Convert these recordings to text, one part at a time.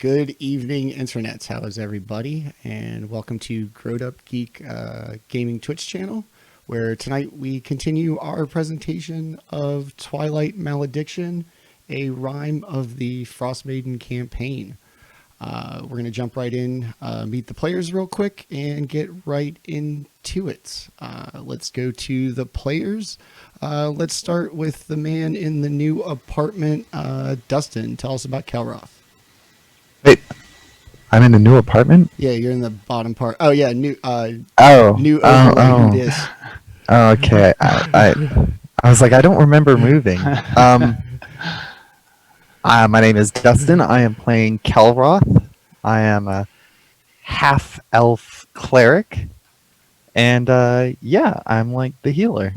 Good evening, internets. How is everybody? And welcome to GrowedUpGeek gaming Twitch channel, where tonight we continue our presentation of Twilight Malediction, a rhyme of the Frostmaiden campaign. We're going to jump right in, meet the players real quick, and get right into it. Let's go to the players. Let's start with the man in the new apartment, Dustin. Tell us about Kelroth. Wait, I'm in a new apartment? Yeah, you're in the bottom part. Oh, yeah, new overlay. Who dis? Oh, okay. I was like, I don't remember moving. My name is Dustin. I am playing Kelroth. I am a half-elf cleric. And, yeah, I'm like the healer.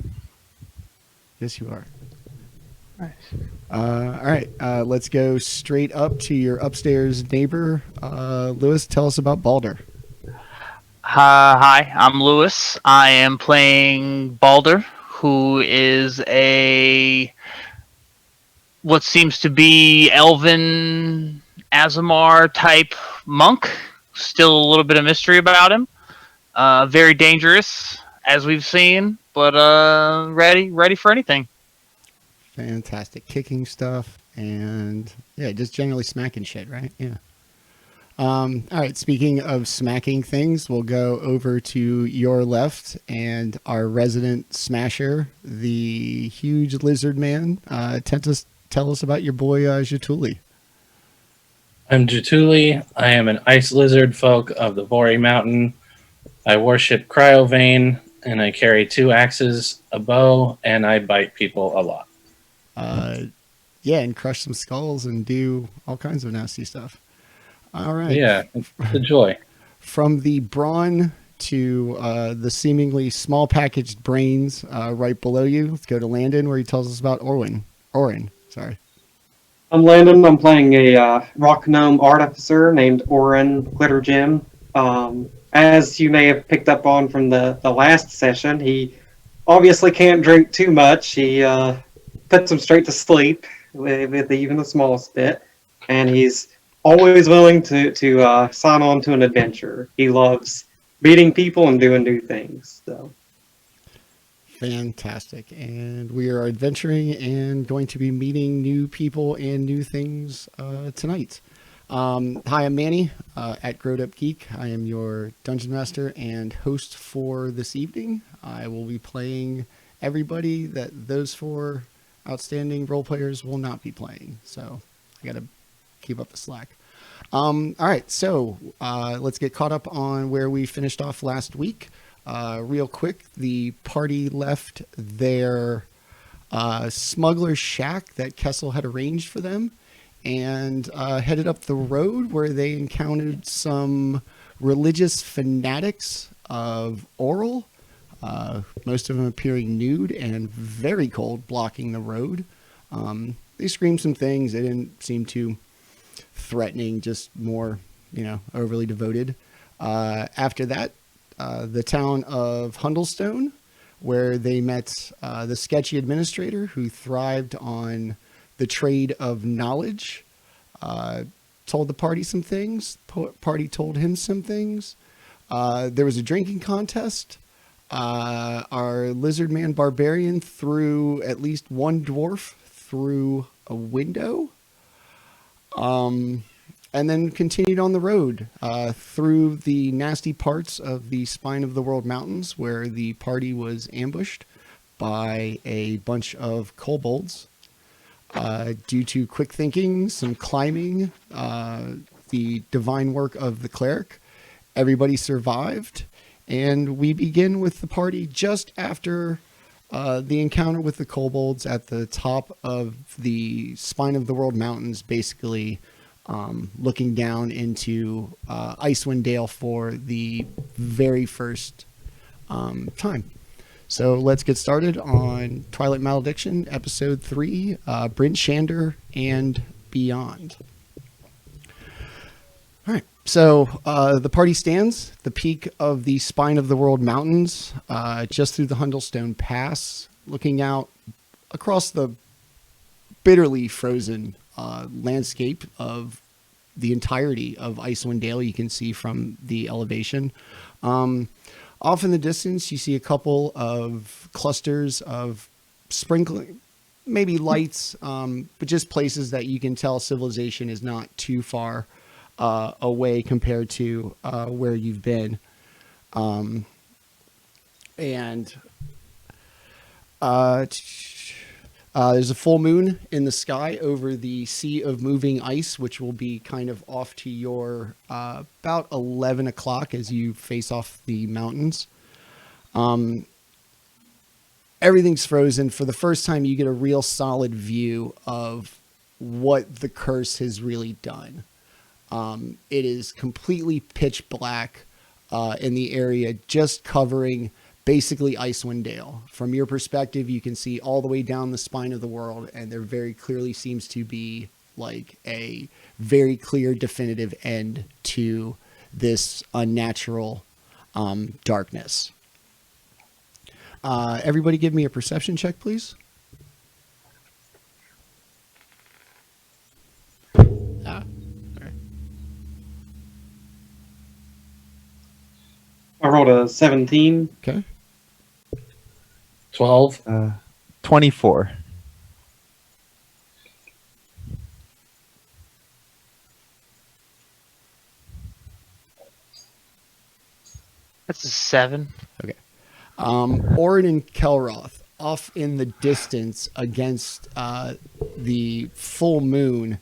Yes, you are. Nice. All right, let's go straight up to your upstairs neighbor. Lewis, tell us about Baldr. Hi, I'm Lewis. I am playing Baldr, who is what seems to be Elven Azamar type monk. Still a little bit of mystery about him. Very dangerous, as we've seen, but ready for anything. Fantastic. Kicking stuff and, yeah, just generally smacking shit, right? Yeah. All right, speaking of smacking things, we'll go over to your left and our resident smasher, the huge lizard man. Tenta, tell us about your boy, Jaatuuli. I'm Jaatuuli. I am an ice lizard folk of the Vori Mountain. I worship Cryovane, and I carry 2 axes, a bow, and I bite people a lot. Yeah, and crush some skulls and do all kinds of nasty stuff. All right. Yeah, it's a joy. From the brawn to the seemingly small packaged brains right below you, let's go to Landon, where he tells us about Orryn, sorry. I'm Landon. I'm playing a rock gnome artificer named Orryn Glittergem. As you may have picked up on from the last session, he obviously can't drink too much. He puts him straight to sleep with even the smallest bit, and he's always willing to sign on to an adventure. He loves beating people and doing new things. So fantastic. And we are adventuring and going to be meeting new people and new things tonight. Hi, I'm Manny at GrowedUpGeek. I am your dungeon master and host for this evening. I will be playing everybody that those 4 outstanding role players will not be playing. So I got to keep up the slack. All right, so let's get caught up on where we finished off last week. Real quick, the party left their smuggler shack that Kessel had arranged for them and headed up the road where they encountered some religious fanatics of Orryn. Most of them appearing nude and very cold, blocking the road. They screamed some things. They didn't seem too threatening, just more, overly devoted. After that, the town of Hundlestone, where they met the sketchy administrator who thrived on the trade of knowledge, told the party some things. Party told him some things. There was a drinking contest. Our lizard man barbarian threw at least one dwarf through a window. And then continued on the road through the nasty parts of the Spine of the World Mountains, where the party was ambushed by a bunch of kobolds. Due to quick thinking, some climbing, the divine work of the cleric, everybody survived. And we begin with the party just after the encounter with the kobolds at the top of the Spine of the World Mountains, basically looking down into Icewind Dale for the very first time. So let's get started on Twilight Malediction, Episode 3, Bryn, Shander, and Beyond. All right. So the party stands at the peak of the Spine of the World Mountains, just through the Hundlestone Pass, looking out across the bitterly frozen landscape of the entirety of Icewind Dale. You can see from the elevation. Off in the distance, you see a couple of clusters of sprinkling, maybe lights, but just places that you can tell civilization is not too far away compared to where you've been. There's a full moon in the sky over the sea of moving ice, which will be kind of off to your about 11 o'clock as you face off the mountains. Everything's frozen. For the first time, you get a real solid view of what the curse has really done. It is completely pitch black in the area, just covering basically Icewind Dale. From your perspective, you can see all the way down the spine of the world, and there very clearly seems to be like a very clear, definitive end to this unnatural darkness. Everybody give me a perception check, please. I rolled a 17. Okay. 12. 24. That's a 7. Okay. Orryn and Kelroth, off in the distance against the full moon,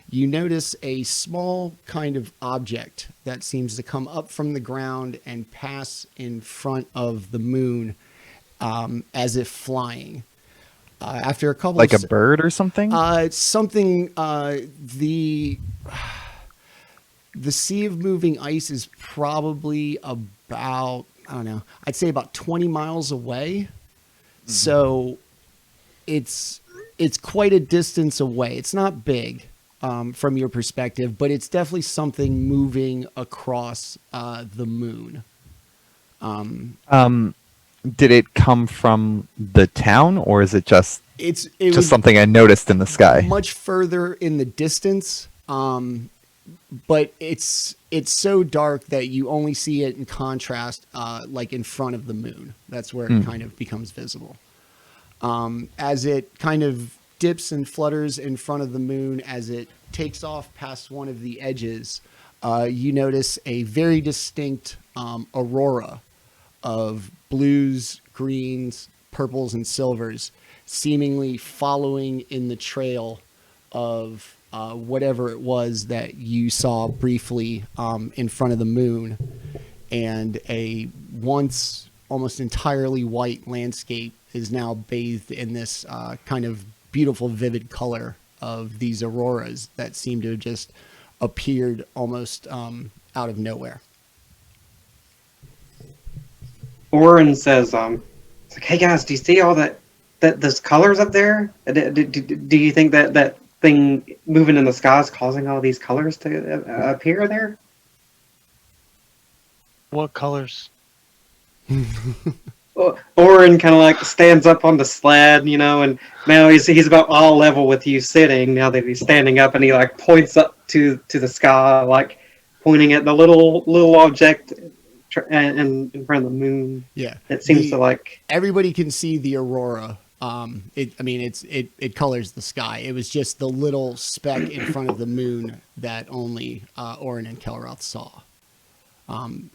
you notice a small kind of object that seems to come up from the ground and pass in front of the moon as if flying. After a couple Like of a bird or something? The sea of moving ice is probably about, I don't know, I'd say about 20 miles away. Mm-hmm. So it's quite a distance away. It's not big from your perspective, but it's definitely something moving across the moon. Did it come from the town, or is it just It's something I noticed in the sky? much further in the distance, but it's so dark that you only see it in contrast, like in front of the moon. That's where it kind of becomes visible. As it kind of dips and flutters in front of the moon, as it takes off past one of the edges, you notice a very distinct aurora of blues, greens, purples, and silvers, seemingly following in the trail of whatever it was that you saw briefly in front of the moon. And a once almost entirely white landscape is now bathed in this kind of beautiful, vivid color of these auroras that seem to have just appeared almost out of nowhere. Orryn says, it's like, hey guys, do you see all that those colors up there? Do you think that thing moving in the sky is causing all these colors to appear there? What colors? Orryn kind of like stands up on the sled, and now he's about all level with you sitting, now that he's standing up, and he like points up to the sky, like pointing at the little object and in front of the moon. Yeah. It seems to like everybody can see the aurora. It colors the sky. It was just the little speck in front of the moon that only Orryn and Kelroth saw.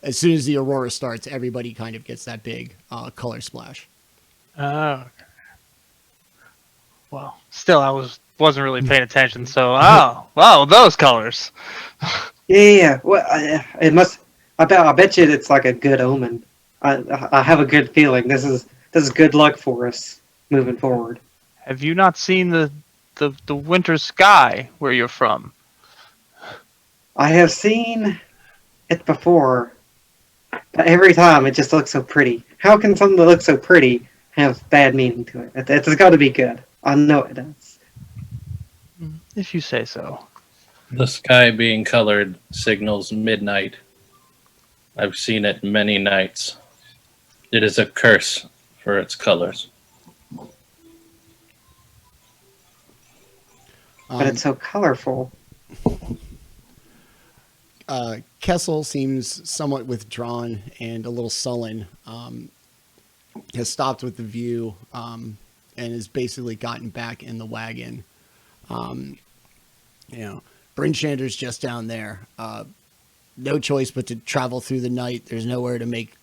As soon as the aurora starts, everybody kind of gets that big color splash. Oh. Well, still, I wasn't really paying attention. So, wow, those colors. Yeah. Well, it must. I bet you it's like a good omen. I have a good feeling this is good luck for us moving forward. Have you not seen the winter sky where you're from? I have seen it before, but every time it just looks so pretty. How can something that looks so pretty have bad meaning to it? It's got to be good. I know it does. If you say so. The sky being colored signals midnight. I've seen it many nights. It is a curse for its colors. But it's so colorful. Kessel seems somewhat withdrawn and a little sullen. Has stopped with the view and has basically gotten back in the wagon. Bryn Shander's just down there. No choice but to travel through the night. There's nowhere to make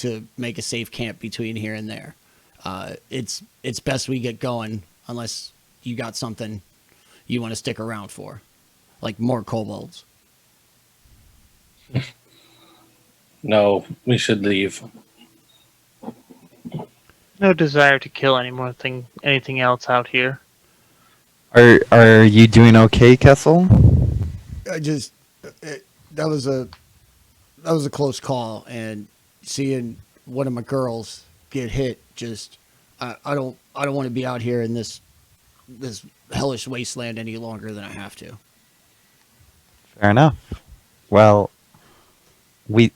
a safe camp between here and there. It's best we get going unless you got something you want to stick around for, like more kobolds. No, we should leave. No desire to kill anything else out here. Are you doing okay, Kessel? That was a close call, and seeing one of my girls get hit, I don't want to be out here in this hellish wasteland any longer than I have to. Fair enough. Well, we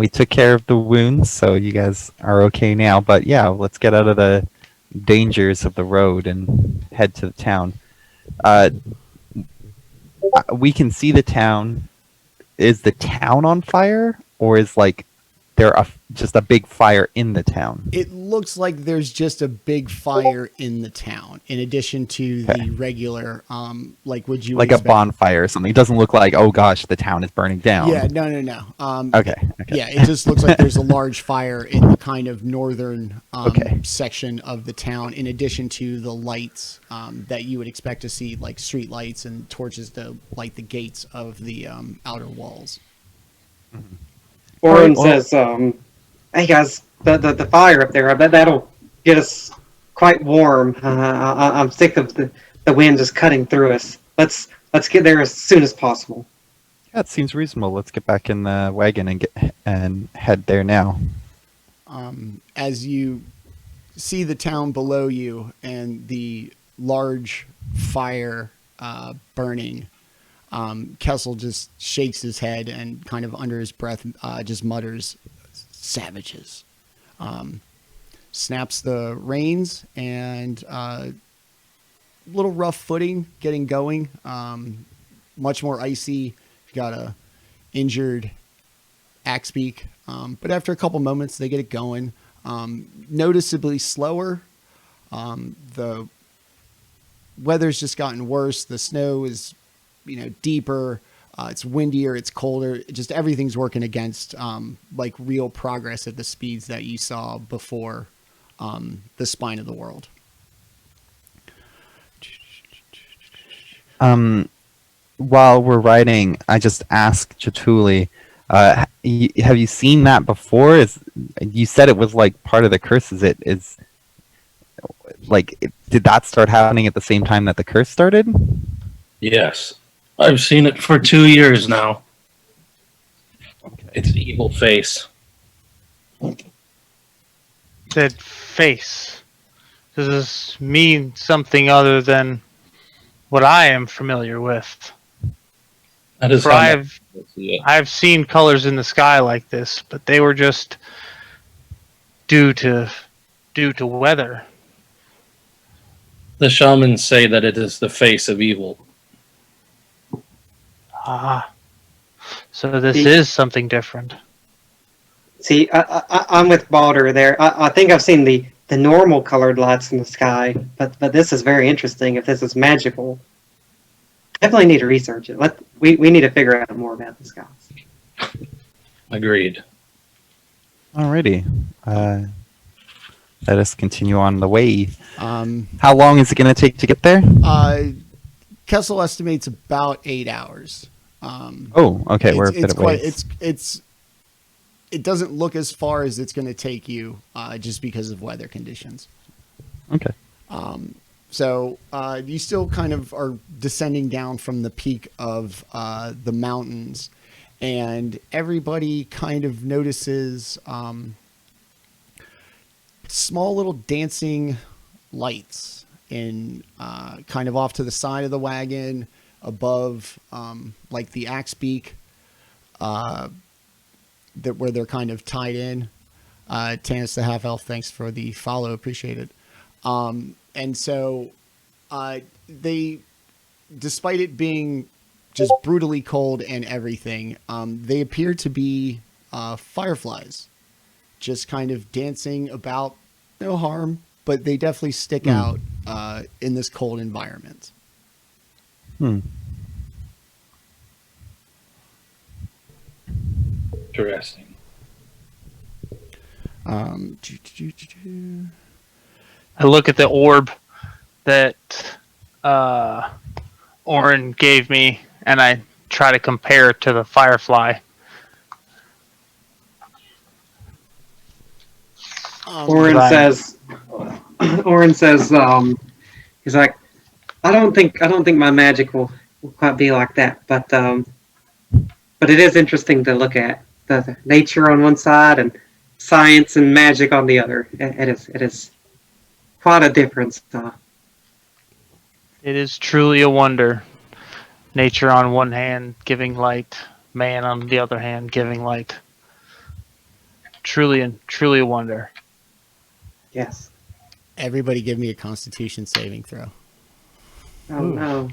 took care of the wounds, so you guys are okay now. But yeah, let's get out of the dangers of the road and head to the town. We can see the town. Is the town on fire, or is just a big fire in the town? It looks like there's just a big fire in the town, in addition to the regular, would you like expect? a bonfire or something? It doesn't look like, oh gosh, the town is burning down. Yeah, no. Okay. Yeah, it just looks like there's a large fire in the kind of northern section of the town, in addition to the lights that you would expect to see, like street lights and torches to light the gates of the outer walls. Mm-hmm. Orryn says, "Hey guys, the fire up there. I bet that'll get us quite warm. I'm sick of the wind just cutting through us. Let's get there as soon as possible." Yeah, it seems reasonable. Let's get back in the wagon and head there now. As you see the town below you and the large fire burning, Kessel just shakes his head and kind of under his breath just mutters, "Savages." Snaps the reins and little rough footing getting going. Much more icy. Got a injured Axebeak, but after a couple moments they get it going. Noticeably slower. The weather's just gotten worse. The snow is deeper. It's windier. It's colder. Just everything's working against real progress at the speeds that you saw before the spine of the world. While we're riding, I just asked Jaatuuli, have you seen that before? You said it was like part of the curse. Did that start happening at the same time that the curse started? Yes. I've seen it for 2 years now. It's evil face. That face. Does this mean something other than what I am familiar with? That is For how I've seen colors in the sky like this, but they were just due to weather. the shamans say that it is the face of evil. Ah. So this is something different. See, I'm with Baldr there. I think I've seen the normal colored lights in the sky, but this is very interesting. If this is magical, definitely need to research it. We need to figure out more about the skies. Agreed. Alrighty. Let us continue on the way. How long is it going to take to get there? Kessel estimates about 8 hours. Okay, we're a bit away. It doesn't look as far as it's going to take you, just because of weather conditions. Okay. So you still kind of are descending down from the peak of the mountains, and everybody kind of notices small little dancing lights in kind of off to the side of the wagon, above like the axe beak, where they're kind of tied in. Tanis the half elf, thanks for the follow, appreciate it. And so they, despite it being just brutally cold and everything. They appear to be fireflies, just kind of dancing about, no harm, but they definitely stick out in this cold environment. Interesting. I look at the orb that Orryn gave me, and I try to compare it to the firefly. Orryn says, he's like, I don't think my magic will quite be like that, but it is interesting to look at the nature on one side and science and magic on the other. It is quite a difference. It is truly a wonder. Nature on one hand giving light, man on the other hand giving light. Truly a wonder. Yes. Everybody give me a Constitution saving throw. Oh no.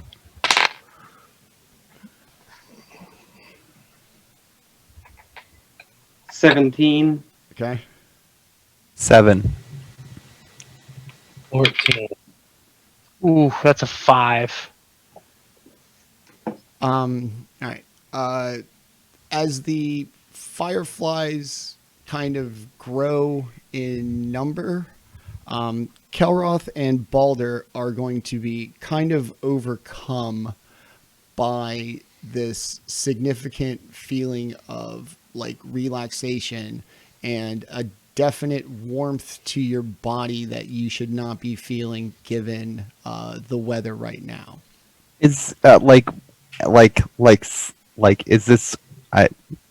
$17. Okay. 7. 14. Ooh, that's a 5. All right. As the fireflies kind of grow in number, Kelroth and Baldr are going to be kind of overcome by this significant feeling of like relaxation and a definite warmth to your body that you should not be feeling given the weather right now. Is is this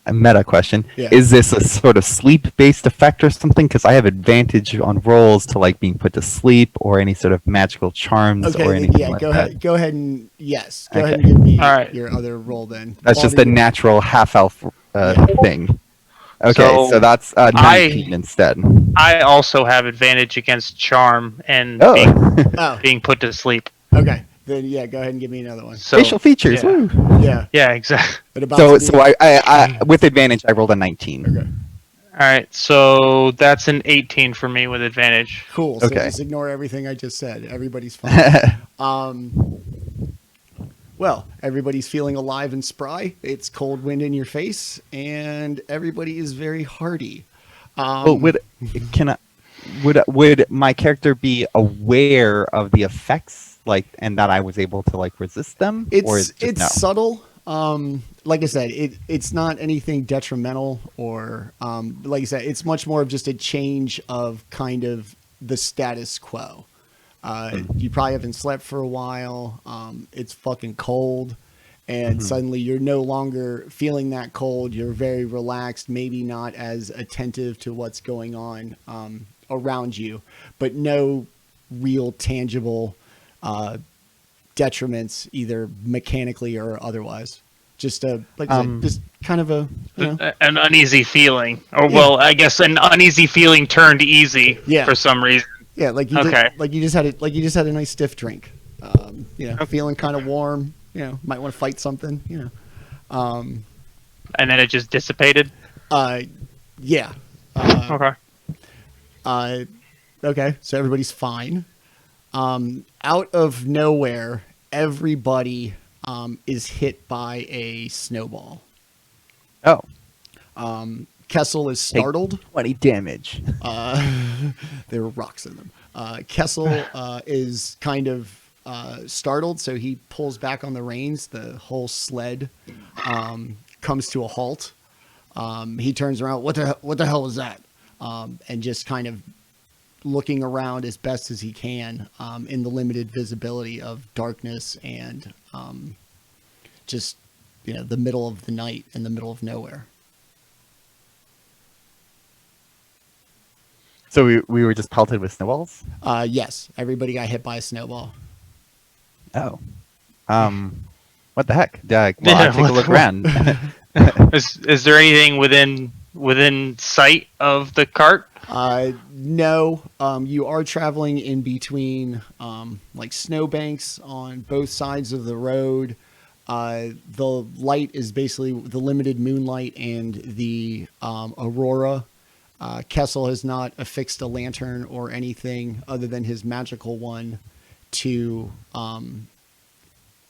a meta question? Yeah. Is this a sort of sleep-based effect or something? Because I have advantage on rolls to like being put to sleep or any sort of magical charms Okay, or then, anything yeah, like go that. ahead. Go ahead and yes. Go ahead Okay. and give me All right. your other roll then. That's just Baldr, a natural half-elf thing. Okay, so that's 19 instead. I also have advantage against charm and Oh, being put to sleep. okay. Then yeah, go ahead and give me another one. So, Facial features. Yeah, Woo. Yeah. yeah, exactly. But about So to be- I with advantage I rolled a 19. Okay. All right, so that's an 18 for me with advantage. Cool. So Okay. just ignore everything I just said. Everybody's fine. Well, everybody's feeling alive and spry. It's cold wind in your face, and everybody is very hardy. Well, would my character be aware of the effects, like, and that I was able to like resist them? Or is It's it just no? subtle. Like I said, it's not anything detrimental or like I said, it's much more of just a change of kind of the status quo. You probably haven't slept for a while. It's fucking cold. And suddenly you're no longer feeling that cold. You're very relaxed, maybe not as attentive to what's going on around you, but no real tangible detriments, either mechanically or otherwise. Just like I said, just kind of a, you know, An uneasy feeling, or well, I guess an uneasy feeling turned easy for some reason. yeah, like you Okay. you just had a nice stiff drink. You know, feeling kind of warm. You know, might want to fight something. You know, And then it just dissipated. yeah. Okay. Okay, so everybody's fine. Out of nowhere, everybody is hit by a snowball. Oh, Kessel is startled. 20 damage. There were rocks in them. Kessel is kind of startled, so he pulls back on the reins. The whole sled comes to a halt. He turns around. What the hell was that? And just kind of looking around as best as he can in the limited visibility of darkness and just, you know, the middle of the night in the middle of nowhere. So we were just pelted with snowballs? Yes, everybody got hit by a snowball. Oh. What the heck? Well, I'll take a look around. Is there anything within sight of the cart? No, you are traveling in between like snowbanks on both sides of the road. The light is basically the limited moonlight and the aurora. Kessel has not affixed a lantern or anything other than his magical one to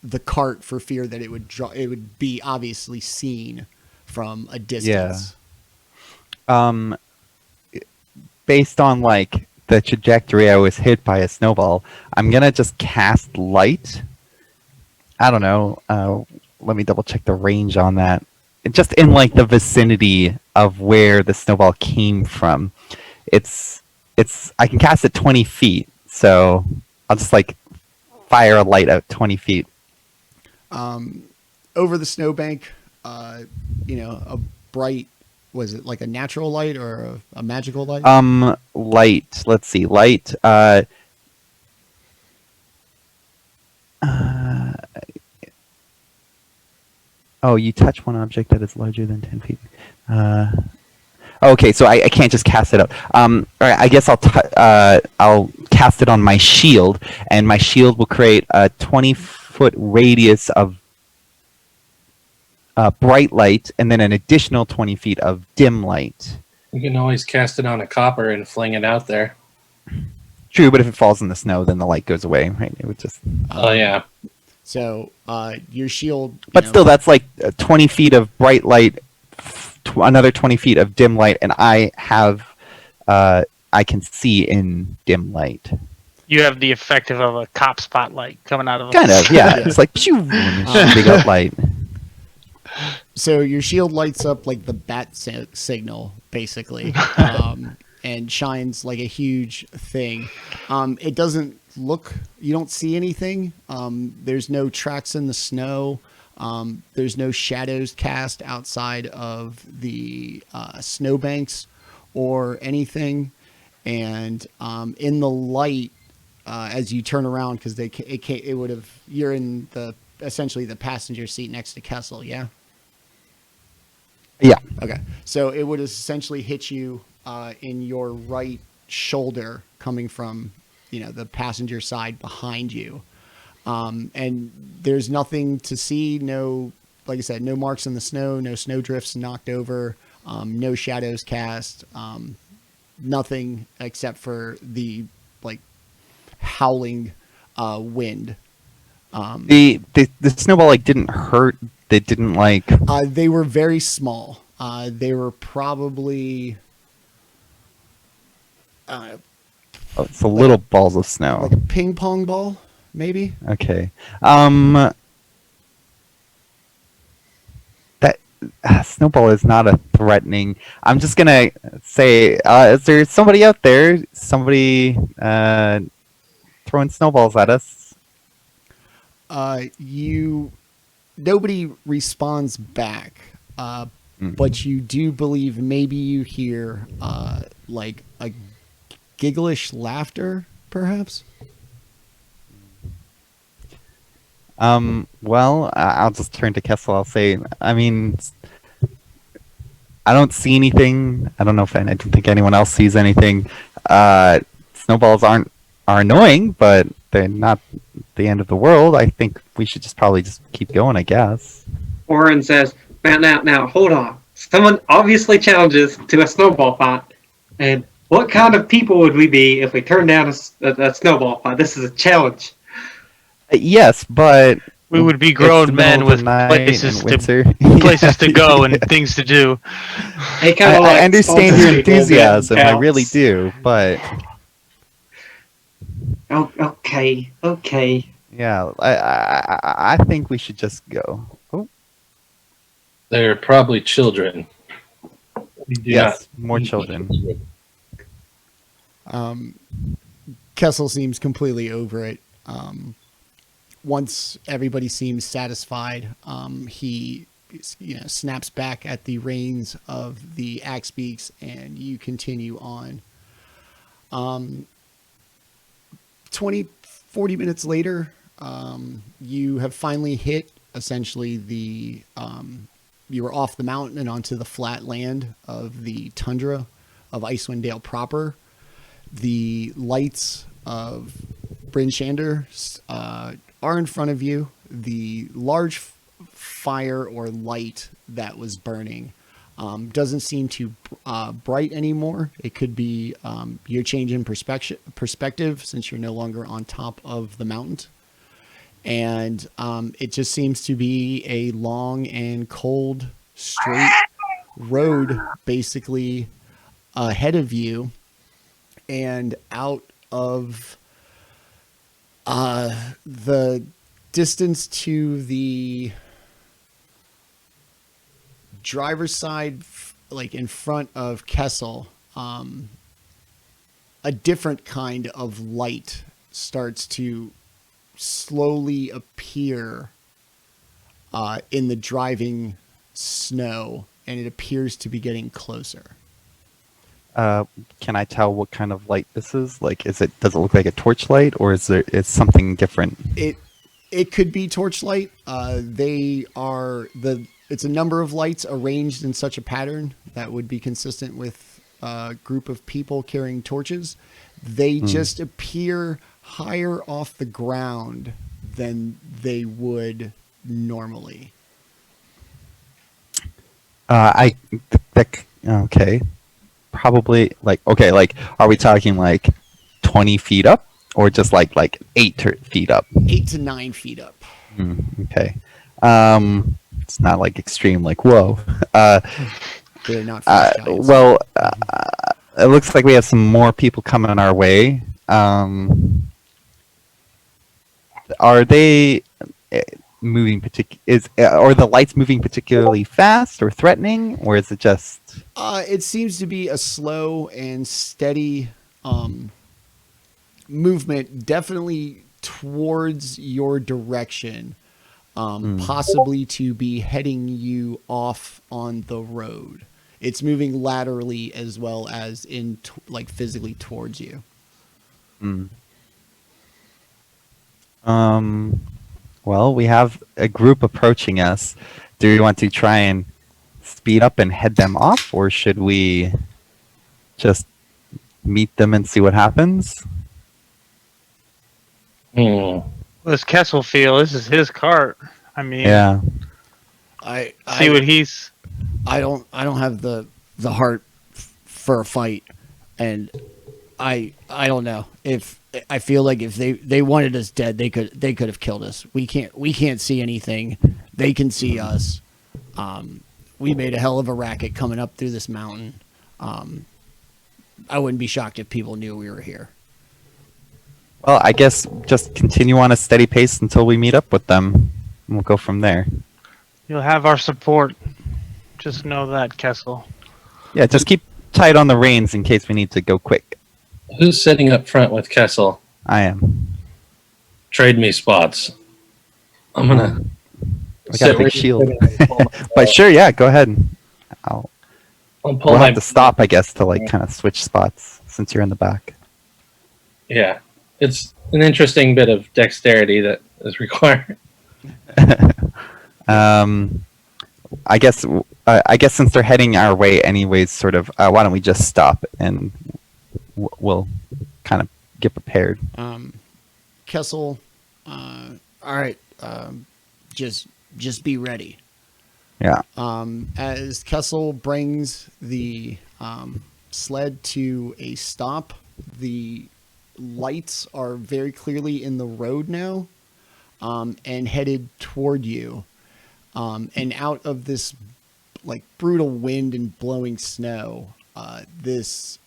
the cart for fear that it would be obviously seen from a distance. Yeah. Based on like the trajectory I was hit by a snowball, I'm gonna just cast light. I don't know. Let me double check the range on that. Just in like the vicinity of where the snowball came from. It's I can cast it 20 feet, so I'll just like fire a light at 20 feet. Over the snowbank, a bright, was it like a natural light or a magical light? Light. Let's see. Light. Oh, you touch one object that is larger than 10 feet. Okay, so I can't just cast it up. All right, I guess I'll cast it on my shield, and my shield will create a 20-foot radius of bright light, and then an additional 20 feet of dim light. You can always cast it on a copper and fling it out there. True, but if it falls in the snow, then the light goes away, right? It would just. Oh yeah. So your shield. But still, that's like 20 feet of bright light, another 20 feet of dim light, and I can see in dim light. You have the effect of a cop spotlight coming out of. Kind of, yeah. It's like pew, big up light. So your shield lights up like the bat signal, basically, and shines like a huge thing. It doesn't look, you don't see anything. There's no tracks in the snow. There's no shadows cast outside of the snowbanks or anything. And in the light, as you turn around, because you're in essentially the passenger seat next to Kessel, yeah? Yeah. Okay. So it would essentially hit you in your right shoulder coming from, the passenger side behind you. And there's nothing to see. No, like I said, no marks in the snow, no snow drifts knocked over, no shadows cast, nothing except for the like howling wind. The snowball like didn't hurt. They didn't like. They were very small. They were probably. It's a little balls of snow. Like a ping pong ball, maybe. Okay. That snowball is not a threatening. I'm just gonna say, is there somebody out there? Somebody throwing snowballs at us? Nobody responds back, but you do believe maybe you hear like a gigglish laughter, perhaps. Well, I'll just turn to Kessel. I'll say, I mean, I don't see anything. I don't know if I don't think anyone else sees anything. Snowballs are annoying, but they're not the end of the world. I think we should probably keep going, I guess. Orryn says, now, hold on. Someone obviously challenges to a snowball fight. And what kind of people would we be if we turned down a snowball fight? This is a challenge. Yes, but we would be grown men with places to go and things to do. I understand your enthusiasm. I really do, but okay. Yeah, I think we should just go. Oh. They're probably children. Yes, more children. Kessel seems completely over it. Once everybody seems satisfied, he snaps back at the reins of the axe beaks, and you continue on. 20, 40 minutes later, you have finally hit essentially you were off the mountain and onto the flat land of the tundra of Icewind Dale proper. The lights of Bryn Shander are in front of you. The large fire or light that was burning. Doesn't seem too bright anymore. It could be you're changing perspective since you're no longer on top of the mountain. And it just seems to be a long and cold, straight road basically ahead of you. And out of the distance to the driver's side, like in front of Kessel, a different kind of light starts to slowly appear in the driving snow, and it appears to be getting closer. Can I tell what kind of light this is? Like, does it look like a torchlight, or is it's something different? It could be torchlight. It's a number of lights arranged in such a pattern that would be consistent with a group of people carrying torches. They just appear higher off the ground than they would normally. Okay. Probably like are we talking like 20 feet up, or just like 8 feet up? 8 to 9 feet up. Okay. It's not like extreme, like whoa. They're not fast giants. Well, it looks like we have some more people coming our way. Are they moving are the lights moving particularly fast or threatening, or is it just? It seems to be a slow and steady movement, definitely towards your direction, possibly to be heading you off on the road. It's moving laterally as well as physically towards you. Well, we have a group approaching us. Do we want to try and speed up and head them off, or should we just meet them and see what happens? What does Kessel feel? This is his cart. I mean, Yeah. see what he's. I don't have the heart for a fight, and I don't know if I feel like if they wanted us dead, they could have killed us. We can't see anything. They can see us. We made a hell of a racket coming up through this mountain. I wouldn't be shocked if people knew we were here. Well, I guess just continue on a steady pace until we meet up with them, and we'll go from there. You'll have our support. Just know that, Kessel. Yeah, just keep tight on the reins in case we need to go quick. Who's sitting up front with Kessel? I am. Trade me spots. I'm gonna. I got a big shield. But sure, yeah, go ahead. We'll have to stop, I guess, to kind of switch spots since you're in the back. Yeah, it's an interesting bit of dexterity that is required. I guess since they're heading our way anyways, sort of, why don't we just stop and we'll kind of get prepared. Kessel, all right, just be ready. Yeah. As Kessel brings the sled to a stop, the lights are very clearly in the road now, and headed toward you. And out of this brutal wind and blowing snow, this,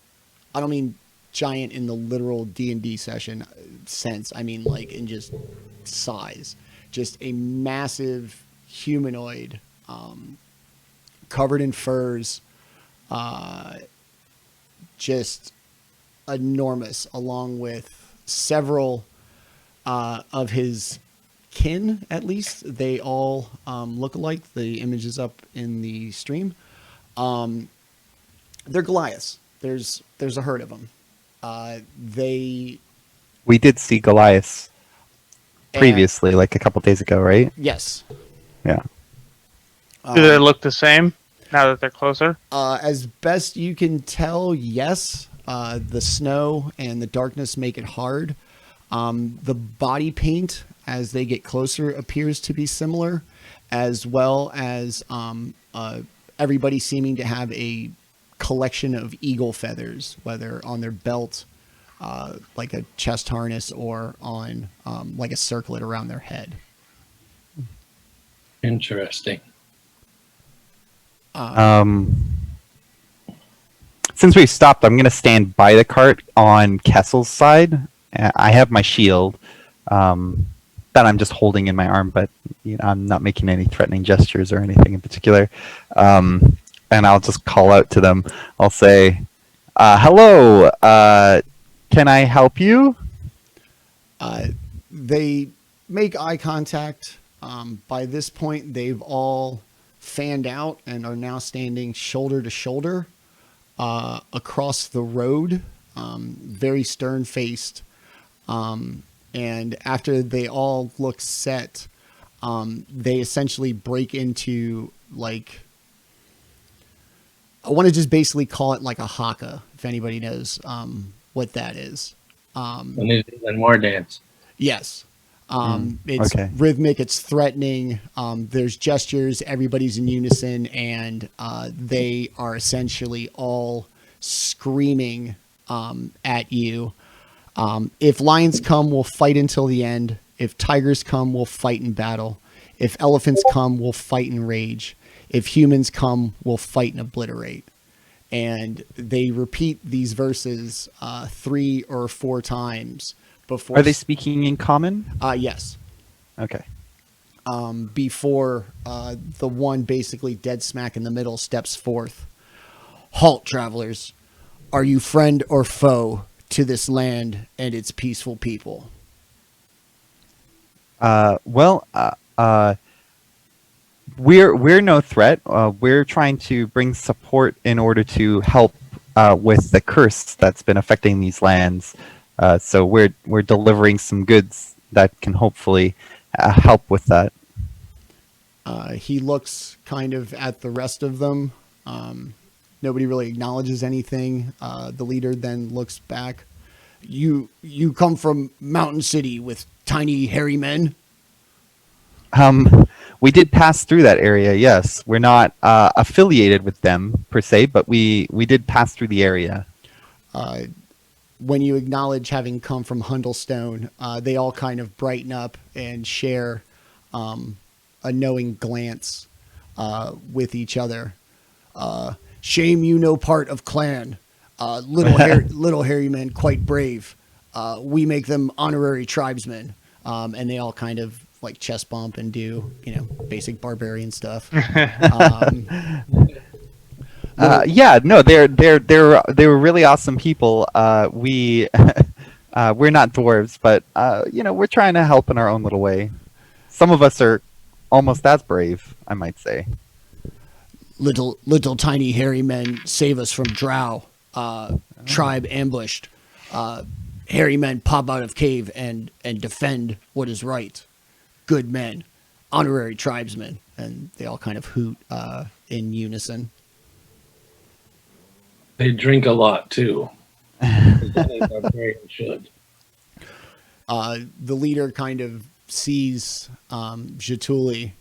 I don't mean giant in the literal D&D sense. I mean in just size, just a massive humanoid, covered in furs, just enormous, along with several of his kin. At least they all look alike. The image is up in the stream. They're Goliaths. There's a herd of them. We did see Goliaths previously, a couple days ago, right? Yes. Yeah. Do they look the same now that they're closer? As best you can tell, yes. The snow and the darkness make it hard. The body paint, as they get closer, appears to be similar, as well as everybody seeming to have a collection of eagle feathers, whether on their belt, like a chest harness, or on like a circlet around their head. Interesting. Since we've stopped, I'm going to stand by the cart on Kessel's side. I have my shield that I'm just holding in my arm, but I'm not making any threatening gestures or anything in particular. And I'll just call out to them. I'll say, hello, can I help you? They make eye contact. By this point, they've all fanned out and are now standing shoulder to shoulder across the road, very stern-faced. And after they all look set, they essentially break into, like, I want to just basically call it like a haka, if anybody knows what that is. And there's even more dance. Yes. It's okay. rhythmic, it's threatening, there's gestures, everybody's in unison, and they are essentially all screaming at you. If lions come, we'll fight until the end. If tigers come, we'll fight in battle. If elephants come, we'll fight in rage. If humans come, we'll fight and obliterate. And they repeat these verses 3 or 4 times before. Are they speaking in common? Yes. Okay. Before the one basically dead smack in the middle steps forth. Halt, travelers. Are you friend or foe to this land and its peaceful people? We're no threat. We're trying to bring support in order to help with the curse that's been affecting these lands. So we're delivering some goods that can hopefully help with that. He looks kind of at the rest of them. Nobody really acknowledges anything. The leader then looks back. You come from Mountain City with tiny hairy men? We did pass through that area, yes. We're not affiliated with them per se, but we did pass through the area. When you acknowledge having come from Hundlestone, they all kind of brighten up and share a knowing glance with each other. Shame you no part of clan. Little hairy men, quite brave. We make them honorary tribesmen. And they all kind of like chest bump and do, basic barbarian stuff. Yeah, no, they were really awesome people. We're not dwarves, but we're trying to help in our own little way. Some of us are almost as brave, I might say. Little tiny hairy men save us from drow. Tribe ambushed. Hairy men pop out of cave and defend what is right. Good men, honorary tribesmen, and they all kind of hoot in unison. They drink a lot too. Barbarians should. The leader kind of sees Jaatuuli.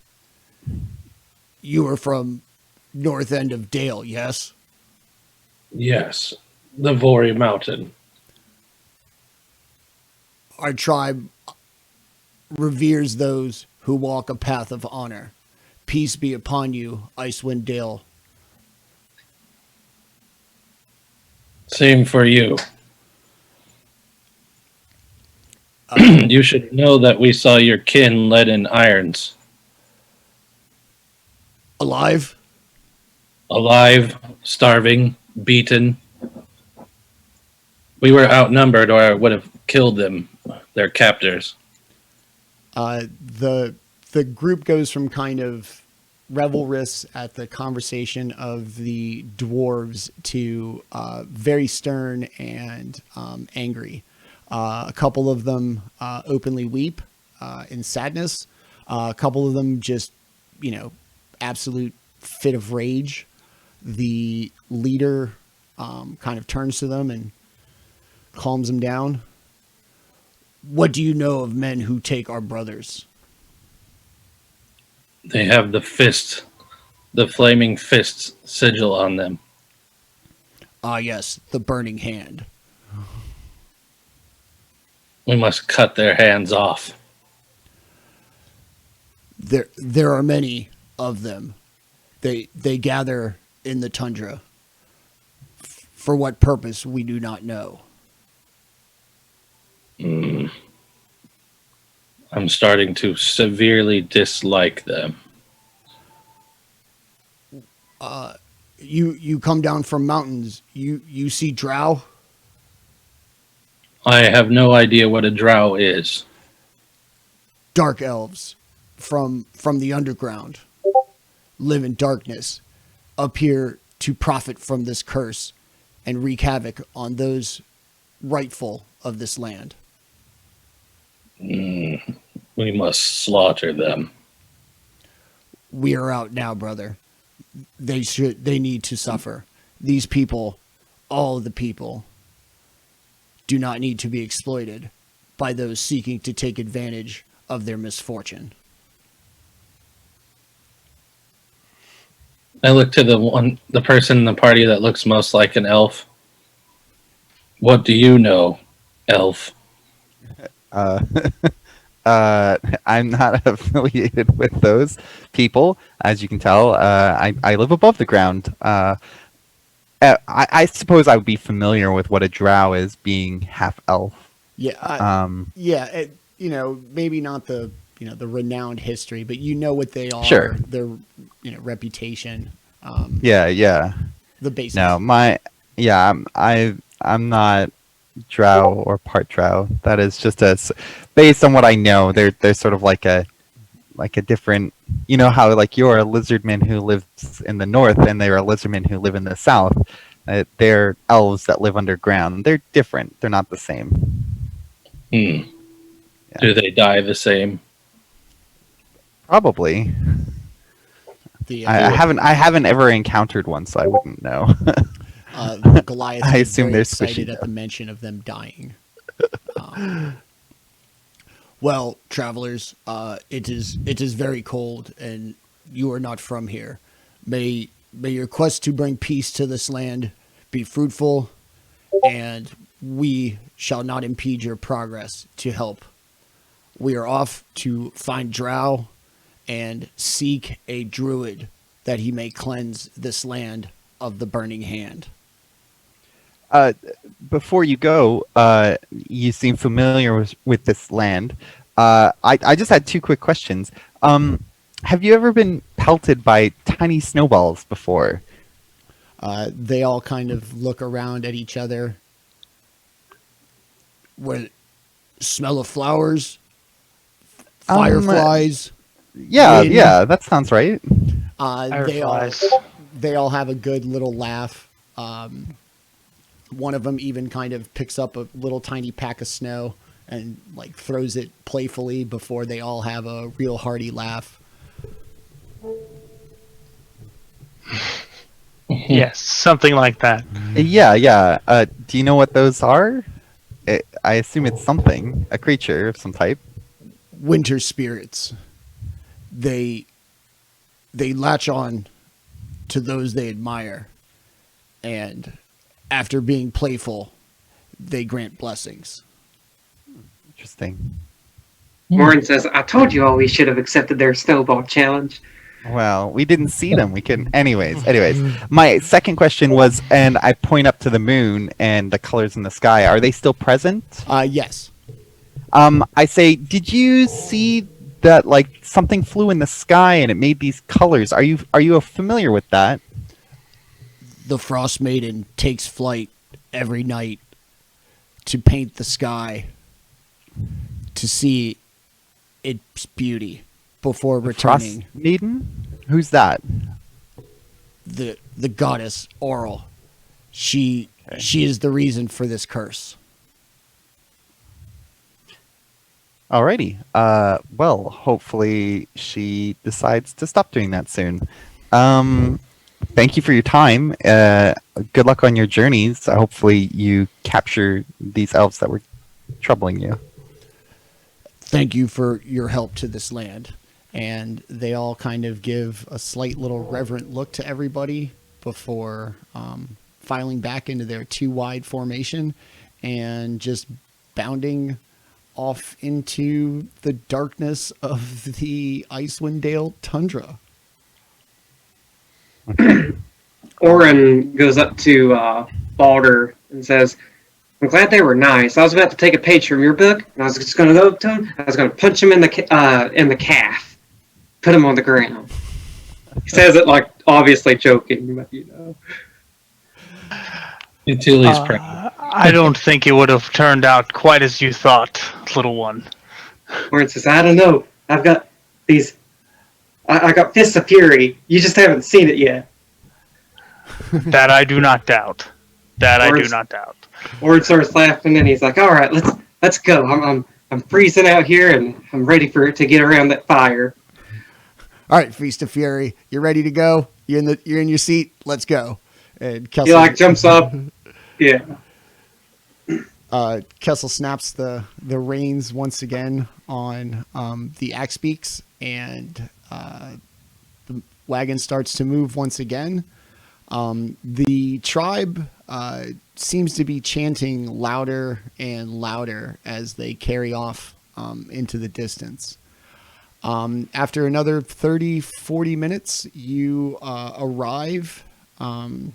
You are from north end of Dale, yes? Yes, the Vori Mountain. Our tribe reveres those who walk a path of honor. Peace be upon you, Icewind Dale. Same for you. You should know that we saw your kin led in irons. Alive? Alive, starving, beaten. We were outnumbered, or I would have killed them, their captors. The group goes from kind of revelrous at the conversation of the dwarves to very stern and angry. A couple of them openly weep in sadness. A couple of them just, absolute fit of rage. The leader kind of turns to them and calms them down. What do you know of men who take our brothers? They have the flaming fist sigil on them. Ah, yes, the burning hand. We must cut their hands off. There are many of them. They gather in the tundra. For what purpose, we do not know. I'm starting to severely dislike them. You come down from mountains. You see drow? I have no idea what a drow is. Dark elves from the underground live in darkness, appear to profit from this curse and wreak havoc on those rightful of this land. We must slaughter them. We are out now, brother. They need to suffer. These people, all the people, do not need to be exploited by those seeking to take advantage of their misfortune. I look to the person in the party that looks most like an elf. What do you know, elf? I'm not affiliated with those people, as you can tell. I live above the ground. I suppose I would be familiar with what a drow is, being half elf. Yeah, maybe not the the renowned history, but what they are. Sure. Their reputation. Yeah. The basics. No, I'm not drow or part drow. That is just based on what I know. They're sort of like a different. You know how like you're a lizardman who lives in the north, and they're a lizardman who live in the south. They're elves that live underground. They're different. They're not the same. Yeah. Do they die the same? Probably. I haven't ever encountered one, so I wouldn't know. Goliath I is assume very they're excited squishy, at the mention of them dying. Well, travelers, it is very cold, and you are not from here. May your quest to bring peace to this land be fruitful, and we shall not impede your progress to help. We are off to find Drow and seek a druid that he may cleanse this land of the burning hand. Before you go, you seem familiar with this land. I just had two quick questions. Have you ever been pelted by tiny snowballs before? They all kind of look around at each other. What smell of flowers? Fireflies? Yeah, wind. that sounds right. Fireflies. They all have a good little laugh. One of them even kind of picks up a little tiny pack of snow and like throws it playfully before they all have a real hearty laugh. Yes, something like that. Yeah. Do you know what those are? I assume it's something, a creature of some type. Winter spirits. They latch on to those they admire, and after being playful, they grant blessings. Interesting. Orryn says, I told you all we should have accepted their snowball challenge. Well, we didn't see them. We couldn't. Anyways, my second question was, and I point up to the moon and the colors in the sky. Are they still present? Yes. I say, did you see that? Like something flew in the sky and it made these colors. Are you familiar with that? The Frostmaiden takes flight every night to paint the sky to see its beauty before returning. Frostmaiden? Who's that? The goddess Orryn. She is the reason for this curse. Alrighty. Well, hopefully she decides to stop doing that soon. Thank you for your time. Good luck on your journeys. Hopefully you capture these elves that were troubling you. thank you for your help to this land. And they all kind of give a slight little reverent look to everybody before filing back into their 2 wide formation and just bounding off into the darkness of the Icewind Dale tundra. Orryn goes up to Baldr and says, I'm glad they were nice. I was about to take a page from your book, and I was just going to go up to him. I was going to punch him in the calf, put him on the ground. He says it like obviously joking, but you know. Jaatuuli's proud. I don't think it would have turned out quite as you thought, little one. Orryn says, I don't know. I've got these. I got fists of fury. You just haven't seen it yet. That I do not doubt. I do not doubt. Orryn starts laughing, and he's like, "All right, let's go. I'm freezing out here, and I'm ready for it to get around that fire." All right, Feast of Fury, you're ready to go. You're in your seat. Let's go. And Kessel, He like jumps up. Yeah. Kessel snaps the reins once again on the axe beaks, and the wagon starts to move once again. The tribe seems to be chanting louder and louder as they carry off into the distance. After another 30-40 minutes, you arrive to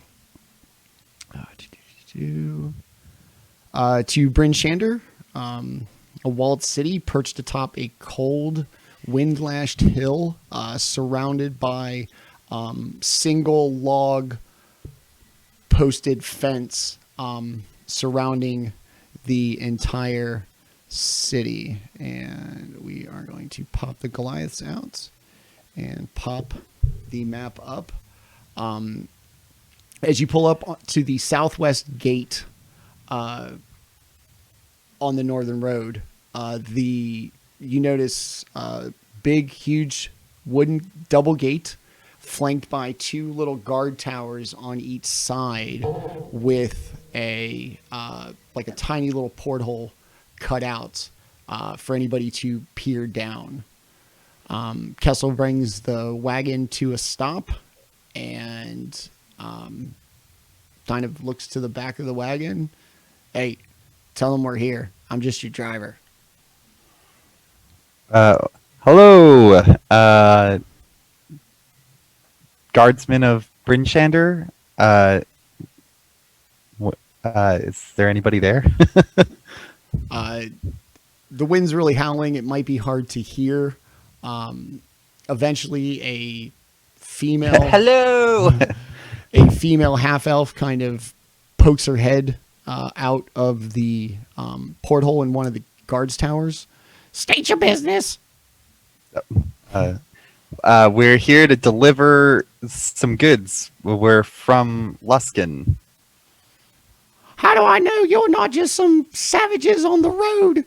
Bryn Shander, a walled city perched atop a cold, wind-lashed hill, surrounded by single log posted fence surrounding the entire city. And we are going to pop the Goliaths out and pop the map up. As you pull up to the southwest gate on the northern road, you notice a big, huge wooden double gate flanked by 2 little guard towers on each side with a tiny little porthole cut out for anybody to peer down. Kessel brings the wagon to a stop and kind of looks to the back of the wagon. Hey, tell them we're here. I'm just your driver. Hello, guardsmen of Bryn Shander. Is there anybody there? The wind's really howling. It might be hard to hear. Eventually, a female Hello. a female half-elf kind of pokes her head out of the porthole in one of the guards' towers. State your business. We're here to deliver some goods. We're from Luskin. How do I know you're not just some savages on the road?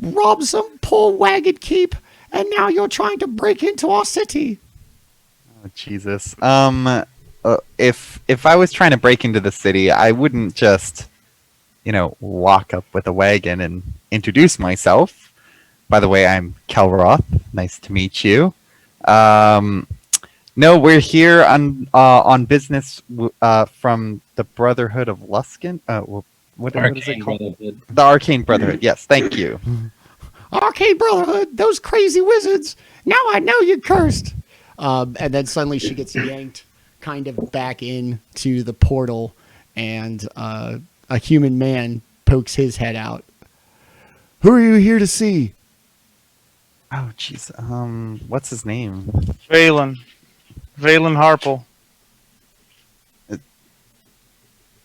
Rob some poor wagon keep, and now you're trying to break into our city. Oh, Jesus. If I was trying to break into the city, I wouldn't just, walk up with a wagon and introduce myself. By the way, I'm Kelroth. Nice to meet you. No, we're here on business from the Brotherhood of Luskin. What is it called? Brotherhood. The Arcane Brotherhood. Yes, thank you. Arcane Brotherhood, those crazy wizards. Now I know you're cursed. And then suddenly she gets yanked kind of back into the portal, and a human man pokes his head out. Who are you here to see? Oh, jeez. What's his name? Valen Harple.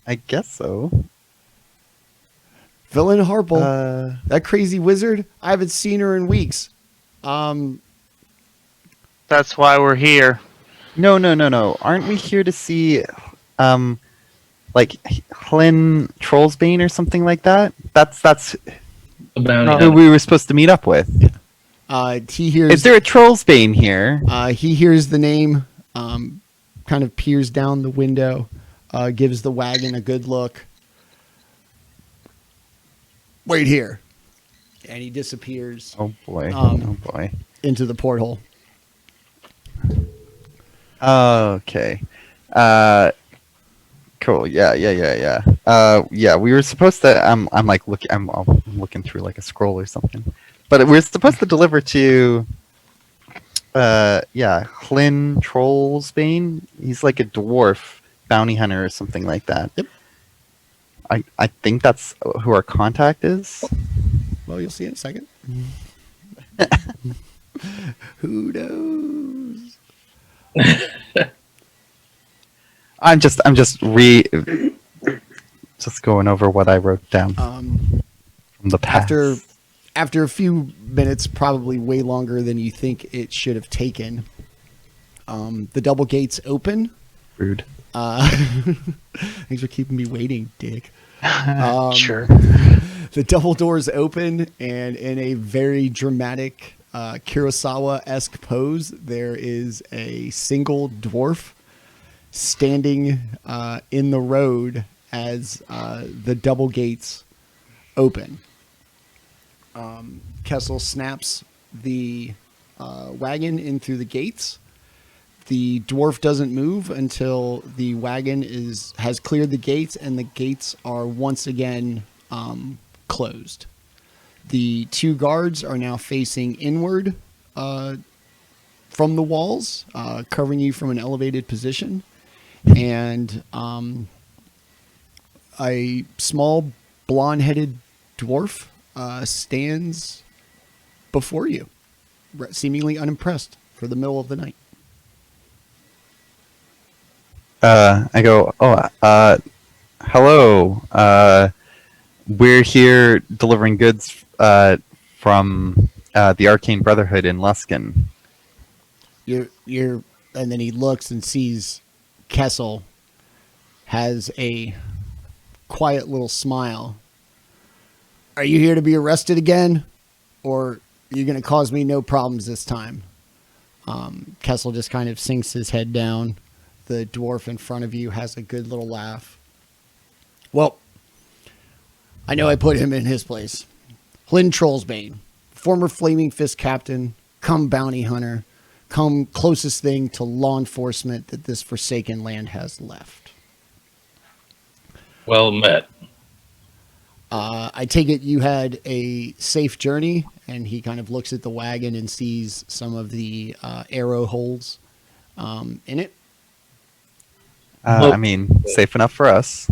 I guess so. Villain Harple. That crazy wizard? I haven't seen her in weeks. That's why we're here. No. Aren't we here to see, like Hlyn Trollsbane or something like that? That's who we were supposed to meet up with. He hears. Is there a Trollsbane here? He hears the name, kind of peers down the window, gives the wagon a good look. Wait here. and he disappears Oh boy. Um, Oh boy. into the porthole. Okay. Cool. Yeah. Yeah. We were supposed to. I'm like looking. I'm looking through like a scroll or something. But we're supposed to deliver to. Yeah, Hlyn Trollsbane. He's like a dwarf bounty hunter or something like that. Yep. I think that's who our contact is. Well, you'll see in a second. Who knows? I'm just just going over what I wrote down from the past. After a few minutes, probably way longer than you think it should have taken, the double gates open. Rude. Thanks for keeping me waiting, Dick. Sure. The double doors open, and in a very dramatic Kurosawa-esque pose, there is a single dwarf standing in the road as the double gates open. Kessel snaps the wagon in through the gates. The dwarf doesn't move until the wagon has cleared the gates, and the gates are once again closed. The two guards are now facing inward from the walls, covering you from an elevated position. And a small blonde-headed dwarf stands before you, seemingly unimpressed for the middle of the night. I go, hello. We're here delivering goods from the Arcane Brotherhood in Luskin. You're, and then he looks and sees Kessel has a quiet little smile. Are you here to be arrested again, or are you going to cause me no problems this time? Kessel just kind of sinks his head down. The dwarf in front of you has a good little laugh. Well, I know I put him in his place. Hlyn Trollsbane, former Flaming Fist captain, come bounty hunter, come closest thing to law enforcement that this forsaken land has left. Well met. I take it you had a safe journey, and he kind of looks at the wagon and sees some of the arrow holes in it. I mean, safe enough for us.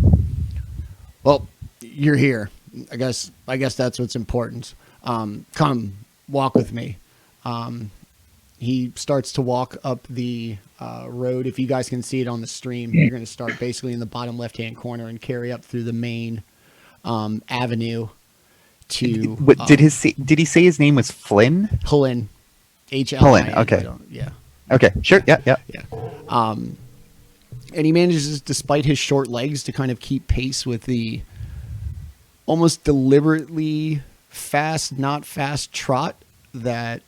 Well, you're here. I guess that's what's important. Come, walk with me. He starts to walk up the road. If you guys can see it on the stream, you're going to start basically in the bottom left-hand corner and carry up through the main avenue to. Did he say his name was Flynn? Hlyn. Hlyn. Hlyn, okay. Yeah. Okay. Sure. Yeah. And he manages, despite his short legs, to kind of keep pace with the almost deliberately fast, not fast trot that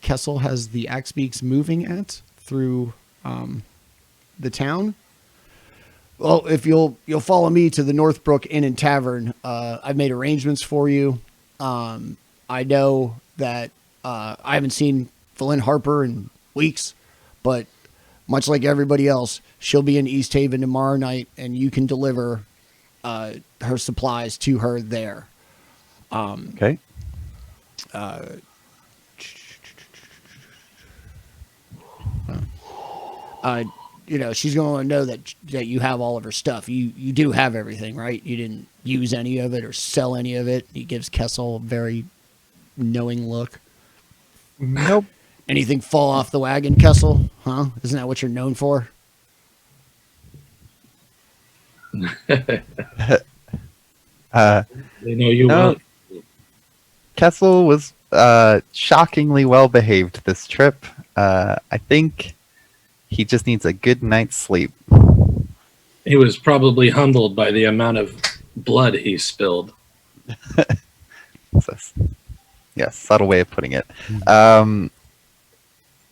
Kessel has the axe beaks moving at through the town. Well, if you'll follow me to the Northbrook Inn and Tavern, I've made arrangements for you. I know that I haven't seen Flynn Harper in weeks, but much like everybody else, she'll be in East Haven tomorrow night, and you can deliver her supplies to her there. Okay. She's going to know that you have all of her stuff. You do have everything, right? You didn't use any of it or sell any of it. He gives Kessel a very knowing look. Nope. Anything fall off the wagon, Kessel? Huh? Isn't that what you're known for? They know you No. well. Kessel was shockingly well behaved this trip. I think he just needs a good night's sleep. He was probably humbled by the amount of blood he spilled. Yes, subtle way of putting it.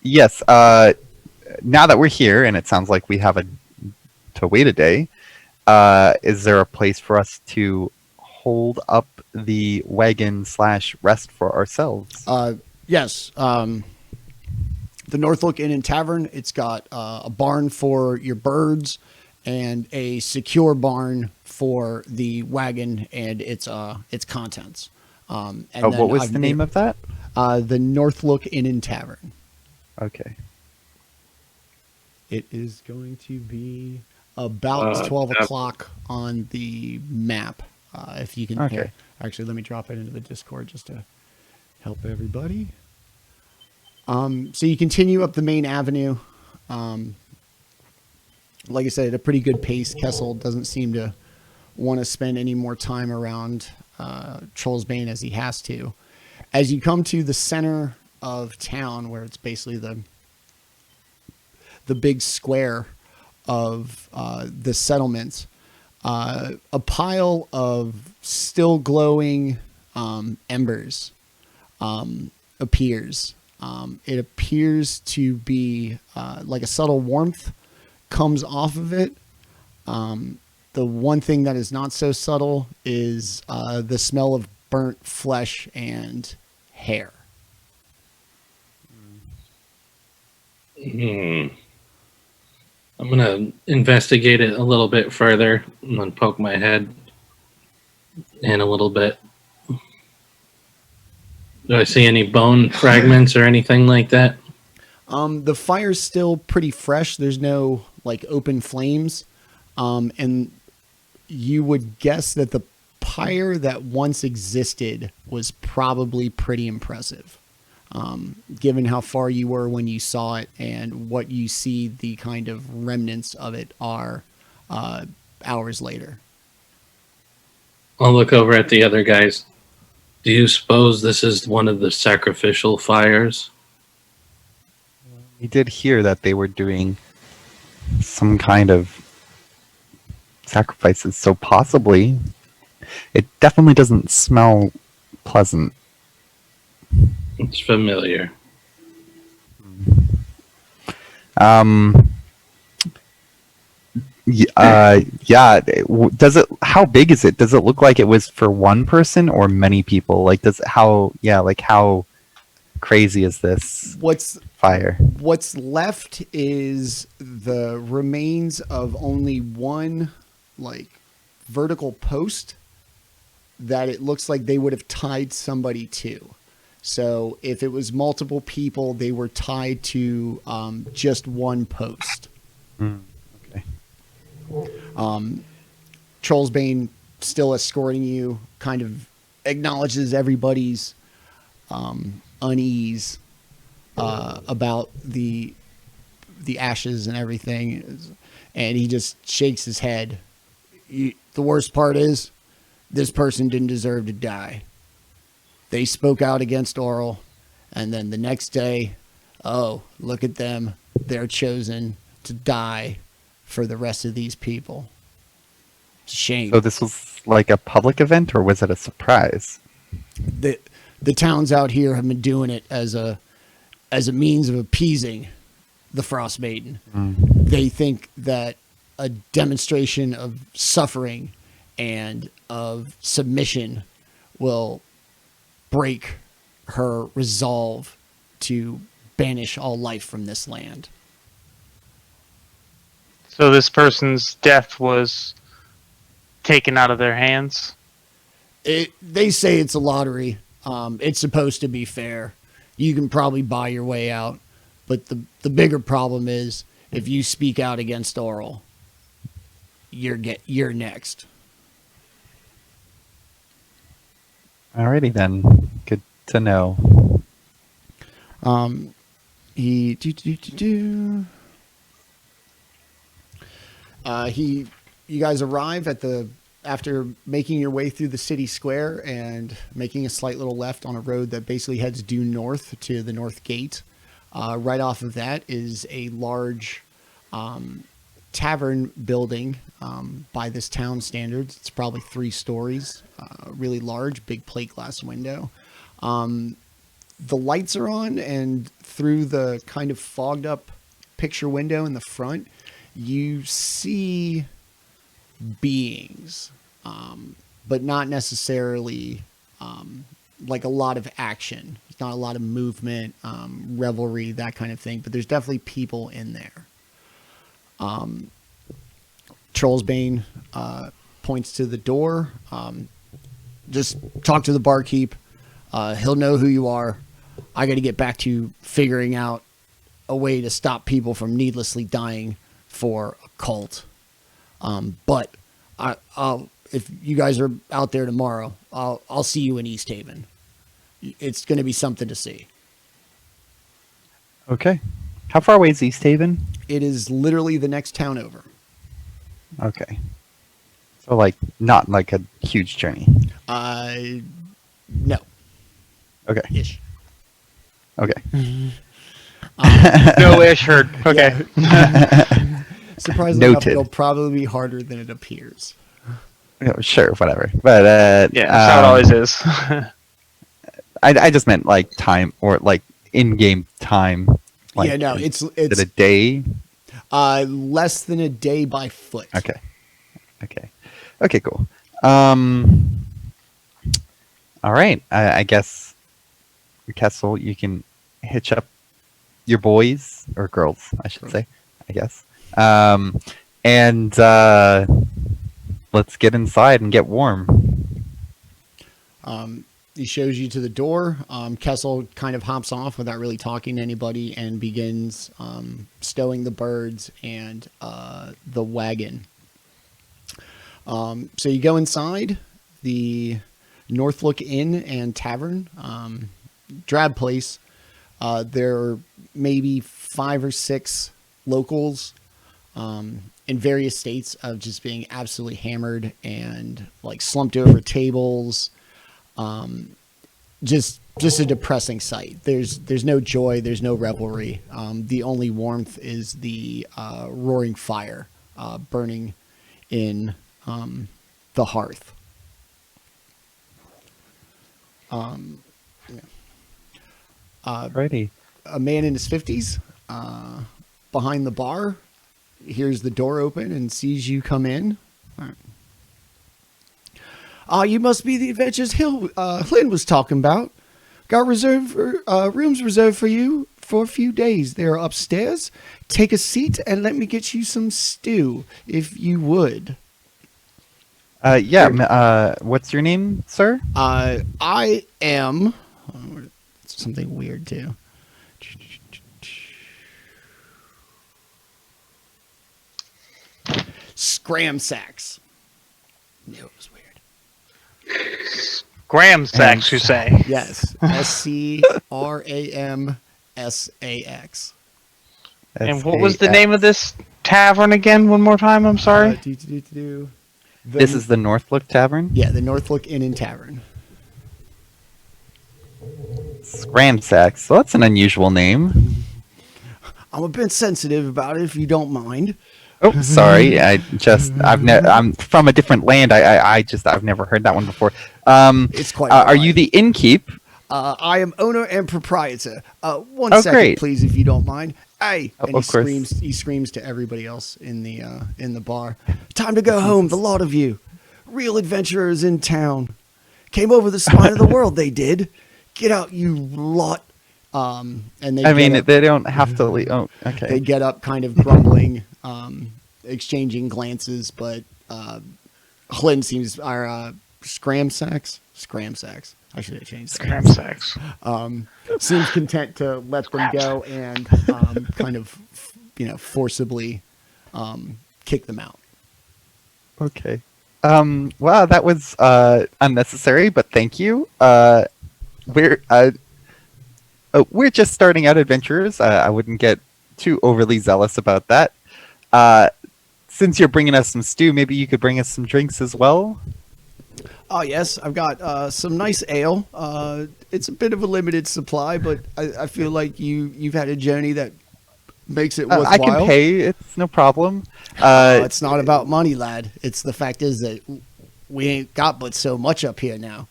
Yes, now that we're here, and it sounds like we have to wait a day, is there a place for us to hold up the wagon / rest for ourselves? Yes. The Northlook Inn and Tavern. It's got a barn for your birds and a secure barn for the wagon and its contents. And What then was I've the name of that? the Northlook Inn and Tavern. Okay. It is going to be about 12 o'clock on the map. If you can. Okay. Here, actually, let me drop it into the Discord just to help everybody. So you continue up the main avenue. Like I said, at a pretty good pace. Kessel doesn't seem to want to spend any more time around Trollsbane as he has to. As you come to the center of town, where it's basically the big square of the settlement, a pile of still glowing embers appears. It appears to be like a subtle warmth comes off of it. The one thing that is not so subtle is the smell of burnt flesh and hair. I'm going to investigate it a little bit further. I'm going to poke my head in a little bit. Do I see any bone fragments or anything like that? The fire's still pretty fresh. There's no like open flames. And you would guess that the pyre that once existed was probably pretty impressive. Given how far you were when you saw it and what you see the kind of remnants of it are hours later. I'll look over at the other guys. Do you suppose this is one of the sacrificial fires? We did hear that they were doing some kind of sacrifices, so possibly. It definitely doesn't smell pleasant. It's familiar. Yeah. Does it? How big is it? Does it look like it was for one person or many people? Like, how crazy is this fire? What's left is the remains of only one like vertical post that it looks like they would have tied somebody to. So if it was multiple people, they were tied to just one post. Okay. Trollsbane still escorting you, kind of acknowledges everybody's unease about the ashes and everything, and he just shakes his head. The worst part is, this person didn't deserve to die. They spoke out against Orryn, and then the next day, oh, look at them. They're chosen to die for the rest of these people. It's a shame. So this was like a public event, or was it a surprise? The towns out here have been doing it as a means of appeasing the Frostmaiden. They think that a demonstration of suffering and of submission will break her resolve to banish all life from this land. So this person's death was taken out of their hands? They say it's a lottery. It's supposed to be fair. You can probably buy your way out. But the bigger problem is, if you speak out against Orryn, you're next. Alrighty then. Good to know. You guys arrive after making your way through the city square and making a slight little left on a road that basically heads due north to the north gate. Right off of that is a large tavern building by this town standards. It's probably 3 stories, really large, big plate glass window. The lights are on, and through the kind of fogged up picture window in the front, you see beings. but not necessarily like a lot of action. There's not a lot of movement, revelry, that kind of thing. But there's definitely people in there. Trollsbane points to the door. Just talk to the barkeep. He'll know who you are. I got to get back to figuring out a way to stop people from needlessly dying for a cult. But I'll if you guys are out there tomorrow, I'll see you in East Haven. It's going to be something to see. Okay. How far away is East Haven? It is literally the next town over. Okay. So, like, not like a huge journey. No. Okay. Ish. Okay. No ish hurt. Okay. Surprisingly enough, Noted. it'll probably be harder than it appears. Oh, sure, whatever. But Yeah, that's how it always is. I just meant like time or like in-game time. Like, yeah, no, is it's it a day? less than a day by foot. Okay. Okay, cool. All right. I guess, Kessel, you can hitch up your boys or girls, I should say, I guess. And let's get inside and get warm. He shows you to the door. Kessel kind of hops off without really talking to anybody and begins stowing the birds and the wagon. So you go inside the Northlook Inn and Tavern, drab place. There are maybe 5 or 6 locals in various states of just being absolutely hammered and like slumped over tables. Just a depressing sight. There's no joy. There's no revelry. The only warmth is the roaring fire burning in the hearth. Alrighty. A man in his 50s behind the bar hears the door open and sees you come in. You must be the adventures Hlyn was talking about. Got rooms reserved for you for a few days. They're upstairs. Take a seat and let me get you some stew, if you would. What's your name, sir? I am... something weird, too. Scram Sacks. Knew it was weird. Graham Sacks, you say? Yes. SCRAMSAX. And what was the name of this tavern again? One more time, I'm sorry. This is the Northlook Tavern? Yeah, the Northlook Inn and Tavern. Scramsax. Well, that's an unusual name. I'm a bit sensitive about it, if you don't mind. Oh, sorry. I'm from a different land. I've never heard that one before. It's quite. Are you the innkeep? I am owner and proprietor. One second, great. please, if you don't mind. Hey, and of course. He screams to everybody else in the bar. Time to go home, the lot of you. Real adventurers in town. Came over the spine of the world, they did. Get out, you lot. And They don't have to leave. Oh, okay. They get up kind of grumbling, exchanging glances, but Hlyn seems... Scramsax? Scramsax. I should have changed that. Graham Sacks. Seems content to let them go and kind of, forcibly kick them out. Okay. Wow, that was unnecessary, but thank you. We're just starting out adventurers. I wouldn't get too overly zealous about that. Since you're bringing us some stew, maybe you could bring us some drinks as well. Oh yes, I've got some nice ale. It's a bit of a limited supply, but I feel like you've had a journey that makes it worthwhile. I can pay. It's no problem. It's not about money, lad. It's the fact is that we ain't got but so much up here now.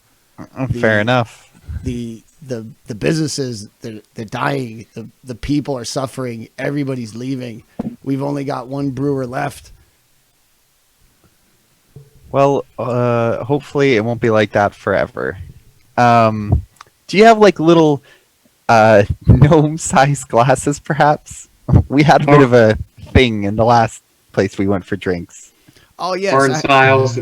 Fair enough. The businesses, they're dying. The people are suffering. Everybody's leaving. We've only got one brewer left. Well, hopefully it won't be like that forever. Do you have like little gnome-sized glasses, perhaps? We had a bit of a thing in the last place we went for drinks. Oh yes, Foreign styles.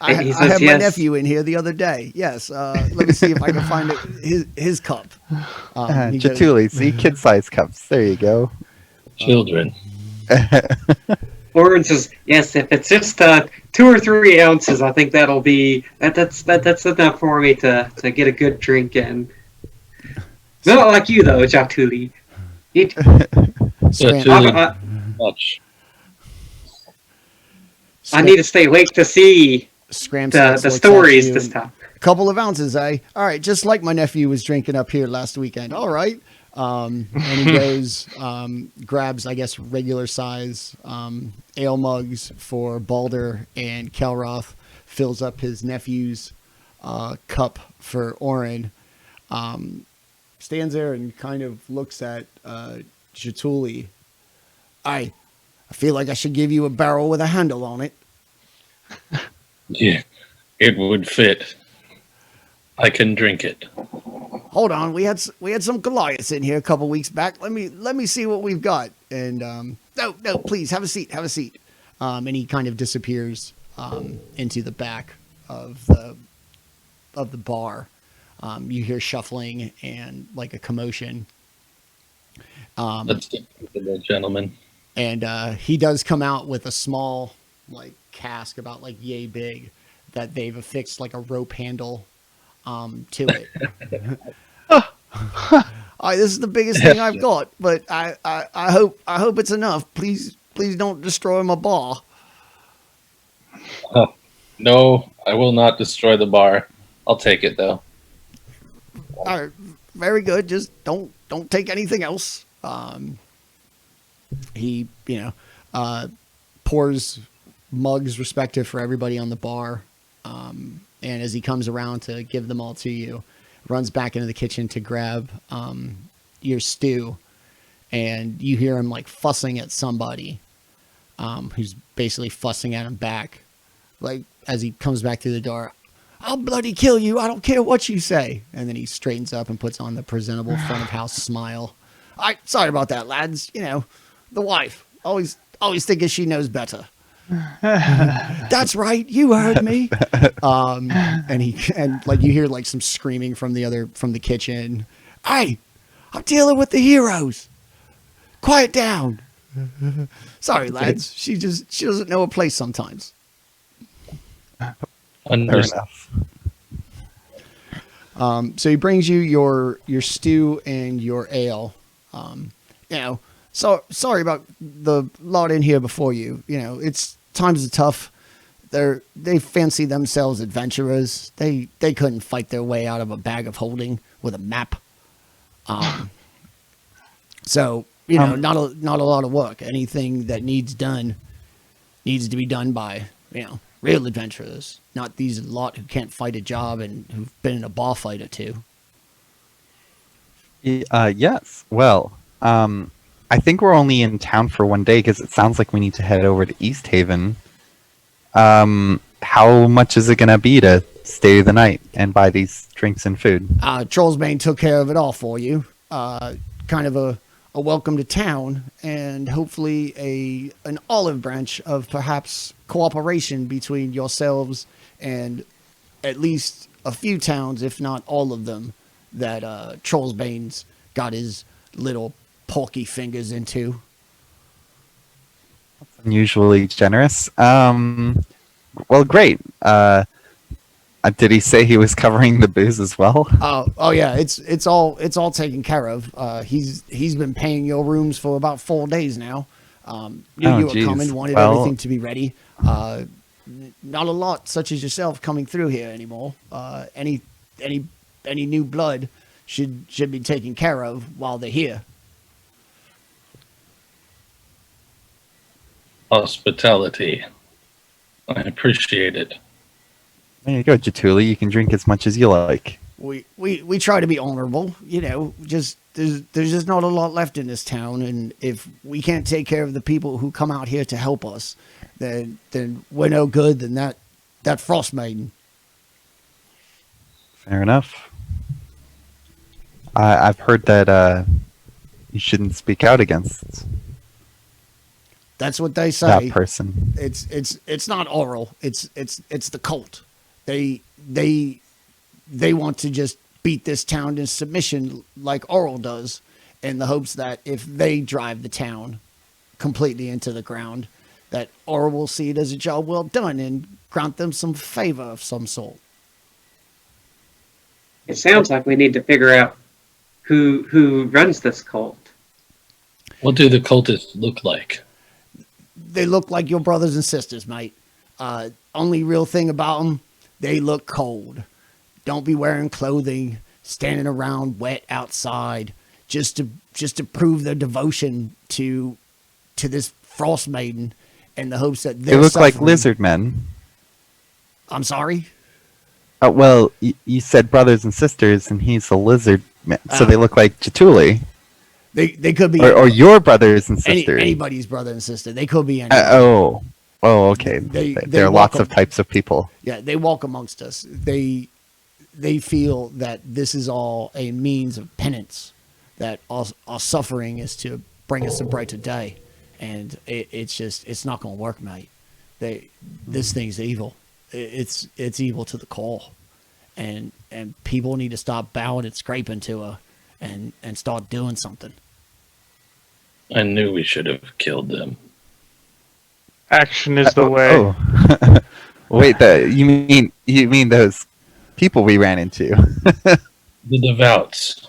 I He had says my yes. nephew in here the other day. Yes, let me see if I can find his cup. He goes, Jaatuuli, see, kid-sized cups. There you go. Children. Orryn says, yes, if it's just 2 or 3 ounces, I think that'll be that's enough for me to get a good drink in. Not like you though, Jaatuuli. Jaatuuli, much. I need to stay awake to see Scramsax the looks at stories you this and, time. couple of ounces, eh? All right, just like my nephew was drinking up here last weekend. All right. And he goes, grabs, I guess, regular size ale mugs for Baldr and Kelroth, fills up his nephew's cup for Orryn, stands there and kind of looks at Jaatuuli. I feel like I should give you a barrel with a handle on it. Yeah, it would fit. I can drink it. Hold on, we had some Goliaths in here a couple weeks back. Let me see what we've got. And no, please have a seat. And he kind of disappears into the back of the bar. You hear shuffling and like a commotion. Let's get the gentleman. And he does come out with a small like cask about like yay big that they've affixed like a rope handle to it. All right, this is the biggest thing I've got, but I hope it's enough. Please don't destroy my bar. No, I will not destroy the bar. I'll take it though. All right, very good. Just don't take anything else. He pours mugs respective for everybody on the bar. And as he comes around to give them all to you, runs back into the kitchen to grab your stew, and you hear him like fussing at somebody who's basically fussing at him back. Like as he comes back through the door, I'll bloody kill you. I don't care what you say. And then he straightens up and puts on the presentable front of house smile. Sorry about that, lads. The wife always thinking she knows better. That's right, you heard me. And like you hear like some screaming from the kitchen. Hey, I'm dealing with the heroes. Quiet down. Sorry, lads. She doesn't know her place sometimes. Fair Understood. enough. So he brings you your stew and your ale. So sorry about the lot in here before you. It's times are tough. They fancy themselves adventurers. They couldn't fight their way out of a bag of holding with a map. So not a lot of work. Anything that needs done needs to be done by real adventurers, not these lot who can't fight a job and who've been in a bar fight or two. Yes. Well, I think we're only in town for one day because it sounds like we need to head over to East Haven. How much is it going to be to stay the night and buy these drinks and food? Trollsbane took care of it all for you. Kind of a welcome to town, and hopefully an olive branch of perhaps cooperation between yourselves and at least a few towns, if not all of them, that Trollsbane's got his little porky fingers into. Unusually generous. Well, great. Did he say he was covering the booze as well? Oh yeah, it's all taken care of. He's been paying your rooms for about 4 days now. You were coming, wanted everything to be ready. Not a lot, such as yourself, coming through here anymore. Any new blood should be taken care of while they're here. Hospitality. I appreciate it. There you go, Jaatuuli. You can drink as much as you like. We try to be honorable, just there's just not a lot left in this town, and if we can't take care of the people who come out here to help us, then we're no good, then that Frostmaiden. Fair enough. I've heard that you shouldn't speak out against That's what they say. that person. It's not oral. It's the cult. They want to just beat this town in submission like Oral does, in the hopes that if they drive the town completely into the ground, that Oral will see it as a job well done and grant them some favor of some sort. It sounds like we need to figure out who runs this cult. What do the cultists look like? They look like your brothers and sisters, mate. Only real thing about them, they look cold. Don't be wearing clothing, standing around wet outside, just to prove their devotion to this Frostmaiden, in the hopes that They look like lizard men. I'm sorry. Well, you said brothers and sisters, and he's a lizard man, so they look like Jaatuuli. They could be Or your brothers and sisters. anybody's brother and sister. They could be anybody. Oh, okay. They There are walk lots of types of people. Yeah, they walk amongst us. They feel that this is all a means of penance, that our suffering is to bring us a brighter day, and it's not going to work, mate. This thing's evil. It's evil to the core, and people need to stop bowing and scraping to her, and start doing something. I knew we should have killed them. Action is the way. Oh. Wait, you mean those people we ran into? The devouts.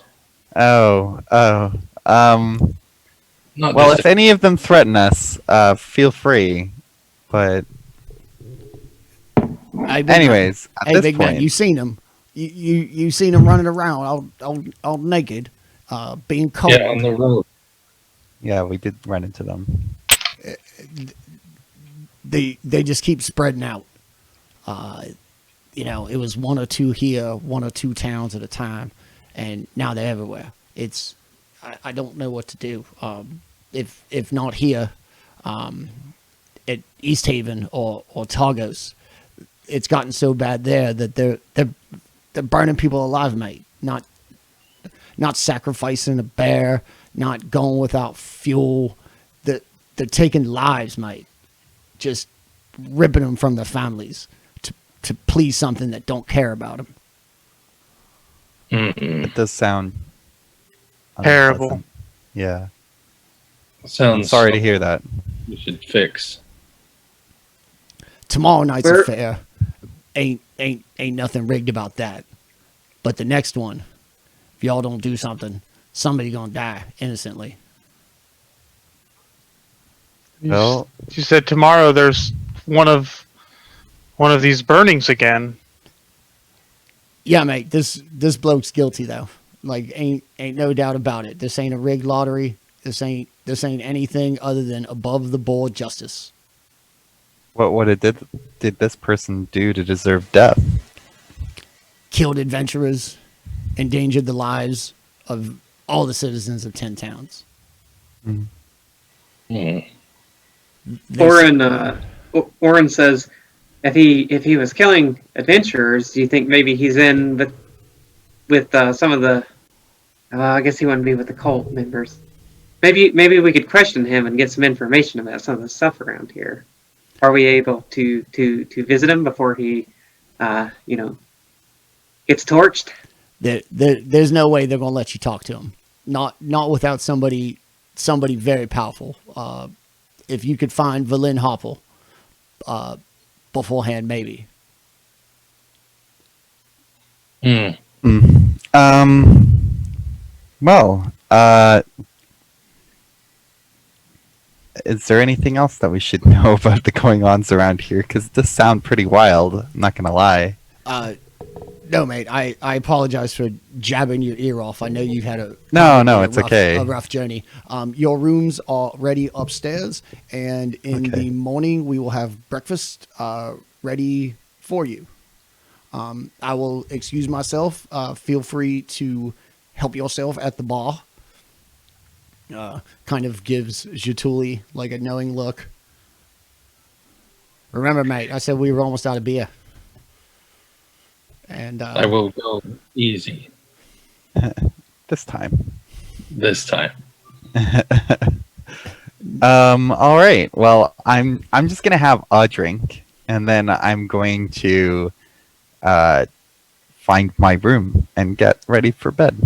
Not Not well, just if any of them threaten us, feel free. But anyways, at Hey, this Big Man, point, you seen him? You seen him running around all naked, being cold. yeah, on the road. yeah, we did run into them. They just keep spreading out. It was one or two here, one or two towns at a time, and now they're everywhere. I don't know what to do. If not here, at East Haven or Targos, it's gotten so bad there that they're burning people alive, mate. Not sacrificing a bear, not going without fuel. They're taking lives, mate. Just ripping them from their families to please something that don't care about them. Mm-mm. It does sound Terrible. unpleasant. Yeah, I'm Sounds sorry to hear that. We should fix. Tomorrow night's Where- affair ain't nothing rigged about that. But the next one, if y'all don't do something, somebody gonna die innocently. Well, You said tomorrow there's one of these burnings again. Yeah, mate. This bloke's guilty though. Like ain't no doubt about it. This ain't a rigged lottery. This ain't anything other than above the board justice. what did this person do to deserve death? Killed adventurers, endangered the lives of all the citizens of 10 towns. Mm. Orryn says, if he was killing adventurers, do you think maybe he's in with some of the? I guess he wouldn't be with the cult members. Maybe we could question him and get some information about some of the stuff around here. Are we able to visit him before he, gets torched? There's no way they're gonna let you talk to him. Not without somebody very powerful. If you could find Valin Hoppel beforehand, maybe. Mm. Well, is there anything else that we should know about the going-ons around here? Because this sounds pretty wild. I'm not gonna lie. No, mate. I apologize for jabbing your ear off. I know you've had It's okay. a rough journey. Your rooms are ready upstairs, and in Okay. the morning we will have breakfast ready for you. I will excuse myself. Feel free to help yourself at the bar. Kind of gives Jaatuuli like a knowing look. Remember, mate, I said we were almost out of beer. And I will go easy This time. this time. All right. Well, I'm just gonna have a drink, and then I'm going to find my room and get ready for bed.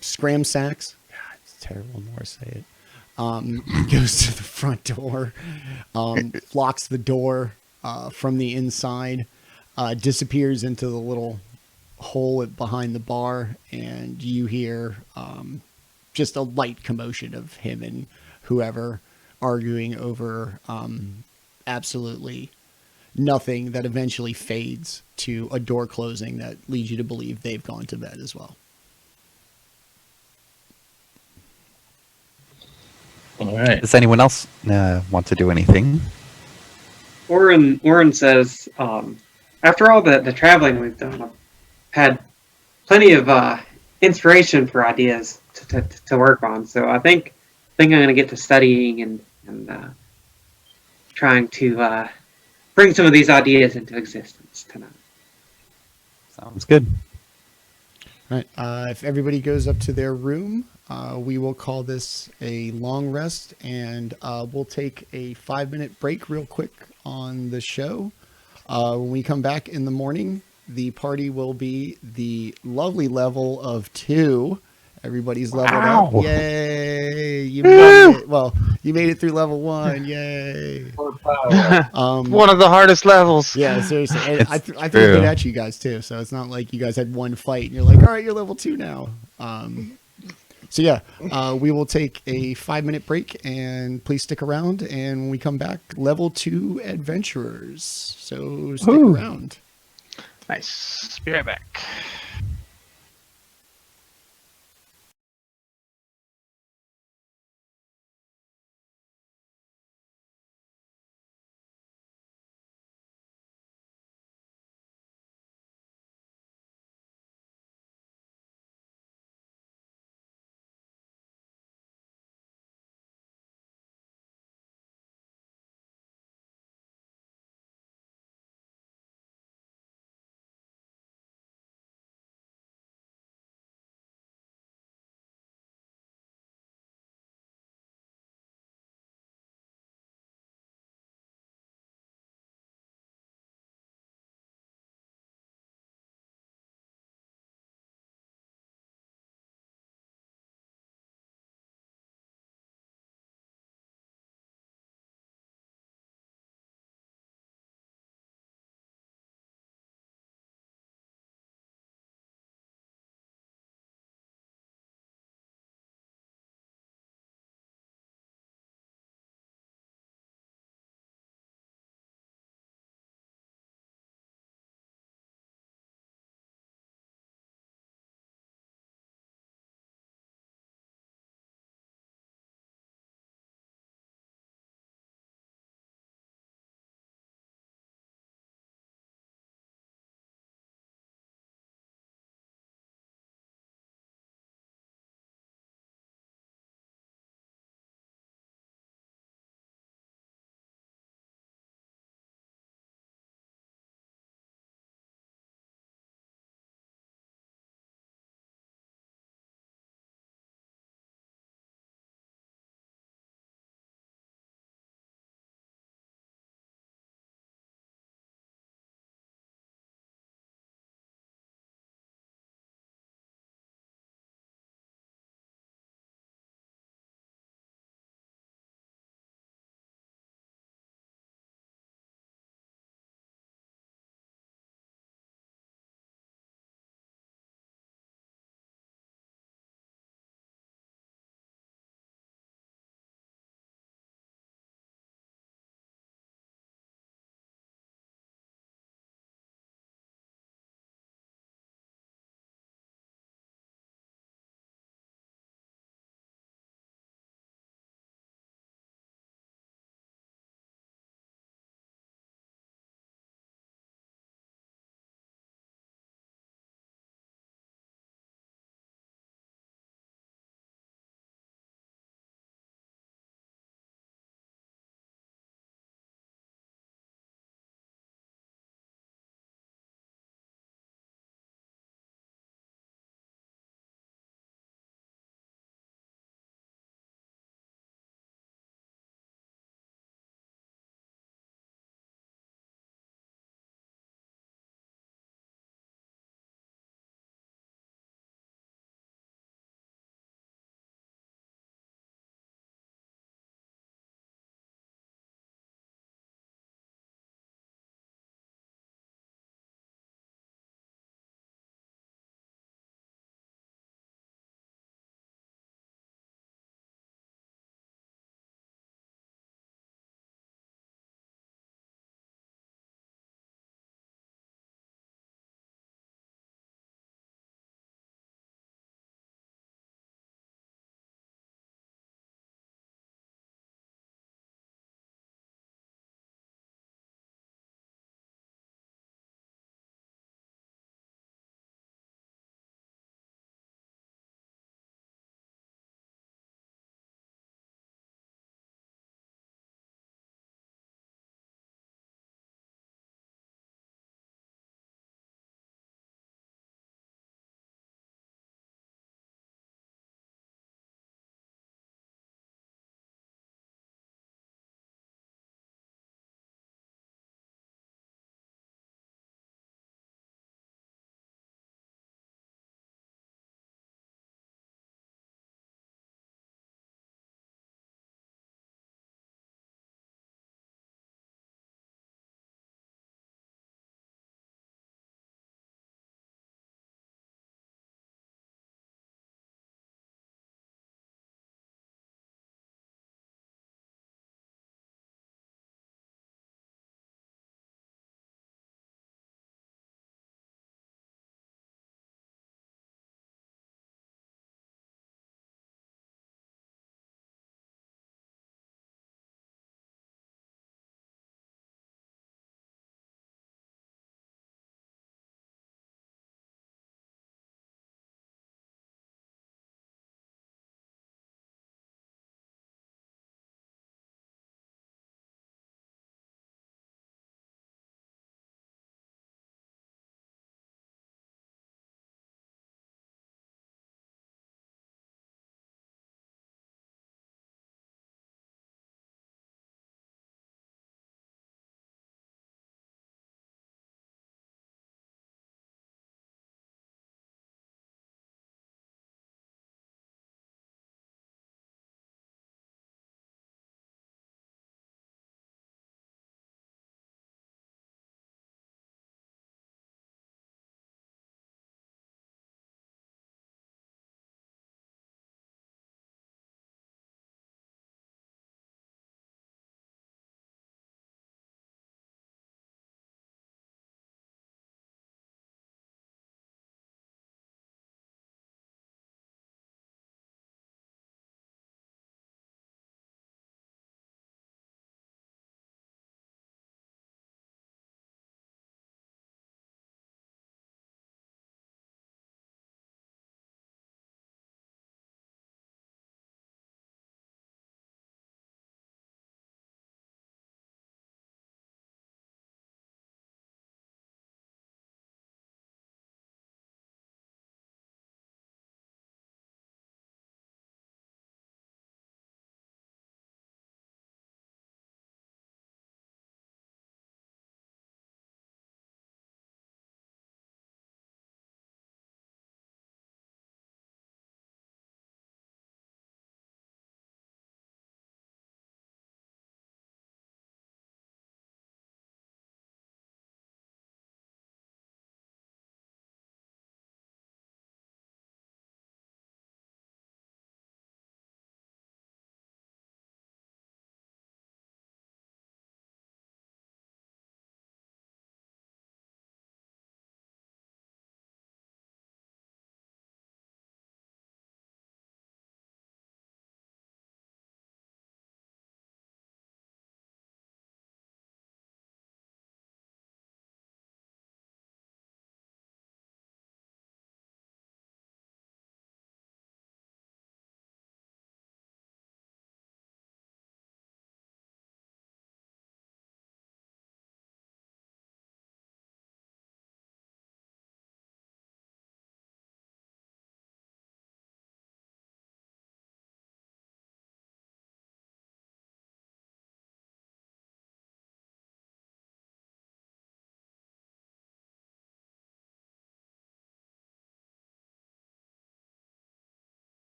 Scram Sacks, God, it's terrible the more I say it, goes to the front door, locks the door from the inside, disappears into the little hole behind the bar, and you hear just a light commotion of him and whoever arguing over absolutely nothing that eventually fades to a door closing that leads you to believe they've gone to bed as well. All right. Does anyone else want to do anything? Orryn says, after all the traveling we've done, I've had plenty of inspiration for ideas to work on. So I think I'm going to get to studying and trying to bring some of these ideas into existence tonight. Sounds good. All right. If everybody goes up to their room, we will call this a long rest, and we'll take a 5-minute break real quick on the show. When we come back in the morning, the party will be the lovely level of 2. Everybody's leveled up. Yay! You made it. Well, you made it through level 1. Yay! One of the hardest levels. Yeah, seriously. And I threw it true. at you guys too, so it's not like you guys had one fight and you're like, all right, you're level 2 now. So yeah, we will take a 5-minute break, and please stick around. And when we come back, level 2 adventurers. So stick around. Nice. Be right back.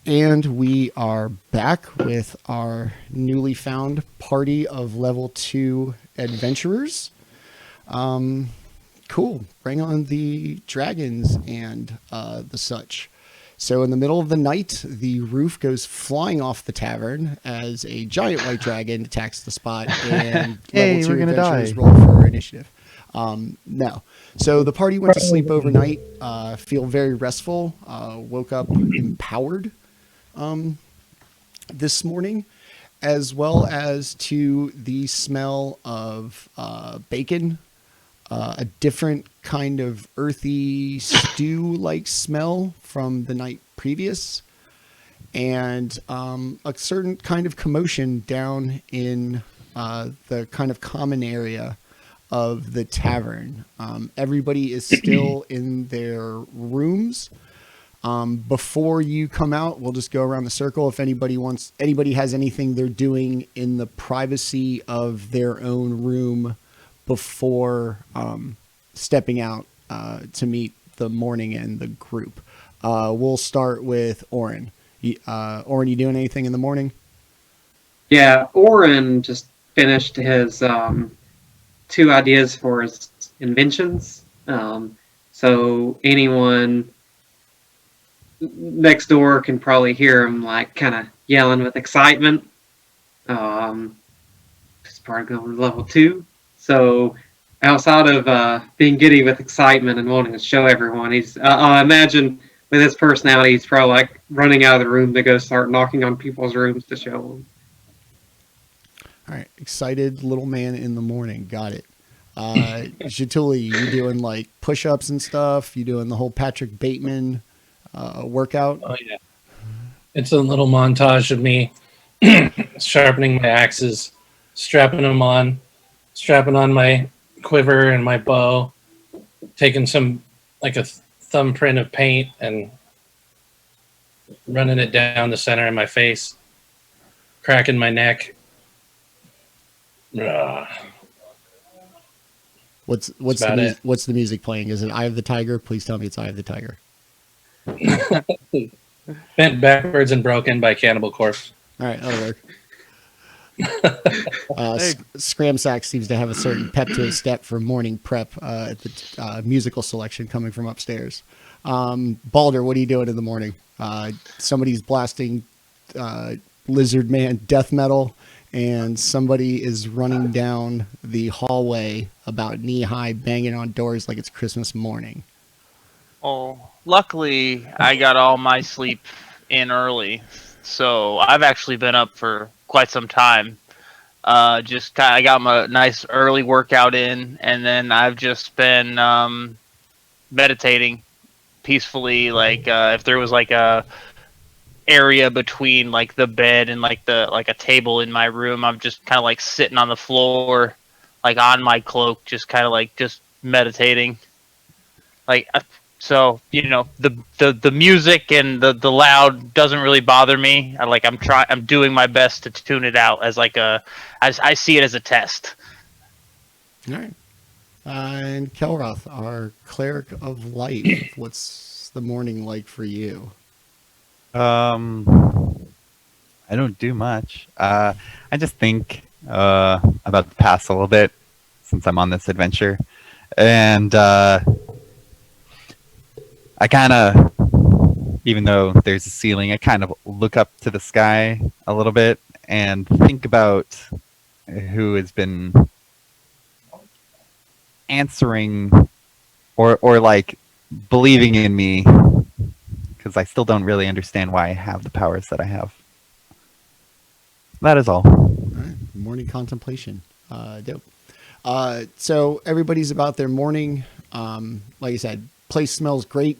And we are back with our newly found party of level 2 adventurers. Cool. Bring on the dragons and the such. So in the middle of the night, the roof goes flying off the tavern as a giant white dragon attacks the spot, and Hey, level 2 we're gonna adventurers die. roll for initiative. No. So the party went to sleep overnight, feel very restful, woke up empowered this morning, as well as to the smell of bacon, a different kind of earthy stew-like smell from the night previous, and a certain kind of commotion down in the kind of common area of the tavern. Everybody is still in their rooms. Before you come out, we'll just go around the circle. If anybody has anything they're doing in the privacy of their own room before stepping out to meet the morning and the group. We'll start with Orryn. Orryn, you doing anything in the morning? Yeah, Orryn just finished his 2 ideas for his inventions. So anyone next door can probably hear him like kind of yelling with excitement. It's part of going to level 2. So outside of being giddy with excitement and wanting to show everyone, I imagine with his personality, he's probably like running out of the room to go start knocking on people's rooms to show them. All right, excited little man in the morning. Got it. Jaatuuli, you doing like push-ups and stuff? You doing the whole Patrick Bateman workout? Oh yeah, it's a little montage of me sharpening my axes, strapping on my quiver and my bow, taking some like a thumbprint of paint and running it down the center of my face, cracking my neck. What's the music playing? Is it Eye of the Tiger? Please tell me it's Eye of the Tiger. Bent Backwards and Broken by Cannibal Corpse. All right, that'll work. Scramsack seems to have a certain pep to his step for morning prep at the musical selection coming from upstairs. Baldr, what are you doing in the morning? Somebody's blasting Lizard Man death metal, and somebody is running down the hallway about knee-high, banging on doors like it's Christmas morning. Oh, luckily I got all my sleep in early, so I've actually been up for quite some time. I got my nice early workout in, and then I've just been meditating peacefully. Like if there was like a area between like the bed and like a table in my room, I'm just kind of like sitting on the floor, like on my cloak, just kind of like just meditating. Like so, the music and the loud doesn't really bother me. I'm doing my best to tune it out as I see it as a test. All right. And Kelroth, our cleric of light, what's the morning like for you? I don't do much. I just think about the past a little bit since I'm on this adventure, and I kind of, even though there's a ceiling, I kind of look up to the sky a little bit and think about who has been answering or like believing in me, because I still don't really understand why I have the powers that I have. That is all. All right. Morning contemplation. Dope. So everybody's about their morning. Like I said, place smells great.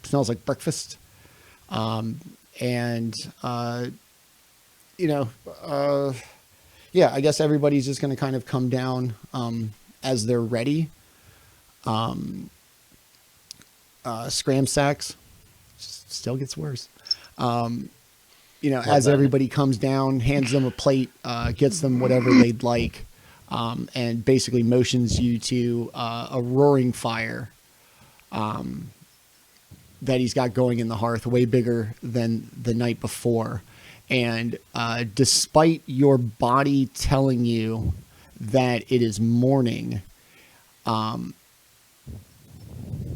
Smells like breakfast. Yeah, I guess everybody's just going to kind of come down as they're ready. Scramsacks still gets worse. As everybody comes down, hands them a plate, gets them whatever they'd like, and basically motions you to a roaring fire. that he's got going in the hearth, way bigger than the night before. And despite your body telling you that it is morning,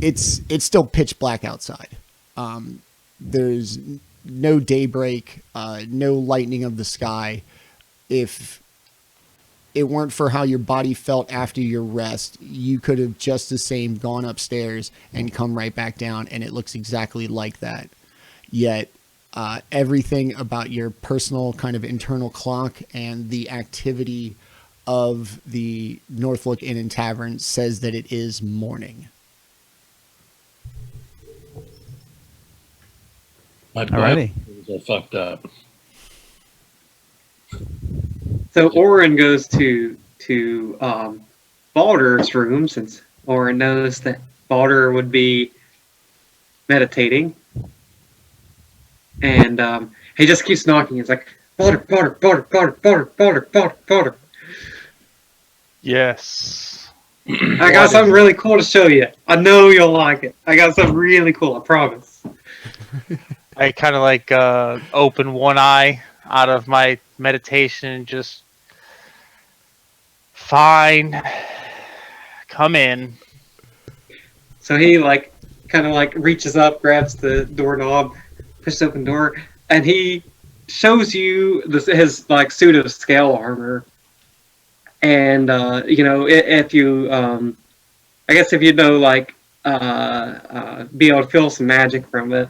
it's still pitch black outside. There's no daybreak, no lightening of the sky. If it weren't for how your body felt after your rest, you could have just the same gone upstairs and come right back down, and it looks exactly like that. Yet everything about your personal kind of internal clock and the activity of the Northlook Inn and Tavern says that it is morning. My Alrighty. buttons are fucked up. So Orryn goes to Baldr's room, since Orryn knows that Baldr would be meditating, and he just keeps knocking. He's like, Baldr. Yes. I got something really cool to show you. I know you'll like it. I got something really cool, I promise. I kind of like open one eye out of my meditation and just, fine, come in. So he kind of reaches up, grabs the doorknob, pushes open the door, and he shows you his suit of scale armor. And if you, I guess if you know be able to feel some magic from it,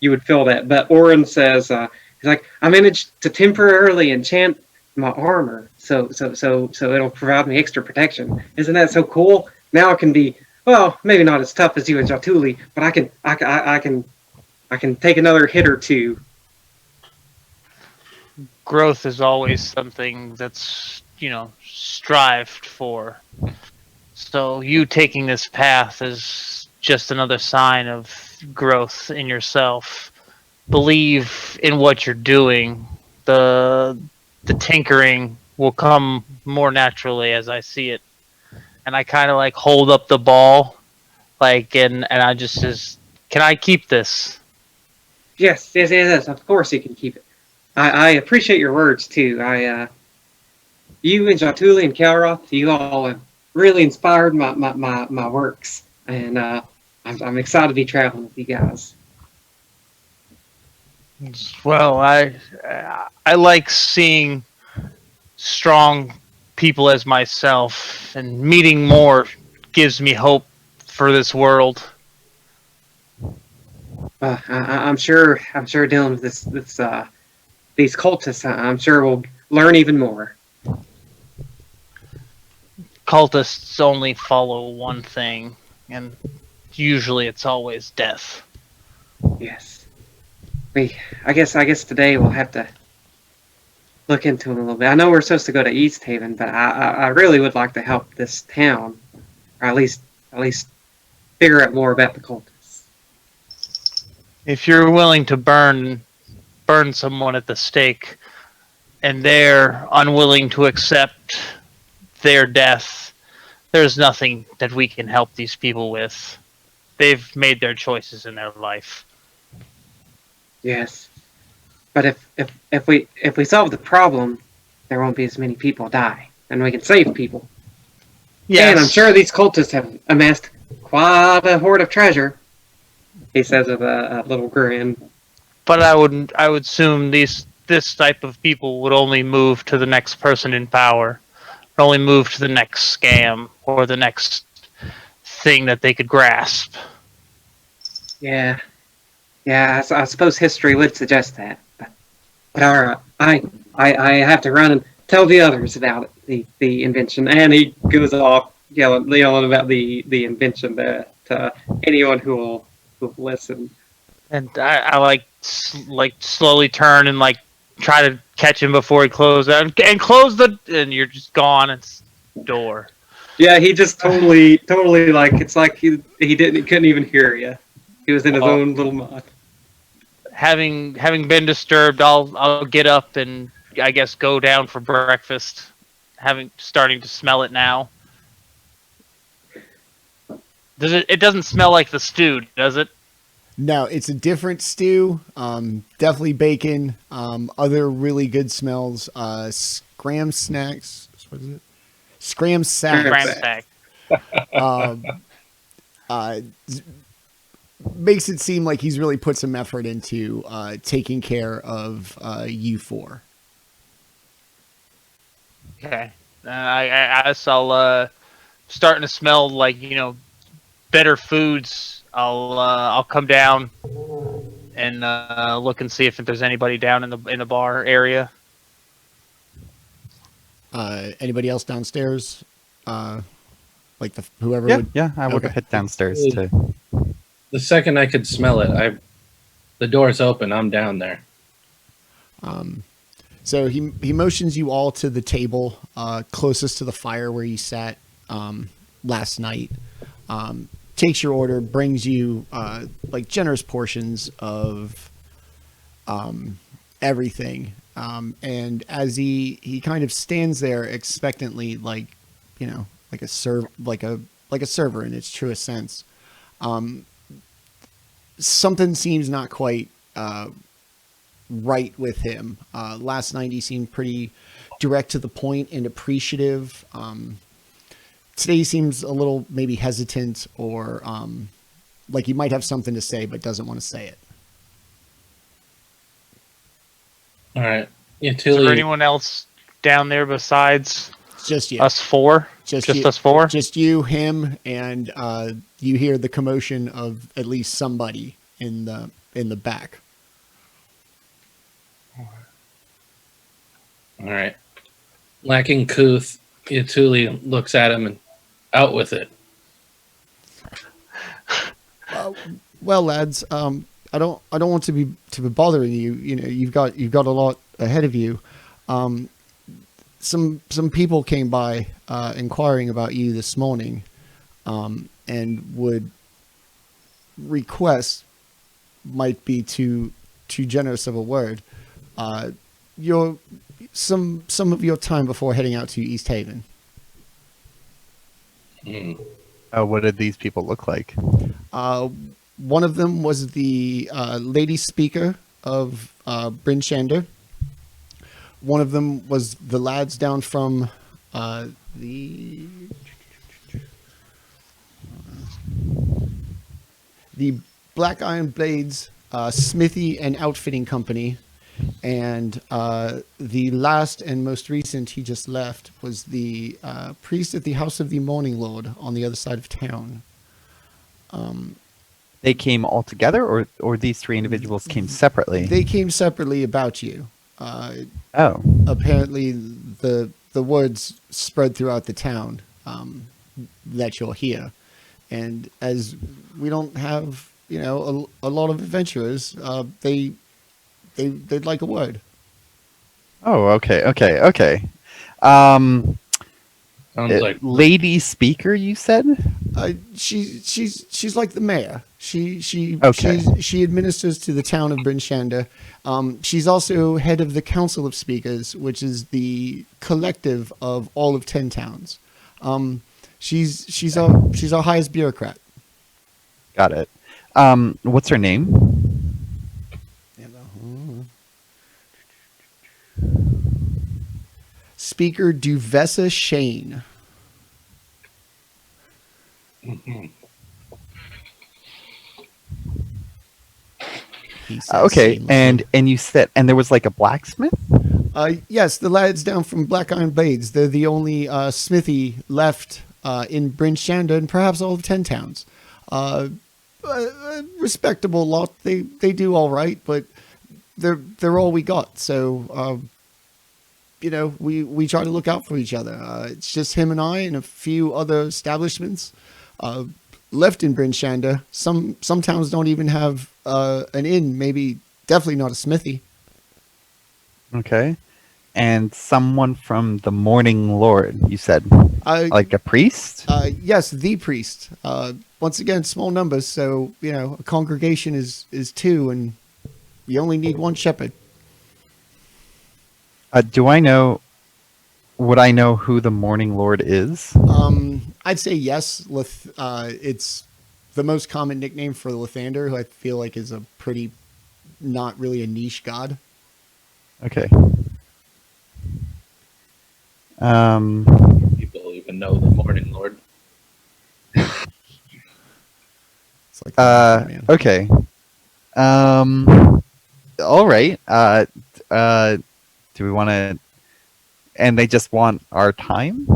you would feel that. But Orryn says, he's like, I managed to temporarily enchant my armor, so it'll provide me extra protection. Isn't that so cool? Now I can be, well, maybe not as tough as you and Jaatuuli, but I can take another hit or two. Growth is always something that's, strived for. So you taking this path is just another sign of growth in yourself. Believe in what you're doing. The tinkering will come more naturally as I see it. And I kind of hold up the ball, and I just says, can I keep this? Yes, of course you can keep it. I appreciate your words too. You and Jaatuuli and Kelroth, you all have really inspired my works, and I'm excited to be traveling with you guys. Well, I like seeing strong people as myself, and meeting more gives me hope for this world. I'm sure dealing with these cultists, I'm sure we'll learn even more. Cultists only follow one thing, and usually it's always death. Yes. I guess today we'll have to look into it a little bit. I know we're supposed to go to East Haven, but I really would like to help this town, or at least figure out more about the cultists. If you're willing to burn someone at the stake, and they're unwilling to accept their death, there's nothing that we can help these people with. They've made their choices in their life. Yes, but if we solve the problem, there won't be as many people die, and we can save people. Yes. And I'm sure these cultists have amassed quite a hoard of treasure. He says with a little grin. But I would assume this type of people would only move to the next person in power, only move to the next scam or the next thing that they could grasp. Yeah, I suppose history would suggest that. But all right, I have to run and tell the others about it, the invention. And he goes off yelling about the invention to anyone who will listen. And I slowly turn and try to catch him before he closes out and close and you're just gone. It's door. Yeah, he just totally it's like he couldn't even hear you. He was in his own little mind. Having been disturbed, I'll get up and I guess go down for breakfast. Starting to smell it now. Does it? It doesn't smell like the stew, does it? No, it's a different stew. Definitely bacon. Other really good smells. Scram snacks. What is it? Scram sacks. Gram sack. Makes it seem like he's really put some effort into taking care of you four. Okay. I saw starting to smell like better foods. I'll come down and look and see if there's anybody down in the bar area. Anybody else downstairs? Like whoever Yeah, would. yeah, I would Okay. head downstairs to. The second I could smell it, the door's open. I'm down there. So he motions you all to the table closest to the fire where you sat last night. Takes your order, brings you like generous portions of everything. And as he kind of stands there expectantly, like like a server in its truest sense. Something seems not quite right with him. Last night he seemed pretty direct to the point and appreciative. Today he seems a little maybe hesitant or like he might have something to say but doesn't want to say it. All right. Is there Jaatuuli, anyone else down there besides It's just you. us four? Just Just you. us four? Just you, him, and you hear the commotion of at least somebody in the back. all right. Lacking couth, Jaatuuli looks at him and out with it. Well, lads, I don't want to be bothering you. You've got a lot ahead of you. Some people came by inquiring about you this morning, and would request, might be too generous of a word, some of your time before heading out to East Haven. What did these people look like? One of them was the lady speaker of Bryn Shander. One of them was the lads down from the Black Iron Blades Smithy and Outfitting Company. And the last and most recent he just left was the priest at the House of the Morning Lord on the other side of town. They came all together, or these three individuals came separately? They came separately about you. Oh, Apparently, the words spread throughout the town that you're here, and as we don't have a lot of adventurers, they'd like a word. oh, okay. Sounds like Lady speaker, you said? She's like the mayor. She Okay. she administers to the town of Bryn Shander. She's also head of the Council of Speakers, which is the collective of all of 10 towns. She's our highest bureaucrat. Got it. What's her name? Speaker Duvessa Shane. He says Okay, seamlessly. and you said, and there was like a blacksmith? Yes, the lads down from Black Iron Blades. They're the only smithy left in Bryn Shander and perhaps all of 10 towns. A respectable lot. They do all right, but they're all we got. So we try to look out for each other. It's just him and I and a few other establishments left in Bryn Shander. Some towns don't even have an inn. Maybe definitely not a smithy. Okay. And someone from the Morning Lord, you said? Like a priest? Yes, the priest. Once again, small numbers, so a congregation is 2, and you only need 1 shepherd. Would I know who the Morning Lord is? I'd say yes. It's the most common nickname for Lathander, who I feel like is a pretty, not really a niche god. Okay. People even know the Morning Lord. It's like, oh, man. Okay. All right. Do we want to? And they just want our time.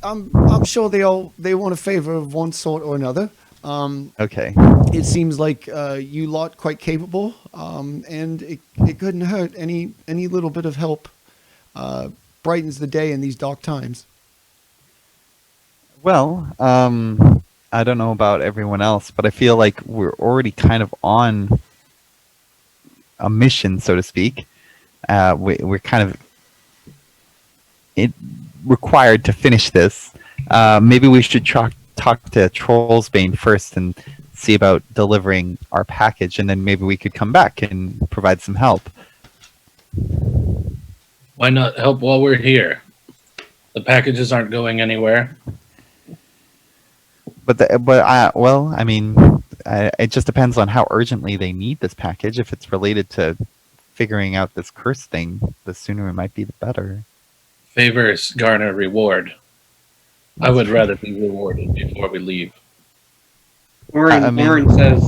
I'm sure they want a favor of one sort or another. Okay. It seems like you lot quite capable, and it couldn't hurt. Any little bit of help brightens the day in these dark times. Well, I don't know about everyone else, but I feel like we're already kind of on a mission, so to speak. We're kind of required to finish this. Maybe we should talk to Trollsbane first and see about delivering our package, and then maybe we could come back and provide some help. Why not help while we're here? The packages aren't going anywhere. Well, I mean, it just depends on how urgently they need this package. If it's related to figuring out this curse thing, the sooner it might be, the better. Favors garner reward. I would rather be rewarded before we leave. Orryn says,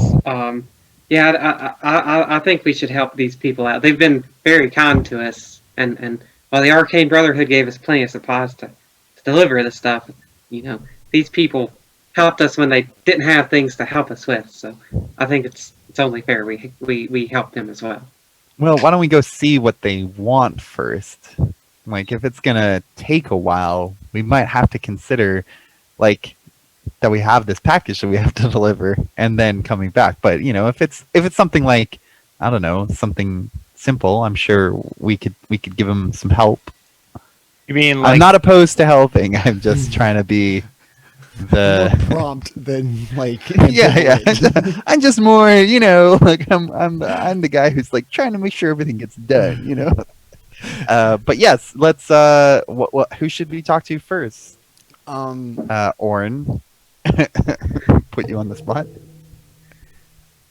I think we should help these people out. They've been very kind to us, and while the Arcane Brotherhood gave us plenty of supplies to deliver the stuff, these people helped us when they didn't have things to help us with. So I think it's only fair we help them as well. Well, why don't we go see what they want first? Like, if it's gonna take a while, we might have to consider, like, that we have this package that we have to deliver, and then coming back. But if it's something like, I don't know, something simple, I'm sure we could give them some help. You mean like... I'm not opposed to helping. I'm just trying to be the more prompt than like yeah. I'm just more, like I'm the guy who's like trying to make sure everything gets done, But yes, let's. Who should we talk to first? Orryn. Put you on the spot.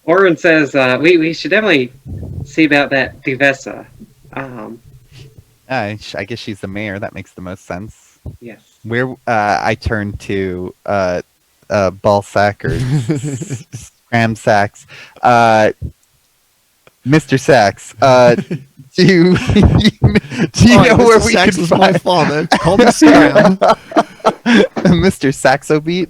Orryn says we should definitely see about that Duvessa. I guess she's the mayor. That makes the most sense. Yes. Where I turn to Ballsack or Scramsacks. Mr. Sachs, do you know where we Sachs can was find my father? Call me Scram. Mr. Saxobeat?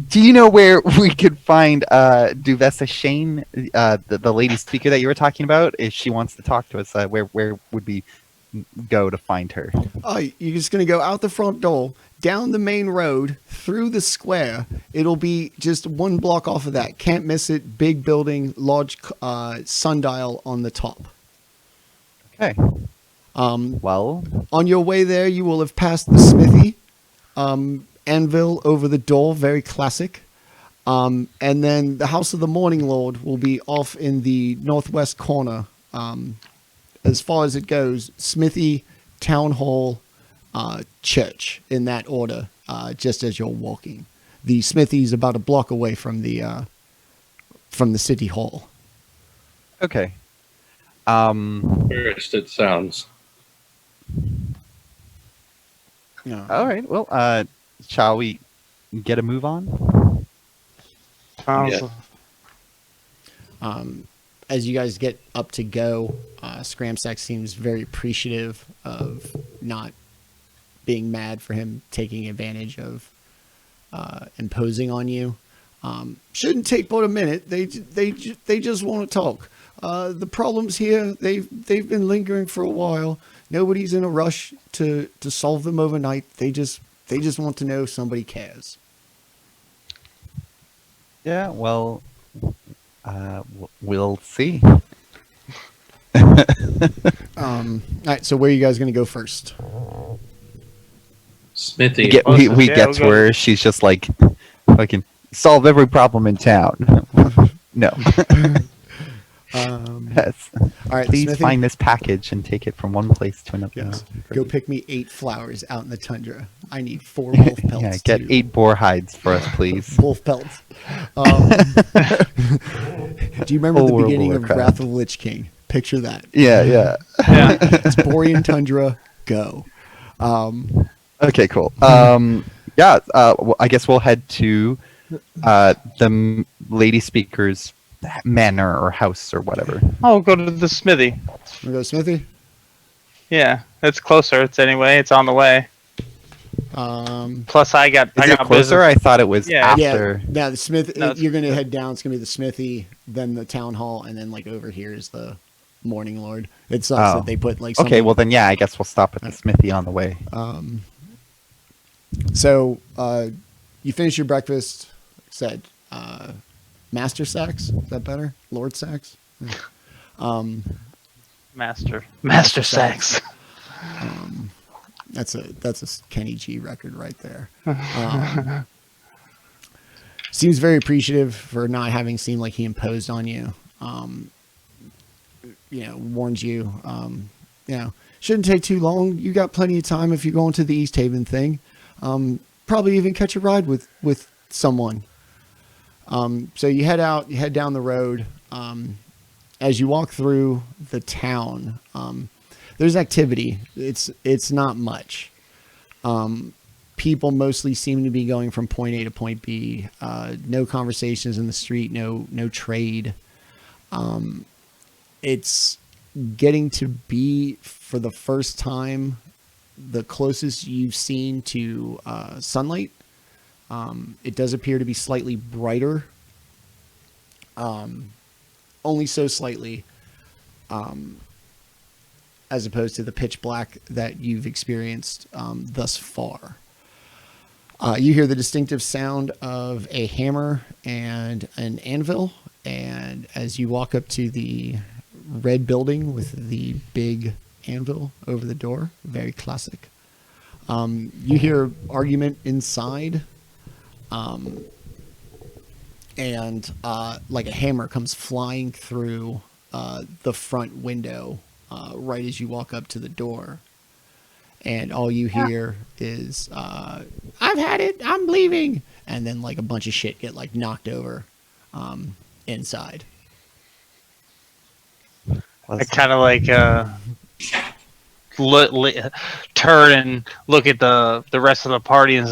Do you know where we could find Duvessa Shane, the lady speaker that you were talking about? If she wants to talk to us, where would we go to find her? Oh, you're just going to go out the front door, down the main road, through the square. It'll be just one block off of that. Can't miss it. Big building, large sundial on the top. Okay. Well, on your way there, you will have passed the smithy. Anvil over the door, very classic. And then the House of the Morning Lord will be off in the northwest corner. As far as it goes, smithy, town hall, church, in that order, just as you're walking. The smithy is about a block away from the city hall. okay. First, it sounds. All right. Well, shall we get a move on? Yeah. As you guys get up to go, Scramsack seems very appreciative of not being mad for him taking advantage of imposing on you. Shouldn't take but a minute. They just want to talk. The problems here, they've been lingering for a while. Nobody's in a rush to solve them overnight. They just want to know somebody cares. Yeah. Well, we'll see. All right. So where are you guys going to go first? Smithy. We get to her. She's just like, fucking solve every problem in town. No. Yes. All right, Please Smithy? find this package and take it from one place to another. Yes. Go pick me 8 flowers out in the tundra. I need 4 wolf pelts. Yeah, get too. 8 boar hides for us, please. Wolf pelts. Do you remember the World of beginning of Warcraft. Wrath of the Lich King? Picture that. Yeah, yeah. Yeah. It's Borean tundra. Go. Okay, cool. I guess we'll head to the lady speaker's manor or house or whatever. I'll go to the smithy. Wanna go, Smithy? Yeah, it's closer. It's on the way. Plus, I got Is it business. closer? I thought it was Yeah. after. Yeah. Now the Smith. No, it's- You're gonna head down. It's gonna be the Smithy, then the town hall, and then like over here is the Morning Lord. It sucks Oh. that they put like. Okay, something- well then, yeah, I guess we'll stop at the smithy on the way. So you finish your breakfast. Said Master Sax. Is that better? Lord Sax. Master Sax. That's a Kenny G record right there. Seems very appreciative for not having seemed like he imposed on you. Warns you. Shouldn't take too long. You got plenty of time if you're going to the East Haven thing. Probably even catch a ride with someone. So you head out. You head down the road. As you walk through the town, there's activity. It's not much. People mostly seem to be going from point A to point B. No conversations in the street. No trade. It's getting to be, for the first time, the closest you've seen to sunlight. It does appear to be slightly brighter. Only so slightly. As opposed to the pitch black that you've experienced thus far. You hear the distinctive sound of a hammer and an anvil, and as you walk up to the red building with the big anvil over the door, very classic, you hear argument inside, and like a hammer comes flying through the front window right as you walk up to the door. And all you hear is, I've had it, I'm leaving. And then like a bunch of shit get like knocked over inside. I kind of like turn and look at the rest of the party and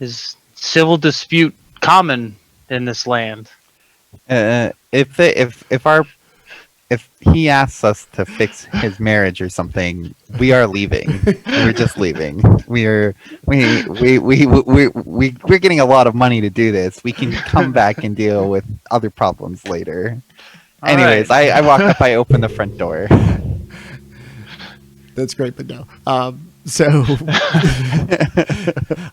is civil dispute common in this land? If he asks us to fix his marriage or something, we are leaving. We're just leaving. We're getting a lot of money to do this. We can come back and deal with other problems later. Anyways, right. I walk up, I open the front door. That's great, but no. So I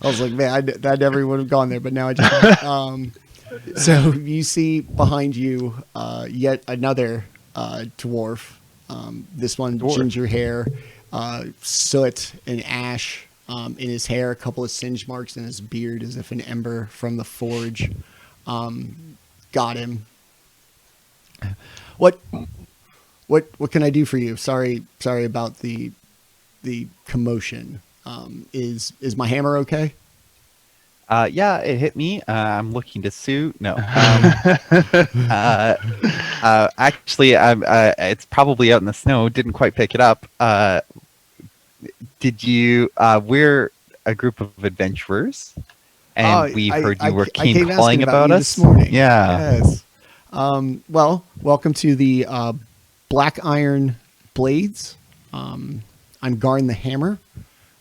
was like, man, I never would have gone there, but now I just. So you see behind you yet another dwarf. This one, ginger hair, soot and ash in his hair, a couple of singe marks in his beard as if an ember from the forge got him. What can I do for you? Sorry about the commotion. Is my hammer okay? Yeah, it hit me. I'm looking to sue. No. Actually, it's probably out in the snow. Didn't quite pick it up. Did you? We're a group of adventurers, and we heard you were keen calling about us this morning. Yeah. Yes. Well, welcome to the Black Iron Blades. I'm Garn the Hammer.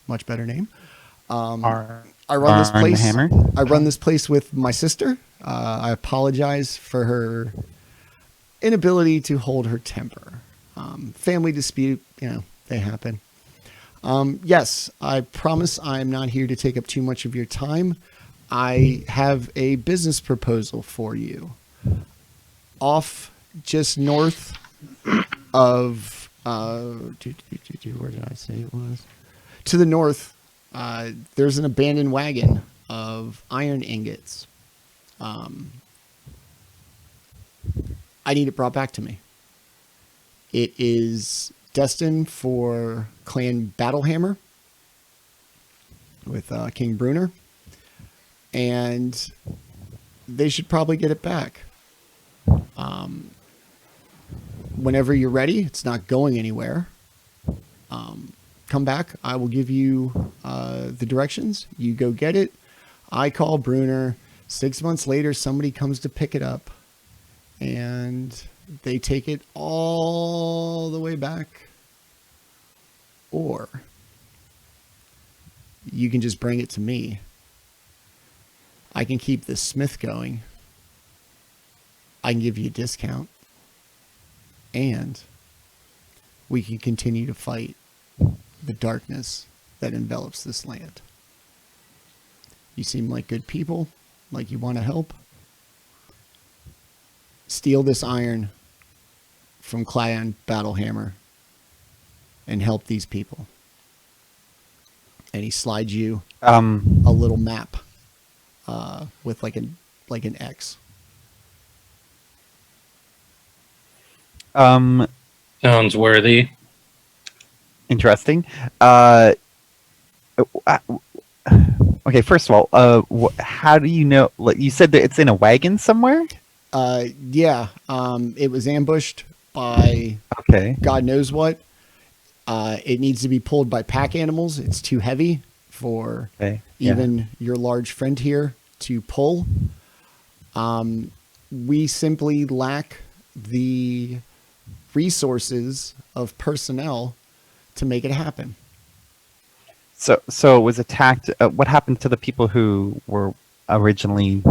Much better name. I run this place. I run this place with my sister. I apologize for her inability to hold her temper. Family dispute, they happen. Yes, I promise I am not here to take up too much of your time. I have a business proposal for you. Off just north of where did I say it was? To the north. There's an abandoned wagon of iron ingots. I I need it brought back to me. It is destined for Clan Battlehammer with King Brunner, and they should probably get it back. Whenever you're ready, it's not going anywhere. Come back. I will give you the directions. You go get it. I call Brunner. 6 months later, somebody comes to pick it up, and they take it all the way back. Or you can just bring it to me. I can keep this smith going. I can give you a discount. And we can continue to fight the darkness that envelops this land. You seem like good people, like you want to help. Steal this iron from Clan Battlehammer and help these people. And he slides you a little map with like an X. Sounds worthy. Interesting. Okay, first of all, how do you know? Like you said that it's in a wagon somewhere. Yeah. It was ambushed by God knows what. It needs to be pulled by pack animals. It's too heavy for even your large friend here to pull. We simply lack the resources of personnel to make it happen. So it was attacked. What happened to the people who were originally?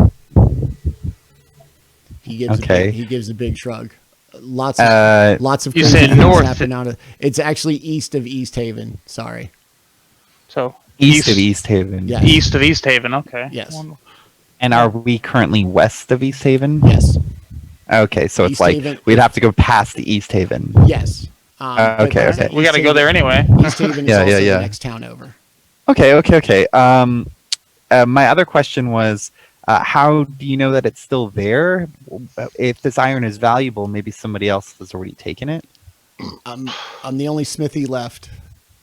He gives a big shrug. Lots of You crazy said things north. happen out of. It's actually east of East Haven. Sorry. So East of East Haven. Yes. East of East Haven. Okay. Yes. And are we currently west of East Haven? Yes. Okay, so it's East like Haven- we'd have to go past the East Haven. Yes. But Okay. We got to go there anyway. East Haven is Yeah, also yeah. the next town over. Okay. My other question was, how do you know that it's still there? If this iron is valuable, maybe somebody else has already taken it. I'm the only smithy left.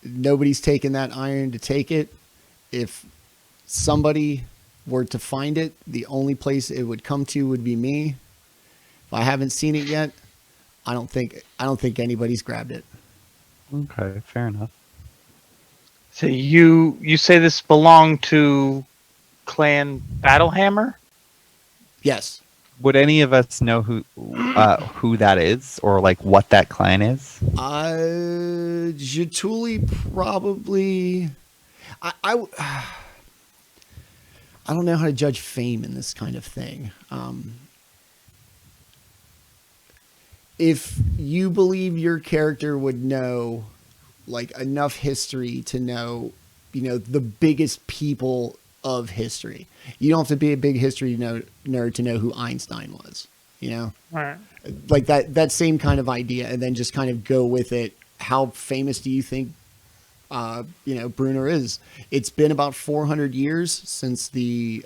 Nobody's taken that iron to take it. If somebody were to find it, the only place it would come to would be me. If I haven't seen it yet, I don't think anybody's grabbed it. Okay, fair enough. So you say this belonged to Clan Battlehammer? Yes. Would any of us know who that is, or like what that clan is? Jaatuuli probably. I don't know how to judge fame in this kind of thing. If you believe your character would know, like, enough history to know, the biggest people of history. You don't have to be a big history nerd to know who Einstein was, Right. Like that same kind of idea, and then just kind of go with it. How famous do you think, Brunner is? It's been about 400 years since the,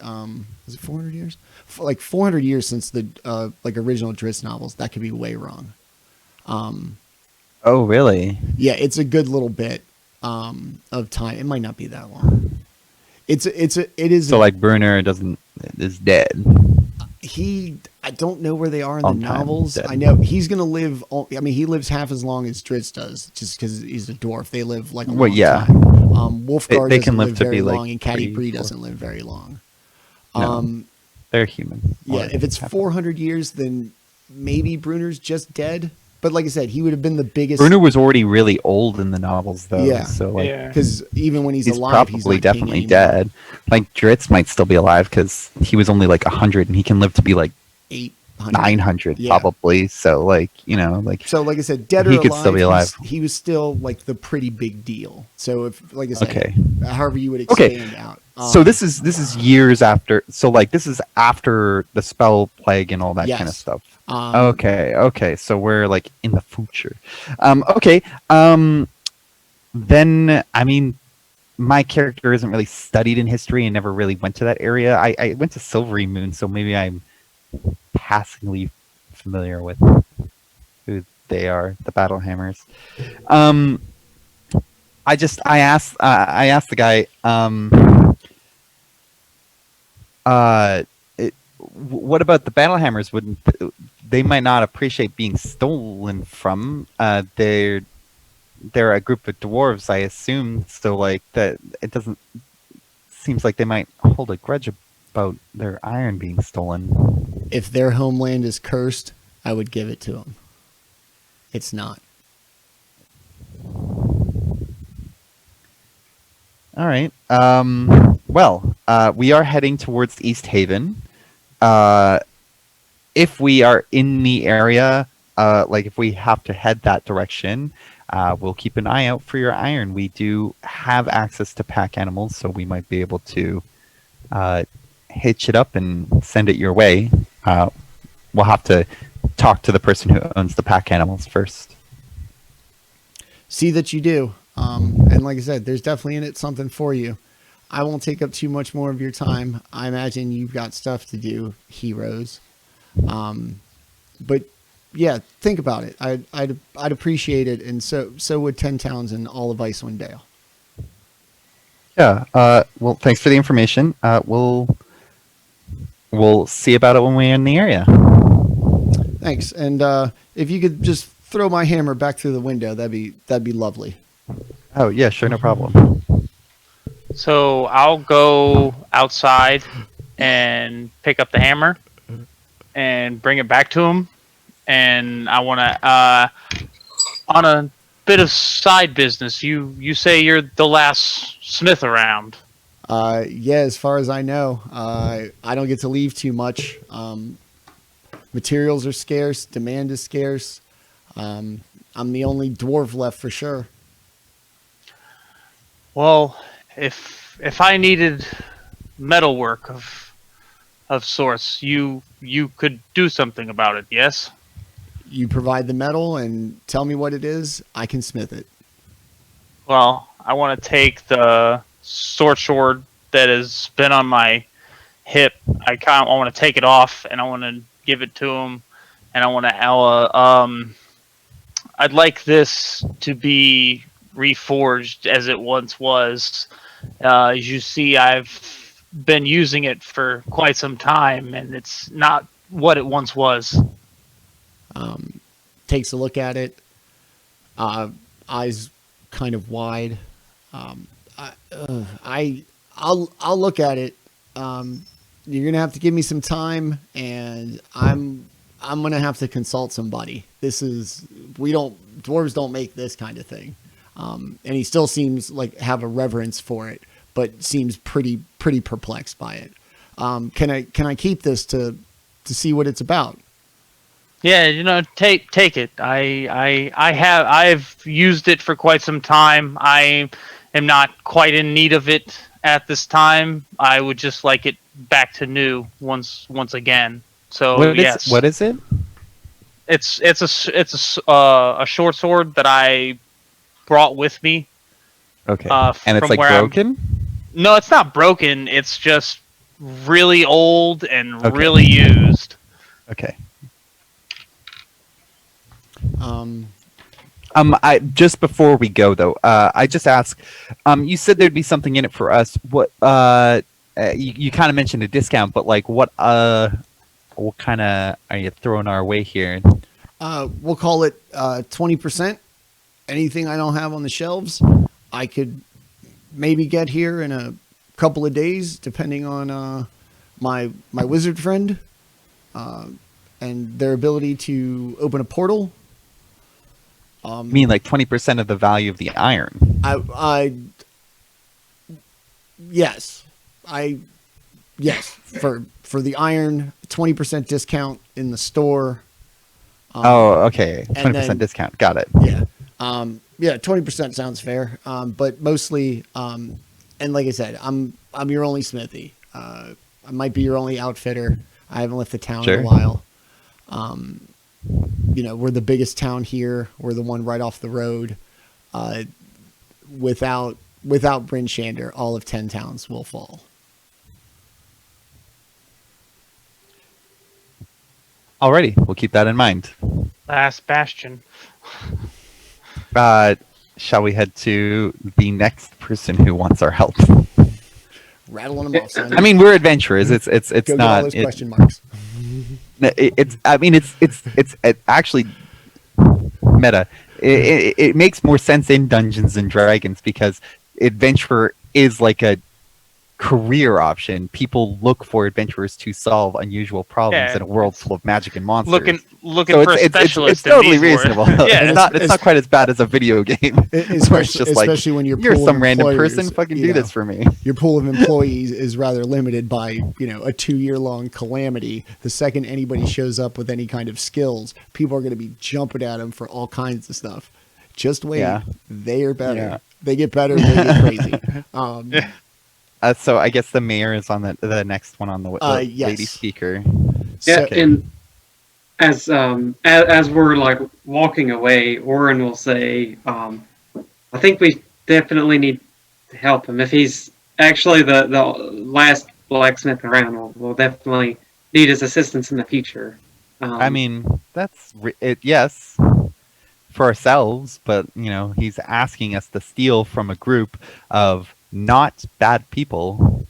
is it 400 years? Like 400 years since the, original Drizzt novels. That could be way wrong. Oh, really? Yeah, it's a good little bit, of time. It might not be that long. It is. So like Brunner is dead. I don't know where they are in Long the time novels. dead. I know he's going to live. I mean, he lives half as long as Drizzt does, just because he's a dwarf. They live like a long time. Wolfgar They doesn't can live live to very be, like, long, and Caddy 3, Bree 4. doesn't live very long. No, they're human. Yeah, if it's 400 years, then maybe Brunner's just dead. But like I said, he would have been the biggest. Brunner was already really old in the novels, though. Yeah. So like, Yeah. Because even when he's alive, probably he's not king definitely anymore. dead. Like Drizzt might still be alive because he was only like 100, and he can live to be like 800. 900 Yeah. probably. So like So, like I said, dead or He alive, could still be alive. he was still like the pretty big deal. So, if, like I said, Okay. however you would Okay. expand out. So this is years after. So like this is after the spell plague and all that kind of Yes. stuff. Um, Okay. So we're like in the future. Okay. Then I mean, my character isn't really studied in history and never really went to that area. I went to Silvery Moon, so maybe I'm passingly familiar with who they are, the Battle Hammers. I asked the guy, what about the Battle Hammers? Wouldn't they might not appreciate being stolen from? They're a group of dwarves, I assume. So like that, it doesn't seems like they might hold a grudge about their iron being stolen. If their homeland is cursed, I would give it to them. It's not. All right. Well, we are heading towards East Haven. If we are in the area, like if we have to head that direction, we'll keep an eye out for your iron. We do have access to pack animals, so we might be able to hitch it up and send it your way. We'll have to talk to the person who owns the pack animals first. See that you do. And like I said, there's definitely in it something for you. I won't take up too much more of your time. I imagine you've got stuff to do, heroes. But yeah, think about it. I'd appreciate it, and so would 10 Towns and all of Icewind Dale. Yeah. Well, thanks for the information. We'll see about it when we're in the area. Thanks. And if you could just throw my hammer back through the window, that'd be lovely. Oh yeah, sure, no problem. So I'll go outside and pick up the hammer and bring it back to him. And I want to, on a bit of side business, you say you're the last smith around. Yeah, as far as I know, I don't get to leave too much. Materials are scarce. Demand is scarce. I'm the only dwarf left for sure. Well, if I needed metalwork of sorts, you could do something about it. Yes. You provide the metal and tell me what it is. I can smith it. Well, I want to take the sword that has been on my hip. I want to take it off and I want to give it to him, and I want to. I'd like this to be reforged as it once was. As you see, I've been using it for quite some time, and it's not what it once was. Takes a look at it. Eyes kind of wide. I'll look at it. You're gonna have to give me some time, and I'm gonna have to consult somebody. Dwarves don't make this kind of thing. And he still seems like have a reverence for it, but seems pretty perplexed by it. Can I keep this to see what it's about? Yeah, take it. I've used it for quite some time. I am not quite in need of it at this time. I would just like it back to new once again. So yes. What is it? It's a short sword that I brought with me. Okay. And it's from like where broken? No, it's not broken. It's just really old and really used. Okay. Um, I just before we go though, I just ask. You said there'd be something in it for us. What? You kind of mentioned a discount, but like, what kind of are you throwing our way here? We'll call it 20%. Anything I don't have on the shelves, I could maybe get here in a couple of days, depending on my wizard friend and their ability to open a portal. You mean like 20% of the value of the iron? Yes, for the iron, 20% discount in the store. Okay, 20% discount. Got it. Yeah. 20% sounds fair. But mostly, and like I said, I'm your only smithy. I might be your only outfitter. I haven't left the town in a while. We're the biggest town here. We're the one right off the road. Without Bryn Shander, all of 10 towns will fall. Alrighty, we'll keep that in mind. Last bastion. Shall we head to the next person who wants our help? Rattling them off, son. I mean, we're adventurers. It's Go get all not. those question marks. It's actually meta. It makes more sense in Dungeons and Dragons because adventurer is like a career option. People look for adventurers to solve unusual problems Yeah, in a world full of magic and monsters. Looking So for a specialist. it's totally in these reasonable. Yeah, It's not quite as bad as a video game. Especially when you're some random person, fucking do this for me. Your pool of employees is rather limited by, a 2-year-long calamity. The second anybody shows up with any kind of skills, people are going to be jumping at them for all kinds of stuff. Just wait. Yeah. They are better. Yeah. They get better. They get crazy. So I guess the mayor is on the next one on the yes. lady speaker. Yeah, Okay. and as we're like walking away, Orryn will say, "I think we definitely need to help him. If he's actually the last blacksmith around, we'll definitely need his assistance in the future." I mean, that's yes, for ourselves, but he's asking us to steal from a group of not bad people.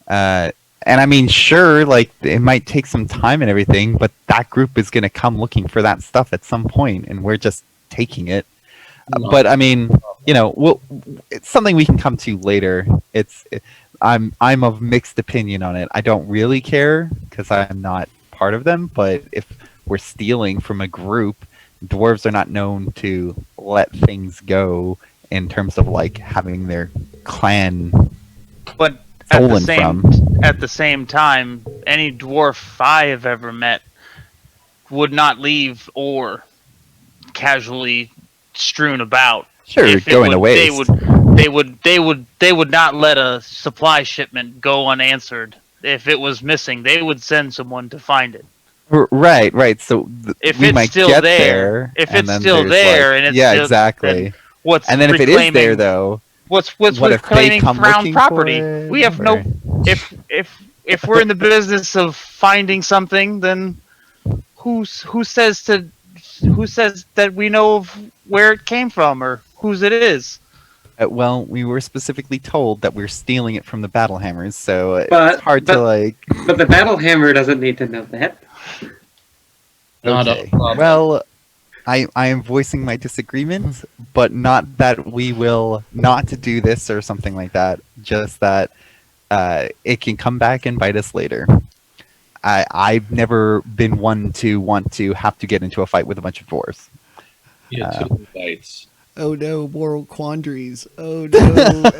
And I mean, sure, like it might take some time and everything, but that group is going to come looking for that stuff at some point, and we're just taking it. But I mean, it's something we can come to later. I'm of mixed opinion on it. I don't really care because I'm not part of them. But if we're stealing from a group, dwarves are not known to let things go in terms of like having their clan But stolen from. at the same time, any dwarf I have ever met would not leave or casually strewn about. Sure, If it going to would- waste. They would not let a supply shipment go unanswered. If it was missing, they would send someone to find it. Right. So If we it's might still get there, if and it's then still there's, there, like- and it's yeah, still- exactly. then what's And then if it is there, though, what's what if they reclaiming come crown looking property? for it, We have or- no. If we're in the business of finding something, then who says that we know of where it came from or whose it is? Well, we were specifically told that we're stealing it from the battle hammers, so But- it's hard to but- like. But the battle hammer doesn't need to know that. Not a Okay. problem. Well, I am voicing my disagreement, but not that we will not to do this or something like that. Just that it can come back and bite us later. I've never been one to want to have to get into a fight with a bunch of dwarves. Yeah, 2 bites. Oh no, moral quandaries. Oh no,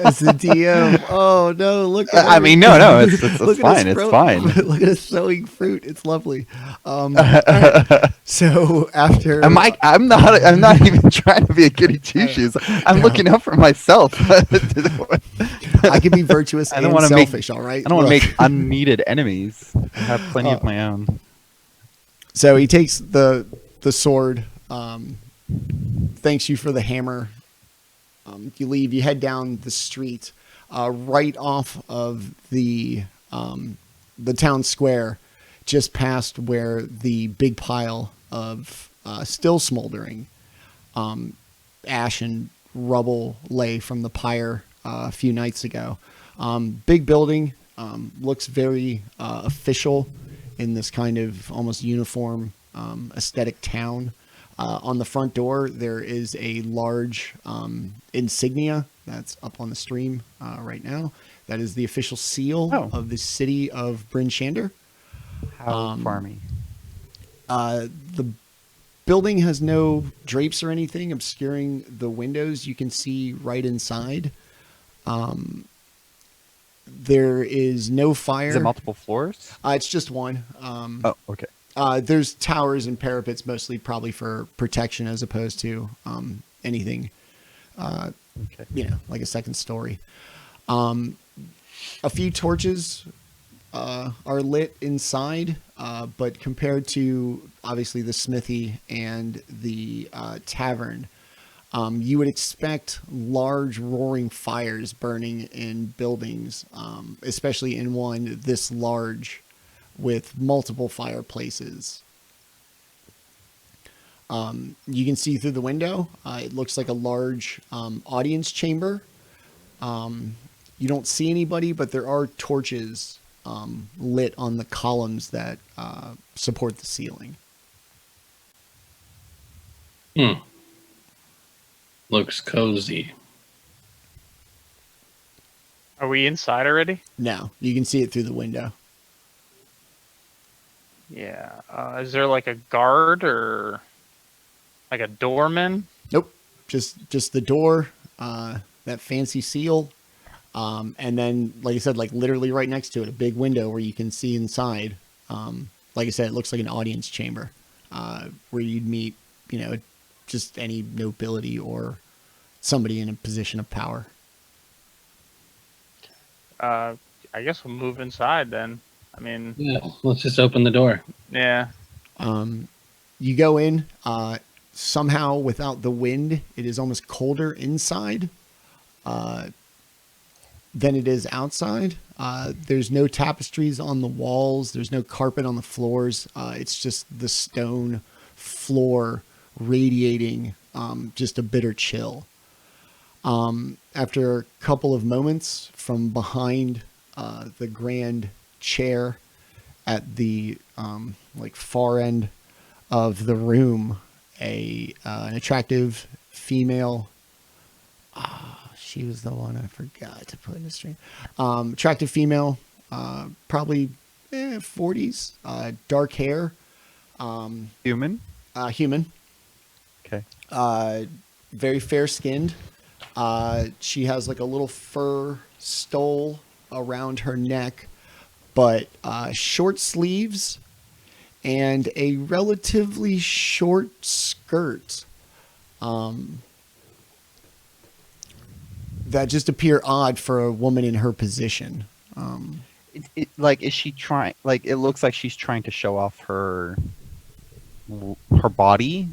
as the DM. Oh no, look at I mean, no, it's Look at fine. us It's fine. Look at us sowing fruit. It's lovely. So after I'm not even trying to be a goody two shoes. I'm looking out for myself. I can be virtuous I don't and wanna make- selfish, all right? I don't want to Look. make unneeded enemies. I have plenty of my own. So he takes the sword, thanks you for the hammer. You leave, you head down the street, right off of the town square, just past where the big pile of still smoldering ash and rubble lay from the pyre a few nights ago. Big building, looks very official in this kind of almost uniform aesthetic town. On the front door, there is a large insignia that's up on the stream right now. That is the official seal of the city of Bryn Shander. How farmy. The building has no drapes or anything obscuring the windows. You can see right inside. There is no fire. Is it multiple floors? It's just one. Oh, okay. There's towers and parapets, mostly probably for protection as opposed to anything, Okay. like a second story. A few torches are lit inside, but compared to obviously the smithy and the tavern, you would expect large roaring fires burning in buildings, especially in one this large with multiple fireplaces. You can see through the window. It looks like a large audience chamber. You don't see anybody, but there are torches lit on the columns that support the ceiling. Looks cozy. Are we inside already? No, you can see it through the window. Yeah. Is there like a guard or like a doorman? Nope, just the door, that fancy seal, and then, like I said, like literally right next to it, a big window where you can see inside. Like I said, it looks like an audience chamber where you'd meet, just any nobility or somebody in a position of power. I guess we'll move inside then. I mean, Yeah, let's just open the door. yeah. You go in. Somehow, without the wind, it is almost colder inside than it is outside. There's no tapestries on the walls. There's no carpet on the floors. It's just the stone floor radiating just a bitter chill. After a couple of moments, from behind the grand chair at the far end of the room, an attractive female. She was the one I forgot to put in the stream. Attractive female, probably 40s, dark hair. Human? Human. Okay. Very fair skinned. She has like a little fur stole around her neck, but short sleeves and a relatively short skirt that just appear odd for a woman in her position. Is she trying? Like, it looks like she's trying to show off her body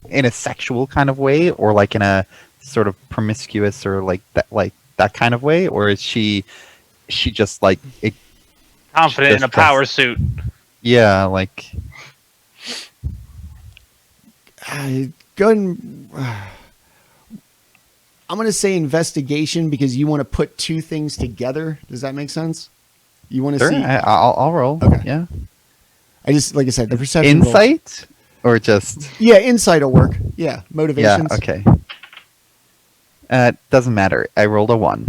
in a sexual kind of way, or like in a sort of promiscuous or like that kind of way, or is she just like Confident in a power suit. Yeah, like. Go and, I'm going to say investigation because you want to put two things together. Does that make sense? You want to Sure, see? I'll roll. Okay. Yeah. I just, like I said, the perception. Insight or just. Yeah, insight will work. Yeah, motivations. Yeah. Okay. Doesn't matter. I rolled a 1.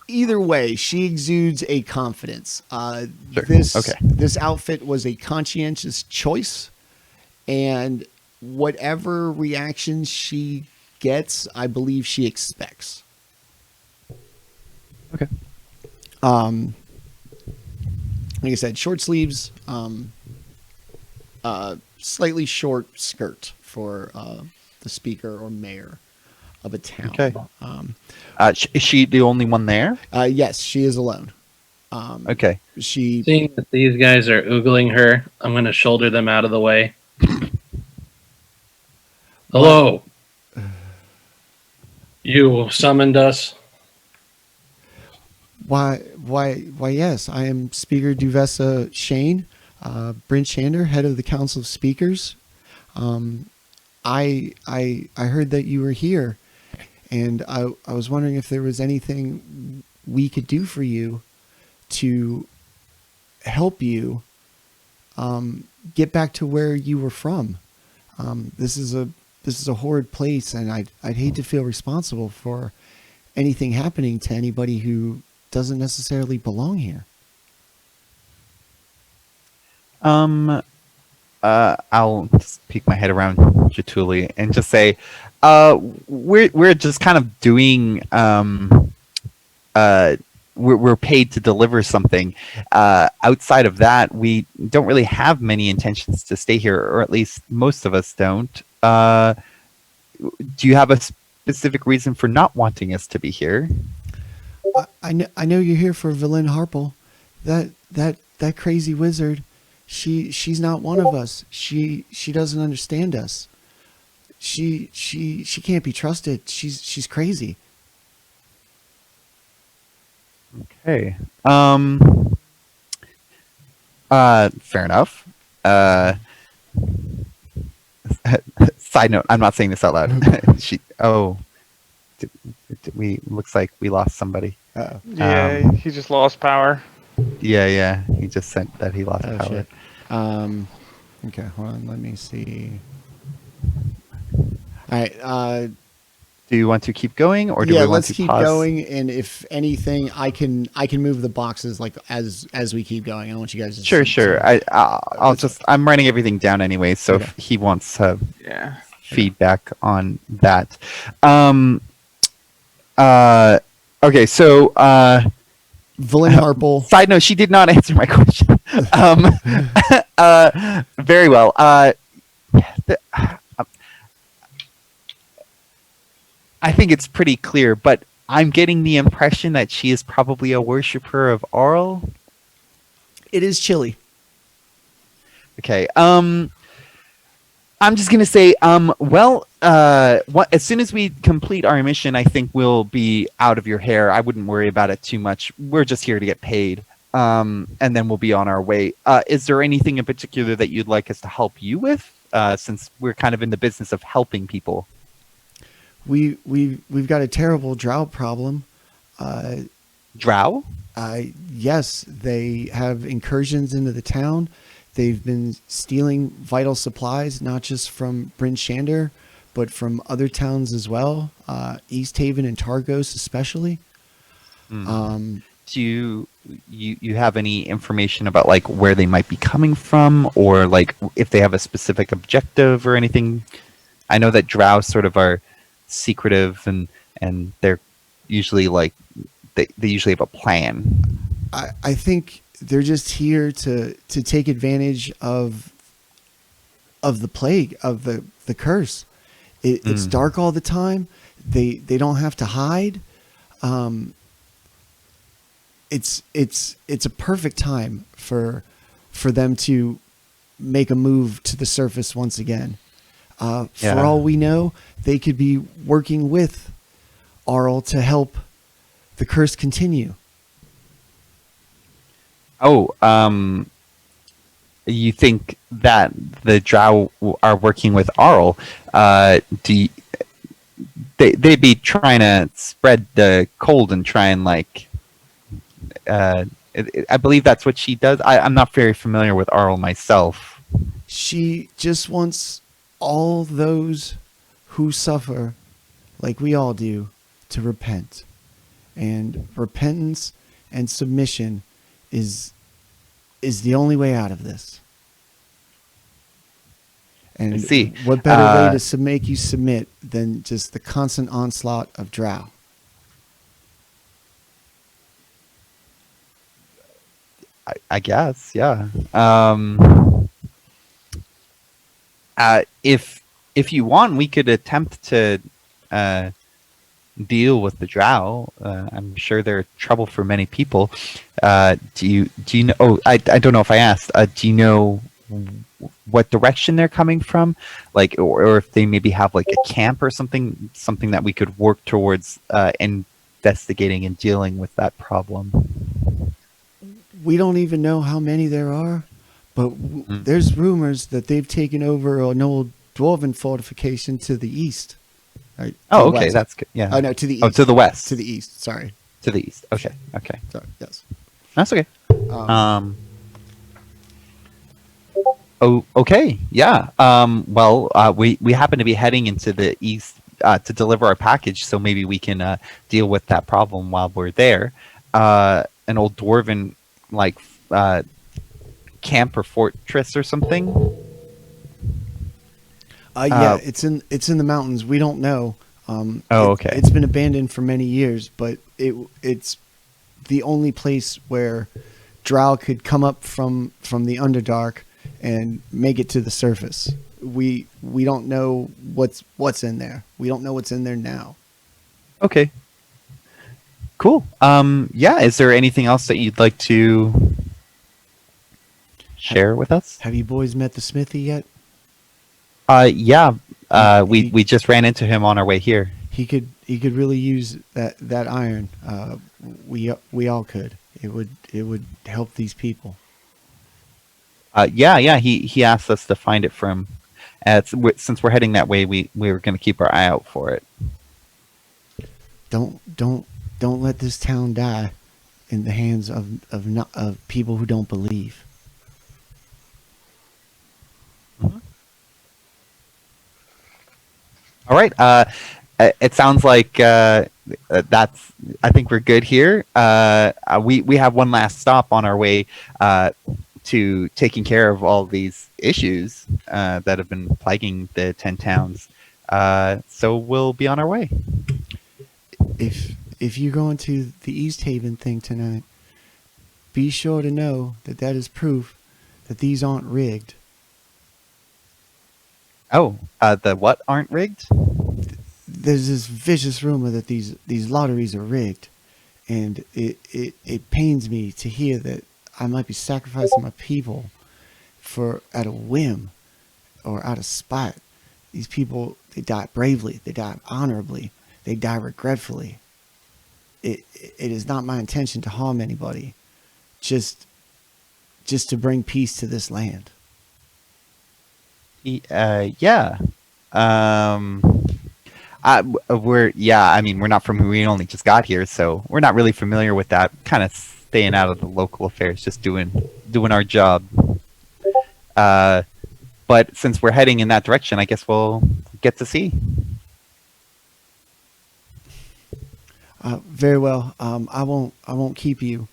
Either way, she exudes a confidence. Sure. This outfit was a conscientious choice, and whatever reaction she gets, I believe she expects. Okay. Like I said, short sleeves, slightly short skirt for the speaker or mayor of a town. Okay. Is she the only one there? Yes, she is alone. Okay. Seeing that these guys are oogling her, I'm going to shoulder them out of the way. Hello. You summoned us? Why, yes, I am Speaker Duvessa Shane, Bryn Shander, head of the Council of Speakers. I heard that you were here, and I was wondering if there was anything we could do for you to help you get back to where you were from. This is a horrid place, and I'd hate to feel responsible for anything happening to anybody who doesn't necessarily belong here. I'll just peek my head around Jaatuuli and just say, we're just kind of doing, we're paid to deliver something. Outside of that, we don't really have many intentions to stay here, or at least most of us don't. Do you have a specific reason for not wanting us to be here? I know you're here for Velen Harple. That crazy wizard. She's not one of us. She doesn't understand us. She can't be trusted. She's crazy. Okay. Fair enough. Side note, I'm not saying this out loud. We looks like we lost somebody. Uh-oh. Yeah, he just lost power. Yeah. He just said that he lost Oh, power. shit. Okay, hold on. Let me see. All right. Do you want to keep going, or do Yeah, we want let's to keep pause? going. And if anything, I can move the boxes like as we keep going. I don't want you guys to Sure. I'm writing everything down anyway, so Okay. if he wants Yeah. feedback on that. Okay, so Vlyn Harple. side note, she did not answer my question. Very well. I think it's pretty clear, but I'm getting the impression that she is probably a worshiper of Orryn. It is chilly. Okay. I'm just gonna say, as soon as we complete our mission, I think we'll be out of your hair. I wouldn't worry about it too much. We're just here to get paid, and then we'll be on our way. Is there anything in particular that you'd like us to help you with, since we're kind of in the business of helping people? We've got a terrible drought problem. Drow? Yes, they have incursions into the town. They've been stealing vital supplies, not just from Bryn Shander, but from other towns as well. East Haven and Targos especially. Do you have any information about like where they might be coming from, or like if they have a specific objective or anything? I know that Drow sort of are secretive and they're usually like they usually have a plan. I think they're just here to take advantage of the plague, of the curse. It's dark all the time. They don't have to hide. It's a perfect time for them to make a move to the surface once again. For all we know, they could be working with Orryn to help the curse continue. Oh, you think that the Drow are working with Orryn? They'd be trying to spread the cold and try and like. I believe that's what she does. I'm not very familiar with Orryn myself. She just wants all those who suffer, like we all do, to repent. And repentance and submission is the only way out of this. And I see. What better way to make you submit than just the constant onslaught of Drow? I guess, yeah. If you want, we could attempt to deal with the Drow. I'm sure they're trouble for many people. Do you know? Oh, I don't know if I asked. Do you know what direction they're coming from? Like, or if they maybe have like a camp or something that we could work towards investigating and dealing with that problem. We don't even know how many there are, but there's rumors that they've taken over an old dwarven fortification to the east. Right, oh, okay, west. That's good. Yeah. Oh, no, to the east. Oh, to the west. To the east, sorry. To the east. Okay. Sorry, yes. That's okay. Oh, okay. Yeah. We happen to be heading into the east to deliver our package, so maybe we can deal with that problem while we're there. An old dwarven camp or fortress or something. Yeah, it's in the mountains. We don't know. Okay. It's been abandoned for many years, but it's the only place where Drow could come up from the Underdark and make it to the surface. We don't know what's in there. We don't know what's in there now. Okay. Cool. Yeah, is there anything else that you'd like to share with us? Have you boys met the smithy yet? Yeah. We just ran into him on our way here. He could really use that iron. We all could. It would help these people. Yeah. He asked us to find it from. Since we're heading that way, we were going to keep our eye out for it. Don't let this town die in the hands of people who don't believe. All right. It sounds like that's. I think we're good here. We have one last stop on our way to taking care of all these issues that have been plaguing the 10 towns. So we'll be on our way. If you go into the East Haven thing tonight, be sure to know that is proof that these aren't rigged. Oh, the what aren't rigged? There's this vicious rumor that these lotteries are rigged, and it pains me to hear that I might be sacrificing my people at a whim or out of spite. These people, they die bravely, they die honorably, they die regretfully. It is not my intention to harm anybody, just to bring peace to this land. Yeah. We're not from. We only just got here, so we're not really familiar with that. Kind of staying out of the local affairs, just doing our job. But since we're heading in that direction, I guess we'll get to see. Very well. I won't keep you.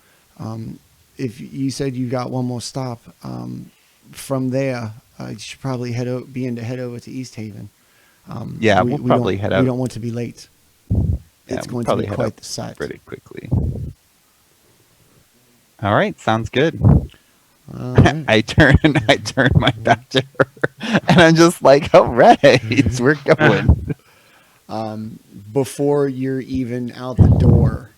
If you said you got one more stop, from there, you should probably head over to East Haven. We'll probably head out. We don't want to be late. It's going to be quite the sight. Pretty quickly. All right, sounds good. Right. I turn my back to her, and I'm just like, all right, we're going. Before you're even out the door,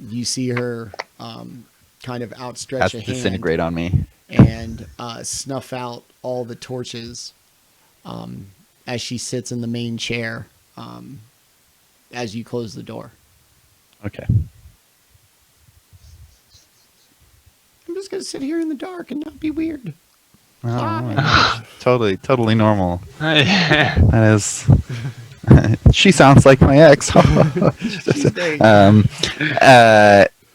you see her kind of outstretch a hand, disintegrate on me, and snuff out all the torches as she sits in the main chair as you close the door. Okay. I'm just going to sit here in the dark and not be weird. Oh, my gosh. Totally normal. That is. She sounds like my ex.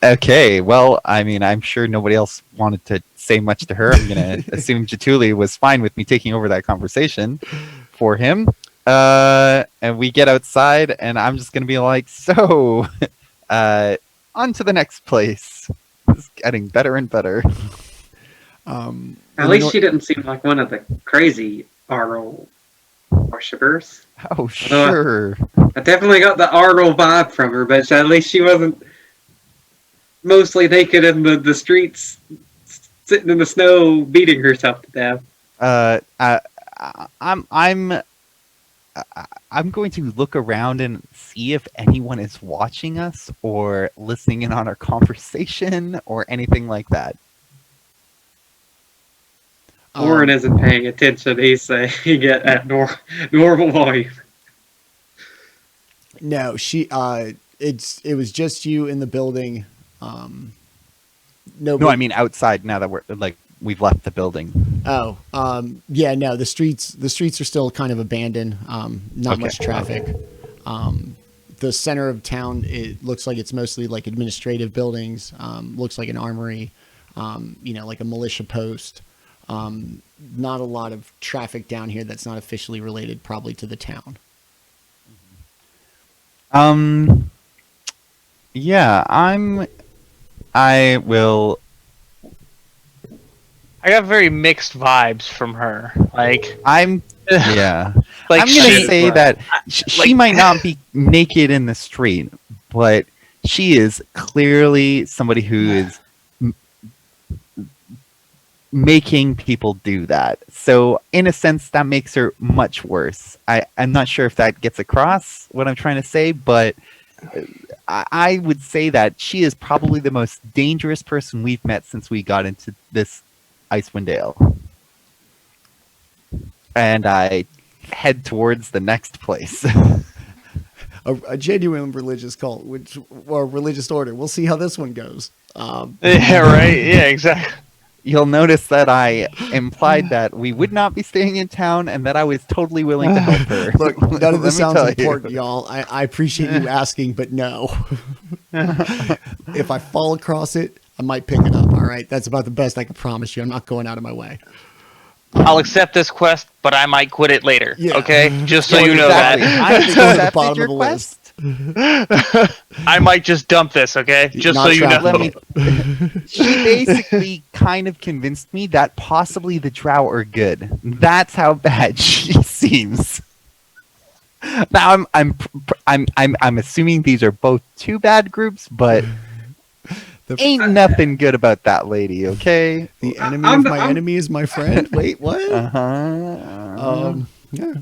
Okay, well, I mean, I'm sure nobody else wanted to say much to her. I'm going to assume Jaatuuli was fine with me taking over that conversation for him. And we get outside, and I'm just going to be like, so, on to the next place. It's getting better and better. At least she didn't seem like one of the crazy Arl worshippers. Oh, sure. I definitely got the Arl vibe from her, but at least she wasn't mostly naked in the streets, sitting in the snow, beating herself to death. I'm going to look around and see if anyone is watching us or listening in on our conversation or anything like that. Orryn isn't paying attention. He's saying it at normal volume. No, it was just you in the building. No, I mean outside now that we've left the building. Oh, yeah, no, the streets are still kind of abandoned. Not much traffic. The center of town, it looks like it's mostly like administrative buildings. Looks like an armory, like a militia post. Not a lot of traffic down here that's not officially related probably to the town. Yeah, I will. I got very mixed vibes from her. Yeah. Like I'm going to say that she might not be naked in the street, but she is clearly somebody who is making people do that. So in a sense, that makes her much worse. I'm not sure if that gets across what I'm trying to say, but I would say that she is probably the most dangerous person we've met since we got into this Icewind Dale. And I head towards the next place. A genuine religious cult, or religious order. We'll see how this one goes. Yeah, right. Yeah, exactly. you'll notice that I implied that we would not be staying in town and that I was totally willing to help her. Look, none of this Let me sounds tell important, you. y'all. I appreciate you asking, but no. If I fall across it, I might pick it up. All right, that's about the best I can promise you. I'm not going out of my way. I'll accept this quest, but I might quit it later. Yeah. Okay, just so Yeah, you know exactly. that. I It's going to the accepted bottom your of the quest. I might just dump this. Okay, just Not so you know. tracking Let me. She basically kind of convinced me that possibly the Drow are good. That's how bad she seems. Now I'm assuming these are both two bad groups, but ain't nothing good about that lady. Okay. The enemy of my enemy is my friend. Wait, what? Yeah.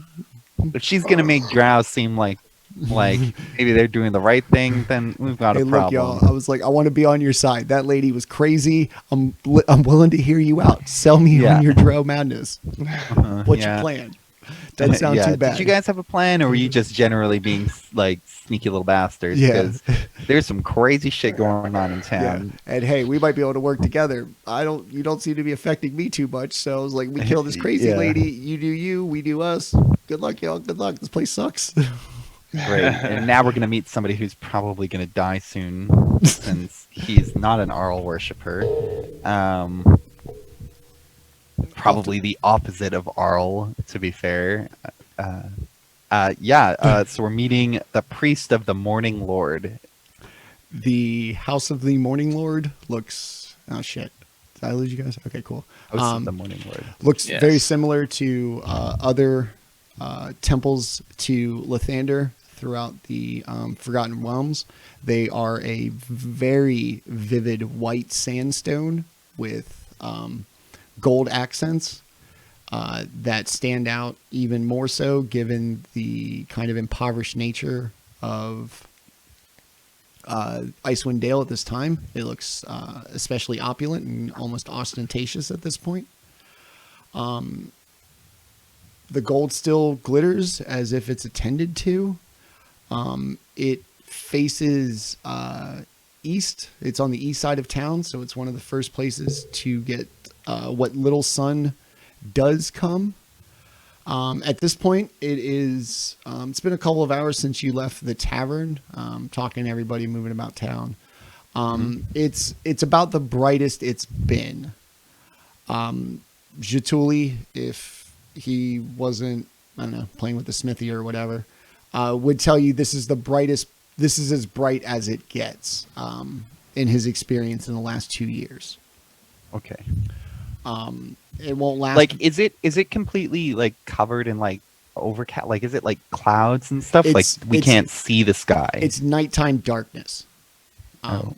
If she's gonna make Drow seem like maybe they're doing the right thing, then we've got Hey, a look, problem. y'all. I was like, I want to be on your side. That lady was crazy. I'm willing to hear you out. Sell me Yeah. on your Drow madness. What's yeah. your plan? Doesn't sound Yeah. too bad. Did you guys have a plan, or were you just generally being like sneaky little bastards? Yeah. Because there's some crazy shit going on in Yeah. town. And hey, we might be able to work together. You don't seem to be affecting me too much. So I was like, we kill this crazy Yeah. lady. You do you, we do us. Good luck, y'all. Good luck. This place sucks. Great. And now we're gonna meet somebody who's probably gonna die soon, since he's not an Arl worshipper. Probably the opposite of Arl, to be fair. So we're meeting the priest of the Morning Lord. The House of the Morning Lord looks. Oh shit! Did I lose you guys? Okay, cool. Host of the Morning Lord. Looks Yes. very similar to other temples to Lathander throughout the Forgotten Realms. They are a very vivid white sandstone with gold accents that stand out even more so given the kind of impoverished nature of Icewind Dale at this time. It looks especially opulent and almost ostentatious at this point. The gold still glitters as if it's attended to. It faces east. It's on the east side of town, so it's one of the first places to get what little sun does come. At this point, it's been a couple of hours since you left the tavern, talking to everybody, moving about town. It's about the brightest it's been. Jaatuuli, if he wasn't, I don't know, playing with the smithy or whatever, would tell you this is the brightest. This is as bright as it gets in his experience in the last 2 years. Okay. It won't last. Like, is it completely like covered in like overcast? Like, is it like clouds and stuff? Like, we can't see the sky. It's nighttime darkness. So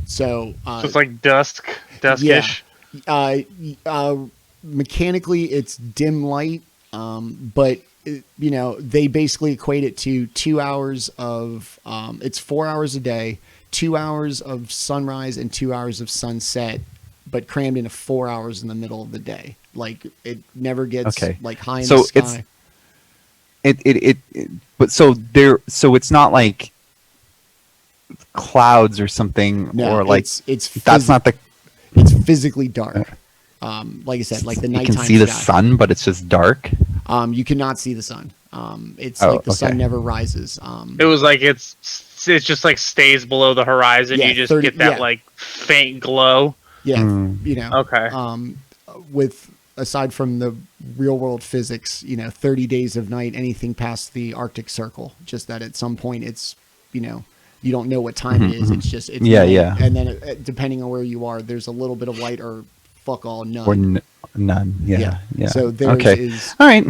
So it's like duskish. Mechanically, it's dim light, but they basically equate it to 2 hours of. It's 4 hours a day, 2 hours of sunrise and 2 hours of sunset, but crammed into 4 hours in the middle of the day. Like it never gets like high in the sky. So it's not like clouds or something, No, or like it's that's not the. It's physically dark. Like I said, like the You nighttime can see the sky. sun, but it's just dark. You cannot see the sun. It's Oh, like the sun okay. never rises. It was like it's just like stays below the horizon. Yeah, You just 30 get that yeah. like faint glow. Yeah, Mm. Okay. with aside from the real world physics, 30 days of night, anything past the Arctic Circle, just that at some point it's, you don't know what time it is. It's just, it's Yeah, night. yeah. And then depending on where you are, there's a little bit of light or fuck all, none. Or none. Yeah. So theirs Okay. is, All right.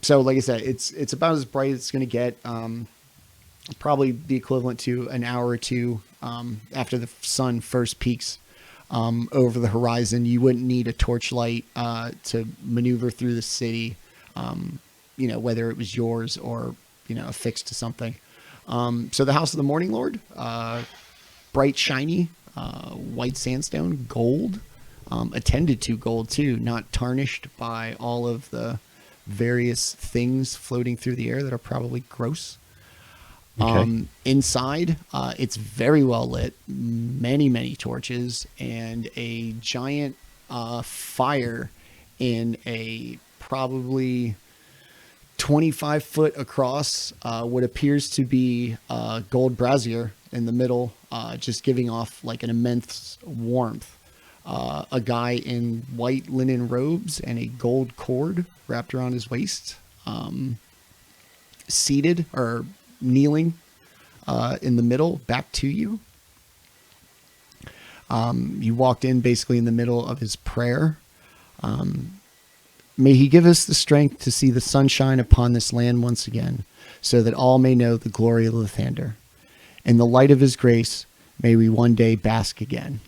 so like I said, it's about as bright as it's going to get. Probably the equivalent to an hour or two after the sun first peaks over the horizon. You wouldn't need a torchlight to maneuver through the city, whether it was yours or affixed to something. So the House of the Morning Lord, bright, shiny, white sandstone, gold, attended to gold too, not tarnished by all of the various things floating through the air that are probably gross. Okay. Inside, it's very well lit, many torches, and a giant fire in a probably 25 foot across what appears to be a gold brazier in the middle, just giving off like an immense warmth. A guy in white linen robes and a gold cord wrapped around his waist, seated or kneeling in the middle, back to you. You walked in basically in the middle of his prayer. May he give us the strength to see the sunshine upon this land once again, so that all may know the glory of Lathander. In the light of his grace, may we one day bask again.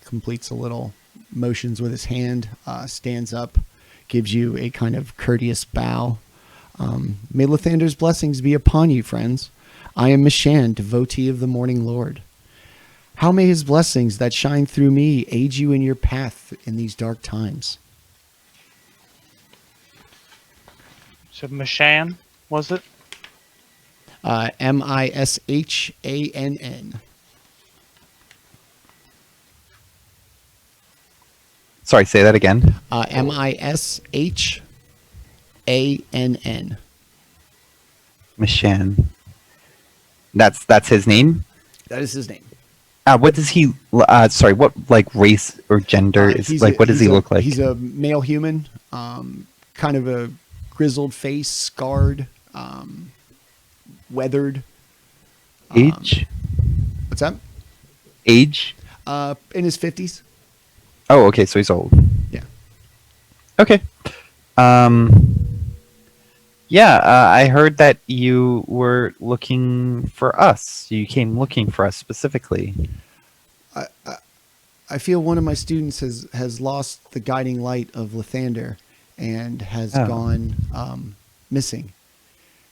Completes a little motions with his hand, stands up, gives you a kind of courteous bow. May Lathander's blessings be upon you, friends. I am Mishan, devotee of the Morning Lord. How may his blessings that shine through me aid you in your path in these dark times? So Mishan, was it? Mishann. Sorry, say that again. Mishann. Mishan. That's his name. That is his name. What does he? Sorry, what like race or gender is like? What does he look like? He's a male human, kind of a grizzled face, scarred, weathered. Age? What's that? Age? In his 50s. Oh, okay, so he's old. Yeah. Okay. Yeah, I heard that you were looking for us. You came looking for us specifically. I feel one of my students has lost the guiding light of Lathander and has gone missing.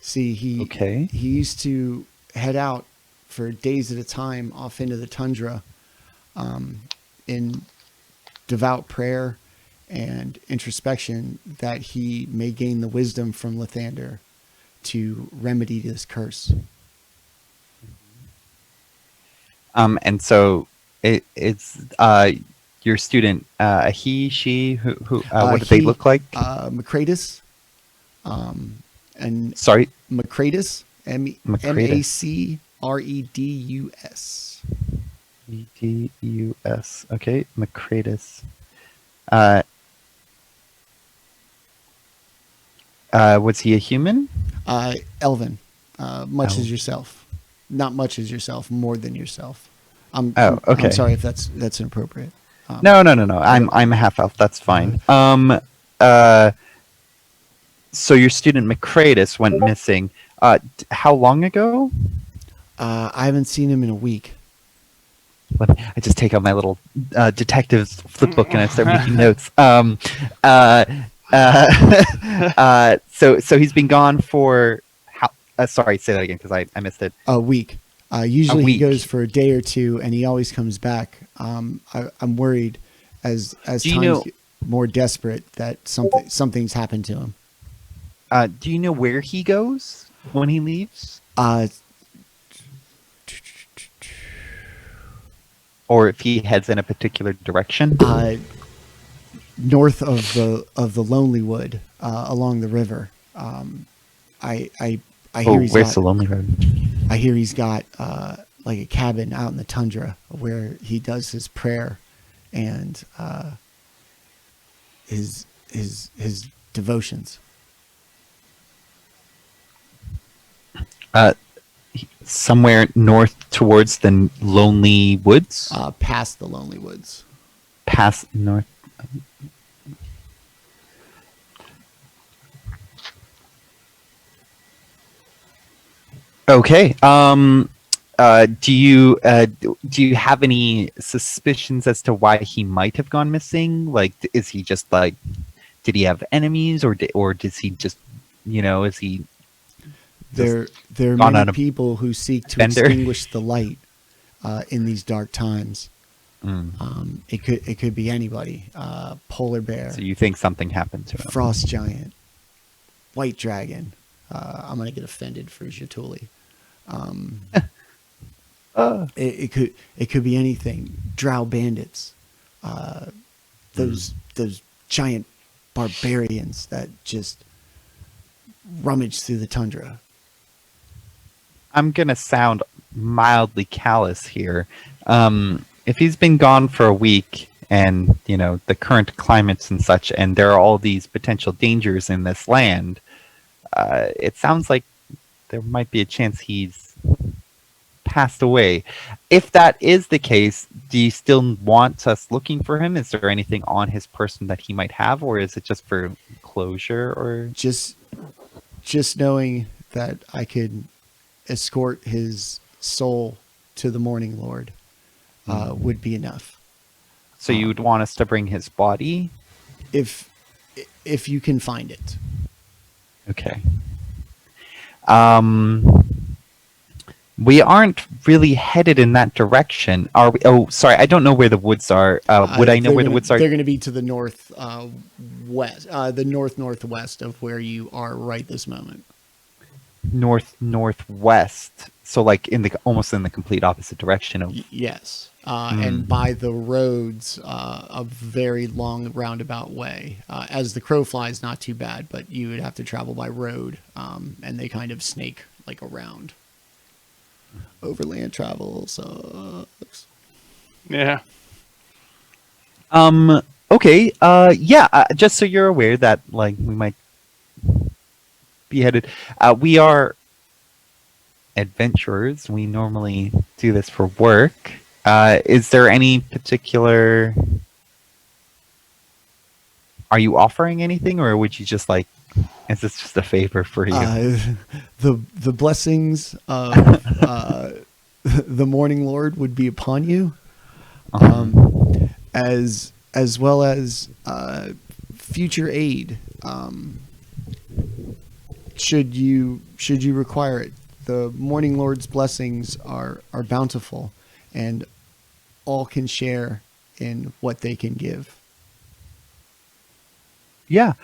See, he used to head out for days at a time off into the tundra in devout prayer and introspection that he may gain the wisdom from Lathander to remedy this curse. And so it's your student, he, she, who what do they look like? Macredus. And sorry, Macredus. Macredus. Edus. Okay, Macredus. Was he a human? Elven. Much as yourself. Not much as yourself, more than yourself. Okay. I'm sorry if that's inappropriate. No. I'm a half elf. That's fine. So your student Macredus went missing. How long ago? I haven't seen him in a week. I just take out my little detective's flip book and I start making notes. So he's been gone for how? Sorry, say that again because I missed it. A week. Usually he goes for a day or two, and he always comes back. I'm worried as times get more desperate that something's happened to him. Do you know where he goes when he leaves? Or if he heads in a particular direction? North of the Lonely Wood, along the river. I hear where's the Lonely Road? I hear he's got like a cabin out in the tundra where he does his prayer and his devotions. Somewhere north towards the Lonely Woods? Past the Lonely Woods. Past north. Okay. Do you have any suspicions as to why he might have gone missing? Like, is he just like, did he have enemies, or does he just, is he? There are many people who seek to extinguish the light in these dark times. It could be anybody. Polar bear. So you think something happened to him? Frost giant. White dragon. I'm gonna get offended for Jaatuuli. It could be anything. Drow bandits. those giant barbarians that just rummage through the tundra. I'm gonna sound mildly callous here. If he's been gone for a week, and the current climates and such, and there are all these potential dangers in this land, it sounds like there might be a chance he's passed away. If that is the case, do you still want us looking for him? Is there anything on his person that he might have, or is it just for closure? Or just knowing that I could escort his soul to the Morning Lord would be enough. So you would want us to bring his body? If you can find it. Okay. We aren't really headed in that direction, are we? Oh, sorry, I don't know where the woods are. Would I know where the woods are? They're going to be to the north west, the northwest of where you are right this moment. Northwest. So like almost in the complete opposite direction of. Yes. And by the roads, a very long roundabout way. As the crow flies, not too bad, but you would have to travel by road, and they kind of snake like around. Overland travel sucks. Yeah. Okay. Yeah. Just so you're aware that we might be headed. We are adventurers. We normally do this for work. Is there any particular? Are you offering anything, or would you just is this just a favor for you? The blessings of the Morning Lord would be upon you, as well as future aid. Should you require it, the Morning Lord's blessings are bountiful, and all can share in what they can give. Yeah.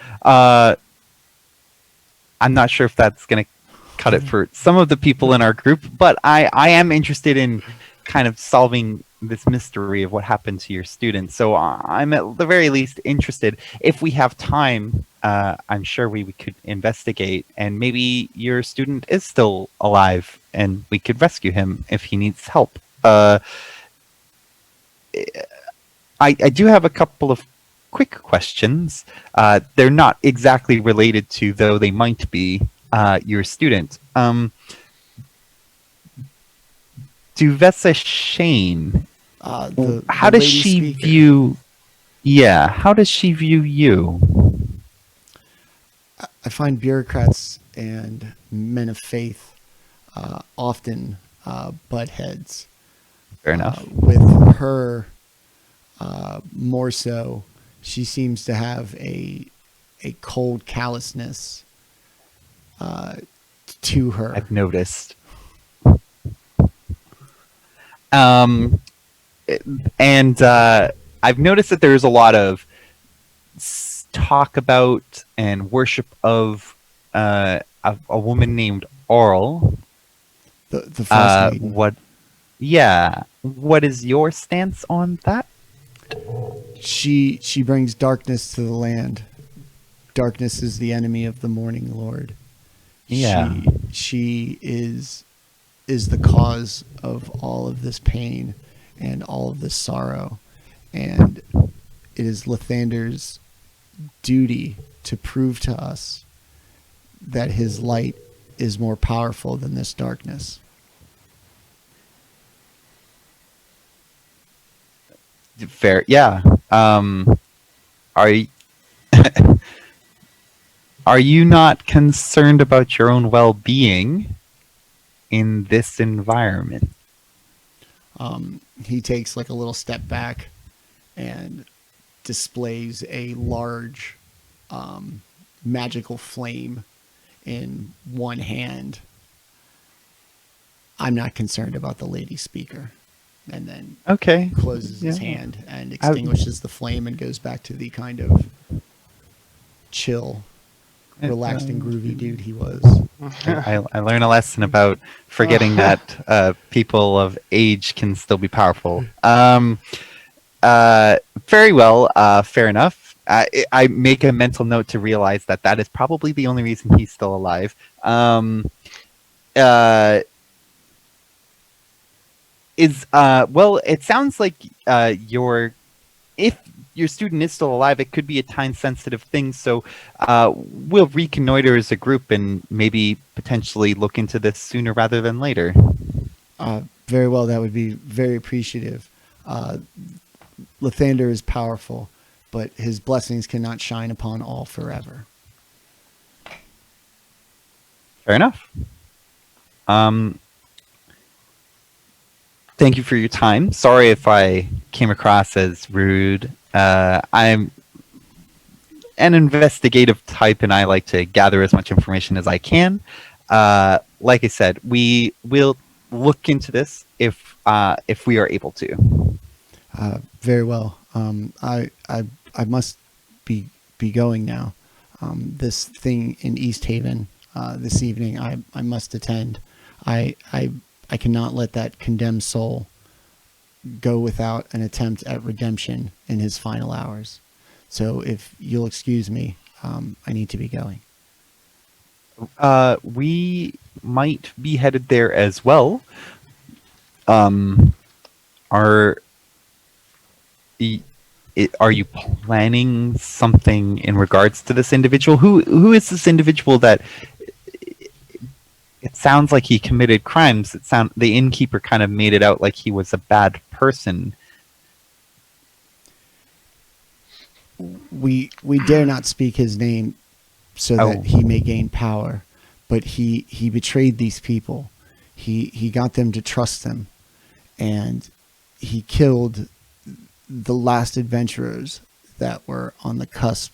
I'm not sure if that's going to cut it for some of the people in our group, but I am interested in kind of solving this mystery of what happened to your student. So I'm at the very least interested. If we have time, I'm sure we could investigate, and maybe your student is still alive and we could rescue him if he needs help. I do have a couple of quick questions. They're not exactly related to, though they might be, your student. Duvessa Shane, how does she view? Yeah, how does she view you? I find bureaucrats and men of faith often butt heads. Fair enough. With her, more so, she seems to have a cold callousness to her. I've noticed. And I've noticed that there's a lot of talk about and worship of a woman named Orryn. The Frostmaiden. What? Yeah. What is your stance on that? She brings darkness to the land. Darkness is the enemy of the Morning Lord. Yeah. She is the cause of all of this pain and all of this sorrow, and it is Lathander's duty to prove to us that his light is more powerful than this darkness. Fair, yeah. Are you not concerned about your own well-being in this environment? He takes like a little step back and displays a large magical flame in one hand. I'm not concerned about the lady speaker. And then Okay. closes his Yeah. hand and extinguishes the flame and goes back to the kind of chill, relaxed and groovy dude he was. I learned a lesson about forgetting that people of age can still be powerful. Very well. Fair enough. I make a mental note to realize that that is probably the only reason he's still alive. Uh, well, it sounds like if your student is still alive, it could be a time-sensitive thing. So we'll reconnoiter as a group and maybe potentially look into this sooner rather than later. Very well. That would be very appreciative. Lathander is powerful, but his blessings cannot shine upon all forever. Fair enough. Thank you for your time. Sorry if I came across as rude. I'm an investigative type, and I like to gather as much information as I can. Like I said, we will look into this if we are able to. Very well. I must be going now. This thing in East Haven this evening, I must attend. I cannot let that condemned soul go without an attempt at redemption in his final hours. So if you'll excuse me, I need to be going. We might be headed there as well. Are you planning something in regards to this individual? Who is this individual that it sounds like he committed crimes? The innkeeper kind of made it out like he was a bad person. We dare not speak his name so that he may gain power, but he betrayed these people. He got them to trust him, and he killed the last adventurers that were on the cusp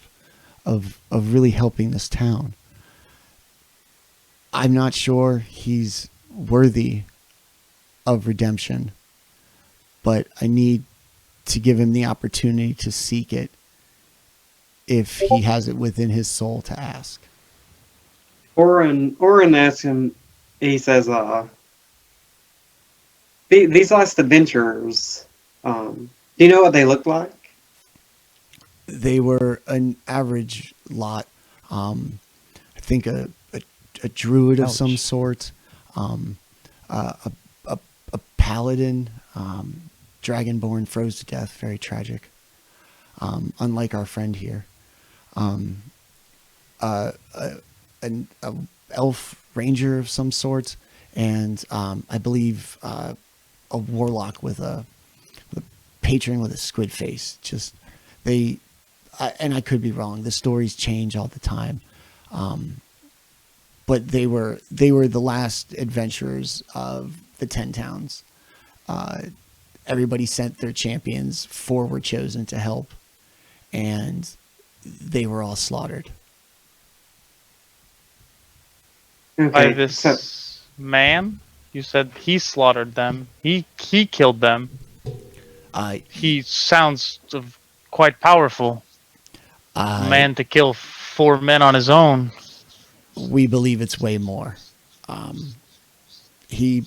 of really helping this town. I'm not sure he's worthy of redemption, but I need to give him the opportunity to seek it if he has it within his soul to ask. Orryn asks him, he says, these last adventurers, do you know what they look like? They were an average lot. I think a druid of some sort, a paladin, dragonborn, froze to death, very tragic. Unlike our friend here, an elf ranger of some sort, and I believe a warlock with a patron with a squid face. Just and I could be wrong. The stories change all the time. But they were the last adventurers of the 10 towns. Everybody sent their champions. 4 were chosen to help, and they were all slaughtered. By this man? You said he slaughtered them. He killed them. He sounds quite powerful. A man to kill 4 men on his own. We believe it's way more. He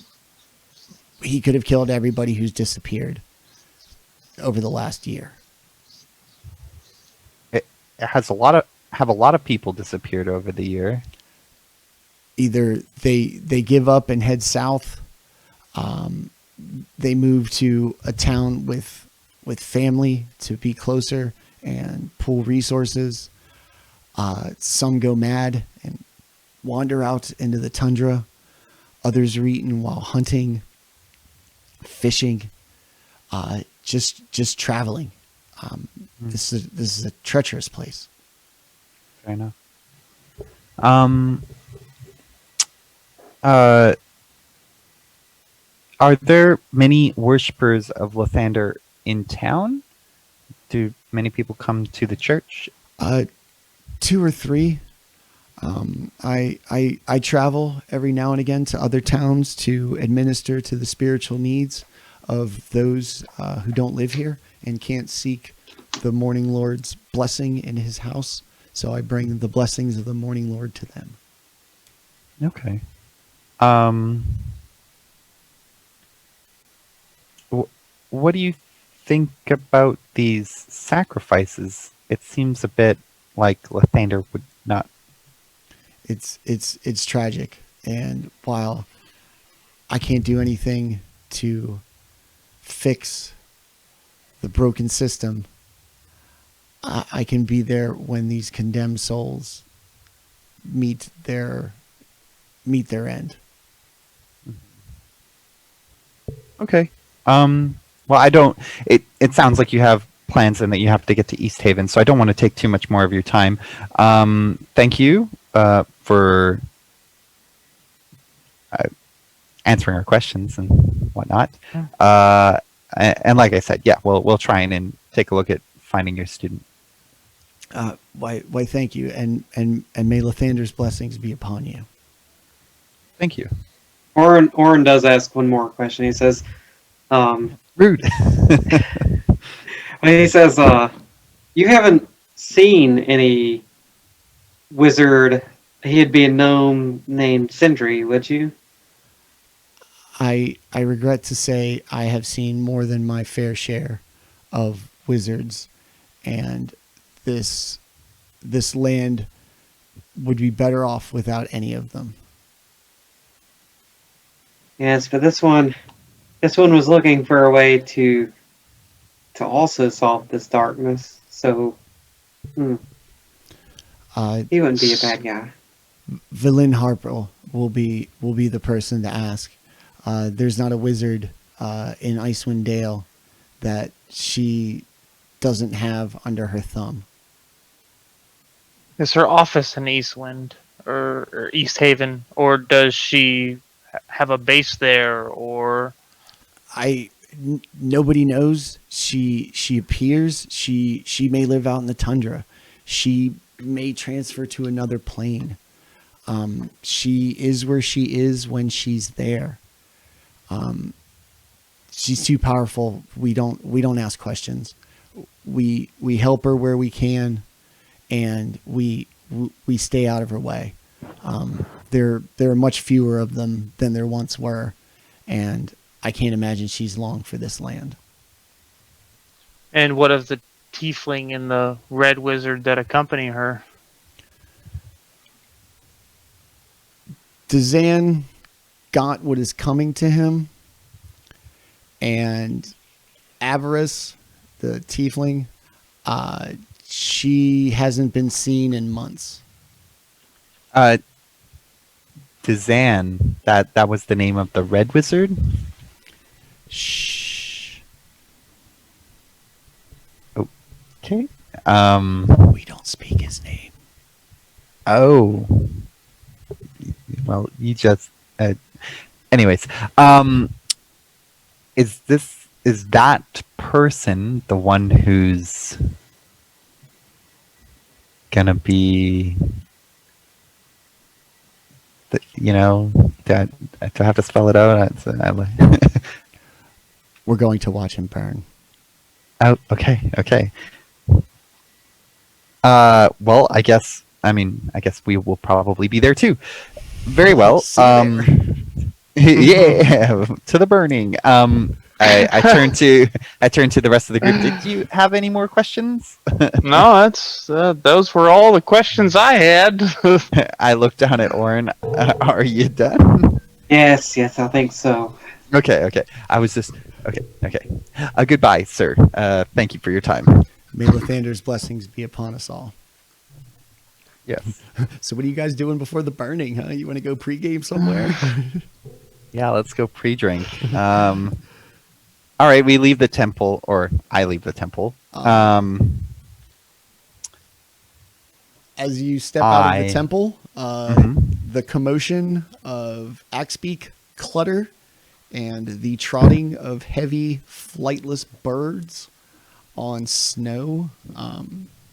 could have killed everybody who's disappeared over the last year. It has a lot of people disappeared over the year. Either they give up and head south. They move to a town with family to be closer and pool resources. Some go mad and wander out into the tundra. Others are eaten while hunting, fishing, just traveling. This is a treacherous place. Fair enough. Are there many worshippers of Lathander in town? Do many people come to the church? 2 or 3. I travel every now and again to other towns to administer to the spiritual needs of those who don't live here and can't seek the Morning Lord's blessing in his house. So I bring the blessings of the Morning Lord to them. Okay. What do you think about these sacrifices, it seems a bit like Lathander would not. It's tragic, and while I can't do anything to fix the broken system, I can be there when these condemned souls meet their end. Okay. Well, I don't. It sounds like you have plans and that you have to get to East Haven, so I don't want to take too much more of your time. Thank you for answering our questions and whatnot. And like I said, yeah, we'll try and take a look at finding your student. Why, thank you, and may Lathander's blessings be upon you. Thank you. Orryn does ask one more question. He says, Rude. he says, you haven't seen any wizard. He'd be a gnome named Sindri, would you? I regret to say I have seen more than my fair share of wizards, and this land would be better off without any of them. Yes, but this one was looking for a way to also solve this darkness. So, he wouldn't be a bad guy. Villin Harper will be the person to ask. There's not a wizard in Icewind Dale that she doesn't have under her thumb. Is her office in Eastwind or East Haven, or does she have a base there? Or Nobody knows. She appears. She may live out in the tundra. She may transfer to another plane. She is where she is when she's there. She's too powerful. We don't ask questions. We help her where we can, and we stay out of her way. There are much fewer of them than there once were, and I can't imagine she's long for this land. And what of the tiefling and the red wizard that accompany her? Dazan got what is coming to him, and Avarice, the tiefling, she hasn't been seen in months. Dazan, that was the name of the red wizard? Shh. Okay. We don't speak his name. Oh. Well, you just... anyways, is that person the one who's gonna be... do I have to spell it out? We're going to watch him burn. Oh, okay. Well, I guess we will probably be there too. Very well. Yeah, to the burning. I turn to the rest of the group. Did you have any more questions? No, that's those were all the questions I had. I looked down at Orryn. Are you done? Yes, I think so. Okay. I was just okay. Goodbye, sir. Thank you for your time. May Lathander's blessings be upon us all. Yes. So what are you guys doing before the burning, huh? You want to go pregame somewhere? Yeah, let's go pre-drink. All right, we leave the temple, or I leave the temple. As you step out of the temple, the commotion of axe-beak clutter and the trotting of heavy, flightless birds on snow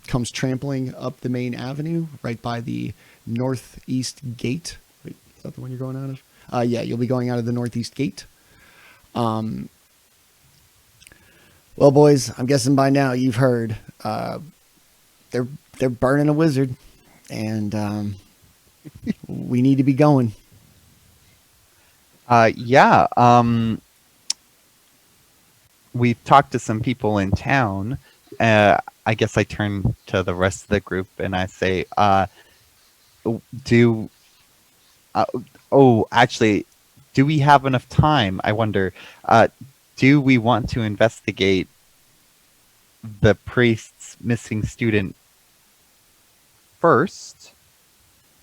comes trampling up the main avenue right by the northeast gate. Wait, is that the one you're going out of? Yeah, you'll be going out of the northeast gate. Well, boys, I'm guessing by now you've heard they're burning a wizard, and we need to be going. Yeah. we've talked to some people in town. I guess I turn to the rest of the group and I say, do actually, do we have enough time? I wonder. Do we want to investigate the priest's missing student first,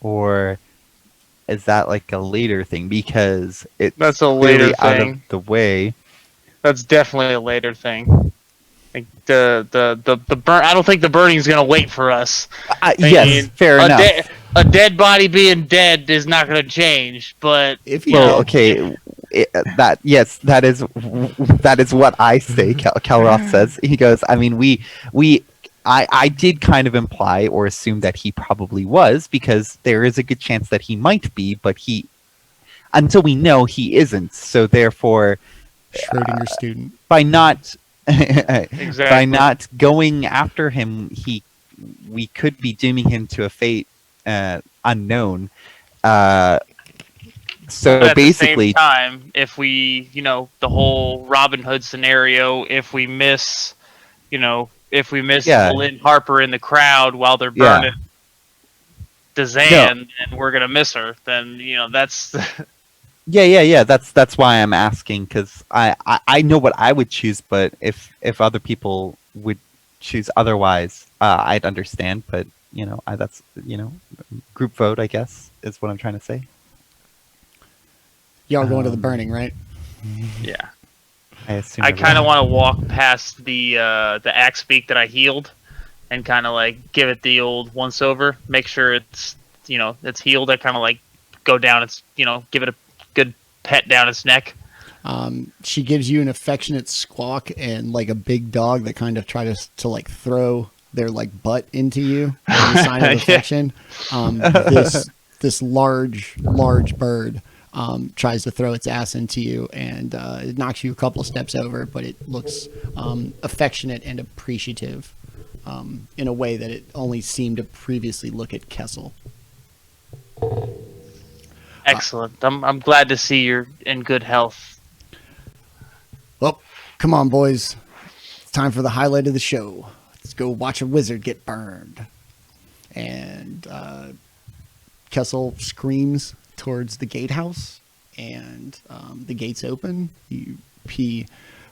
or is that like a later thing? Because it's That's a clearly later out of thing. the way. That's definitely a later thing. Like the burn. I don't think the burning's gonna wait for us. Yes, fair enough. A dead body being dead is not gonna change. But If he you know, Okay, that is what I say. Kelroth says. He goes, I mean, I did kind of imply or assume that he probably was, because there is a good chance that he might be, but until we know, he isn't. So therefore, Schrodinger student. by not Exactly. by not going after him, we could be dooming him to a fate unknown. So at basically, the same time, if we, the whole Robin Hood scenario, if we miss Yeah. Lynn Harper in the crowd while they're Yeah. burning Dazan, and we're gonna miss her, then that's yeah. That's why I'm asking, because I know what I would choose, but if other people would choose otherwise, I'd understand. But that's group vote, I guess, is what I'm trying to say. Y'all going to the burning, right? yeah. I assume. I kind of want to walk past the axe beak that I healed, and kind of like give it the old once over, make sure it's it's healed. I kind of like go down its give it a good pet down its neck. She gives you an affectionate squawk and like a big dog that kind of tries to like throw their like butt into you as a sign of affection. This large bird tries to throw its ass into you, and it knocks you a couple of steps over, but it looks affectionate and appreciative in a way that it only seemed to previously look at Kessel. Excellent. I'm glad to see you're in good health. Well, come on, boys. It's time for the highlight of the show. Let's go watch a wizard get burned. And Kessel screams towards the gatehouse, and the gates open. He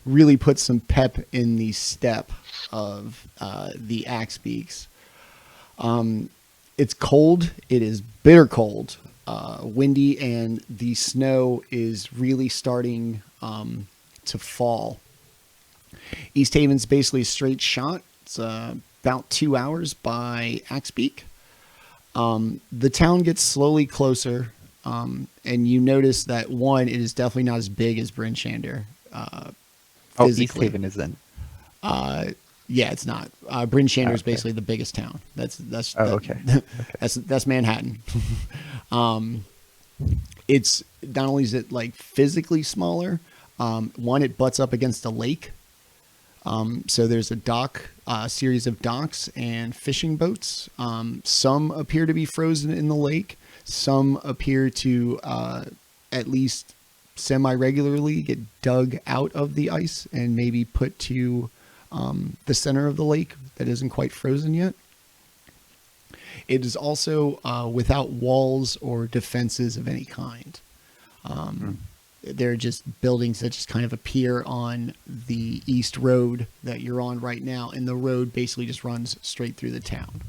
really puts some pep in the step of the axe beaks. It's cold. It is bitter cold, windy, and the snow is really starting to fall. East Haven's basically a straight shot. It's about 2 hours by Axebeak. The town gets slowly closer, and you notice that it is definitely not as big as Bryn Shander. East Haven isn't. Yeah, it's not. Bryn Shander is basically the biggest town. Okay. That's Manhattan. It's not only is it like physically smaller. One, it butts up against a lake. So there's a series of docks and fishing boats. Some appear to be frozen in the lake. Some appear to at least semi-regularly get dug out of the ice and maybe put to the center of the lake that isn't quite frozen yet. It is also without walls or defenses of any kind. They're just buildings that just kind of appear on the east road that you're on right now, and the road basically just runs straight through the town.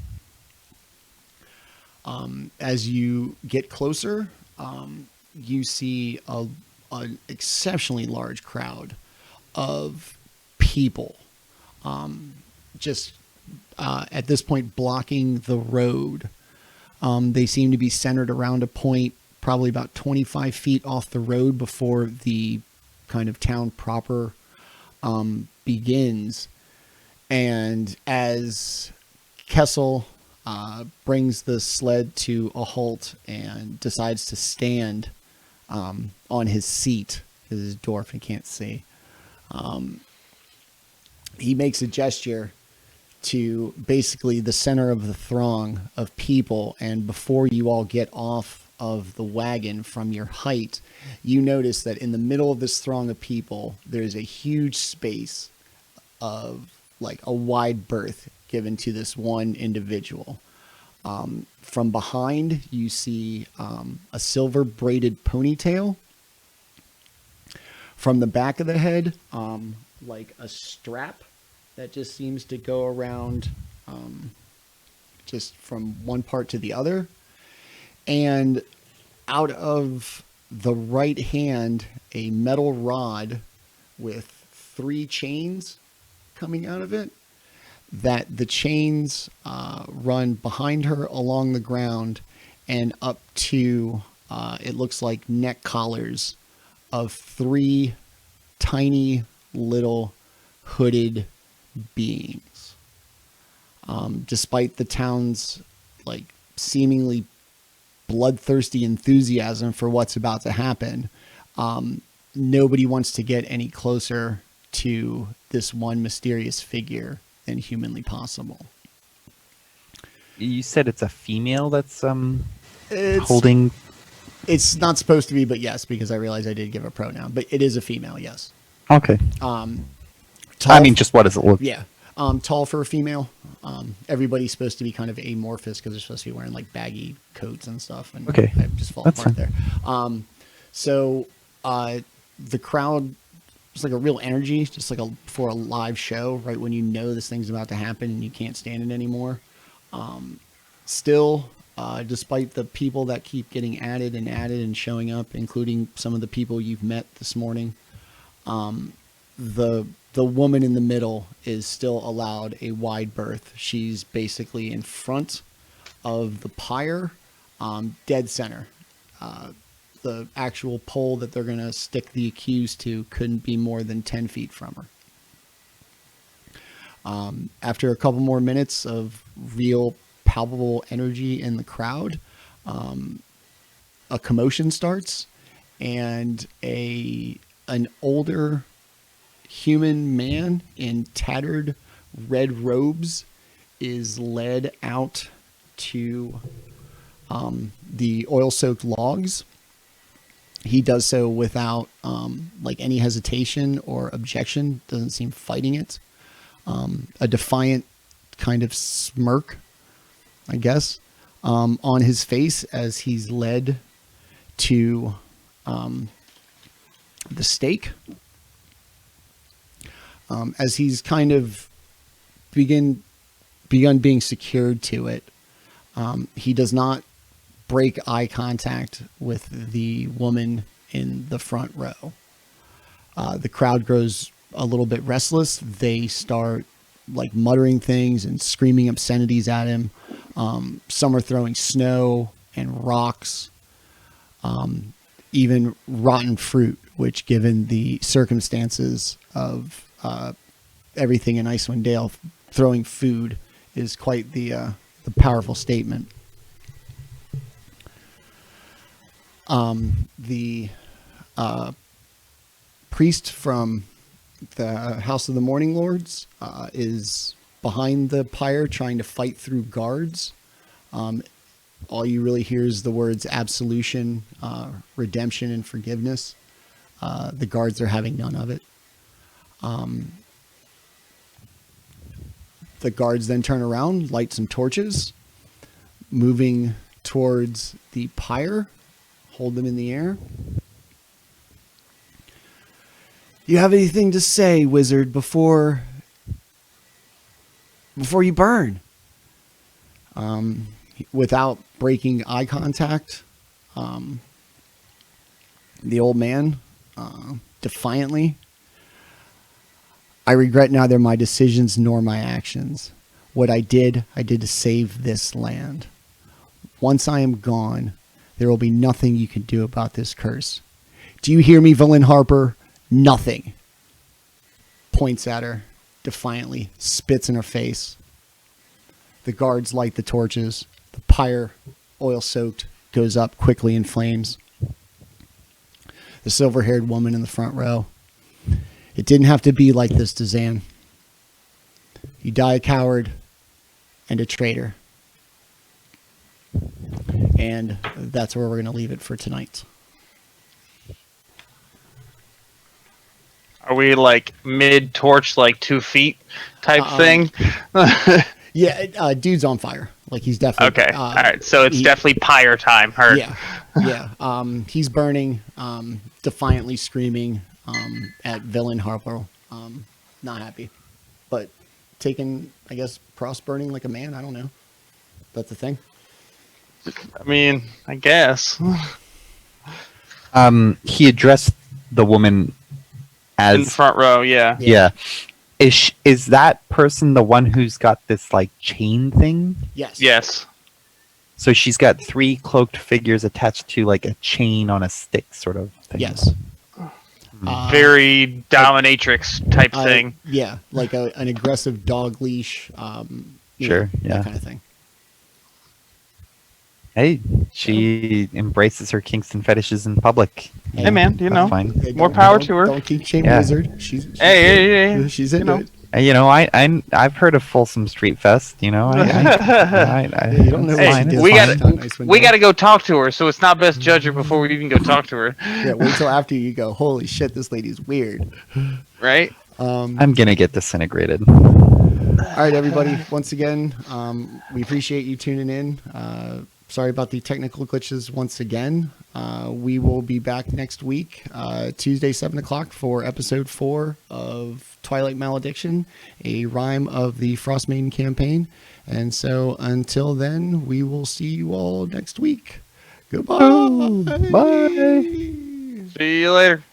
As you get closer, you see an exceptionally large crowd of people, at this point blocking the road. They seem to be centered around a point probably about 25 feet off the road before the kind of town proper begins. And as Kessel brings the sled to a halt and decides to stand on his seat, because he's a dwarf and can't see, he makes a gesture to basically the center of the throng of people, and before you all get off of the wagon from your height, you notice that in the middle of this throng of people, there's a huge space of like a wide berth given to this one individual. From behind, you see a silver braided ponytail. From the back of the head, like a strap that just seems to go around just from one part to the other. And out of the right hand, a metal rod with 3 chains coming out of it. That the chains run behind her along the ground and up to, it looks like neck collars of 3 tiny little hooded beings. Despite the town's like seemingly bloodthirsty enthusiasm for what's about to happen, nobody wants to get any closer to this one mysterious figure than humanly possible. You said it's a female that's It's, holding. It's not supposed to be, but yes, because I realized I did give a pronoun, but it is a female. Yes. Okay. Tall, I mean, just what does it look? yeah. Tall for a female. Everybody's supposed to be kind of amorphous because they're supposed to be wearing like baggy coats and stuff. And Okay. I just fall That's apart fine. there. So the crowd, it's like a real energy, just like for a live show, right when you know this thing's about to happen and you can't stand it anymore. Still, despite the people that keep getting added and showing up, including some of the people you've met this morning, the woman in the middle is still allowed a wide berth. She's basically in front of the pyre, dead center. The actual pole that they're going to stick the accused to couldn't be more than 10 feet from her. After a couple more minutes of real palpable energy in the crowd, a commotion starts, and an older human man in tattered red robes is led out to the oil-soaked logs. He does so without like any hesitation or objection. Doesn't seem fighting it. A defiant kind of smirk, I guess, on his face as he's led to the stake. As he's kind of begun being secured to it, he does not break eye contact with the woman in the front row. The crowd grows a little bit restless. They start like muttering things and screaming obscenities at him. Some are throwing snow and rocks, even rotten fruit, which, given the circumstances of everything in Icewind Dale, throwing food is quite the powerful statement. The priest from the House of the Morning Lords is behind the pyre trying to fight through guards. All you really hear is the words absolution, redemption, and forgiveness. The guards are having none of it. The guards then turn around, light some torches, moving towards the pyre, hold them in the air. You have anything to say, wizard, before you burn? Without breaking eye contact, the old man, defiantly, I regret neither my decisions nor my actions. What I did to save this land. Once I am gone, there will be nothing you can do about this curse. Do you hear me, Valin Harper? Nothing. Points at her defiantly, spits in her face. The guards light the torches. The pyre, oil-soaked, goes up quickly in flames. The silver-haired woman in the front row. It didn't have to be like this, Dazan. You die a coward and a traitor. And that's where we're going to leave it for tonight. Are we like mid torch, like 2 feet type thing? Yeah, dude's on fire. Like he's definitely Okay, all right. So it's definitely pyre time. Heard. Yeah. He's burning, defiantly screaming at villain Harper. Not happy, but taking, I guess, frost burning like a man. I don't know. That's the thing. I mean, I guess. He addressed the woman as In the front row, yeah. yeah. Is that person the one who's got this like chain thing? Yes. Yes. So she's got 3 cloaked figures attached to like a chain on a stick sort of thing. Yes. Very dominatrix type thing. Yeah, like an aggressive dog leash. Sure, that yeah. kind of thing. Hey, she embraces her kinks and fetishes in public. Hey, man, you That's know. fine. Hey, More don't- power don't- to her. Don't keep shame Yeah. wizard. She's Hey, she's you into know. it. Hey, you know, I've heard of Folsom Street Fest. You know, You don't know it's what fine, she it's did. we fine. gotta- Nice We window. got to go talk to her, so it's not best judge her before we even go talk to her, Yeah, wait till after you go. Holy shit, this lady's weird. right? I'm gonna get disintegrated. All right, everybody. Once again, we appreciate you tuning in. Sorry about the technical glitches once again. We will be back next week, Tuesday, 7 o'clock, for episode 4 of Twilight Malediction, a rhyme of the Frostmaiden campaign. And so until then, we will see you all next week. Goodbye. Bye. See you later.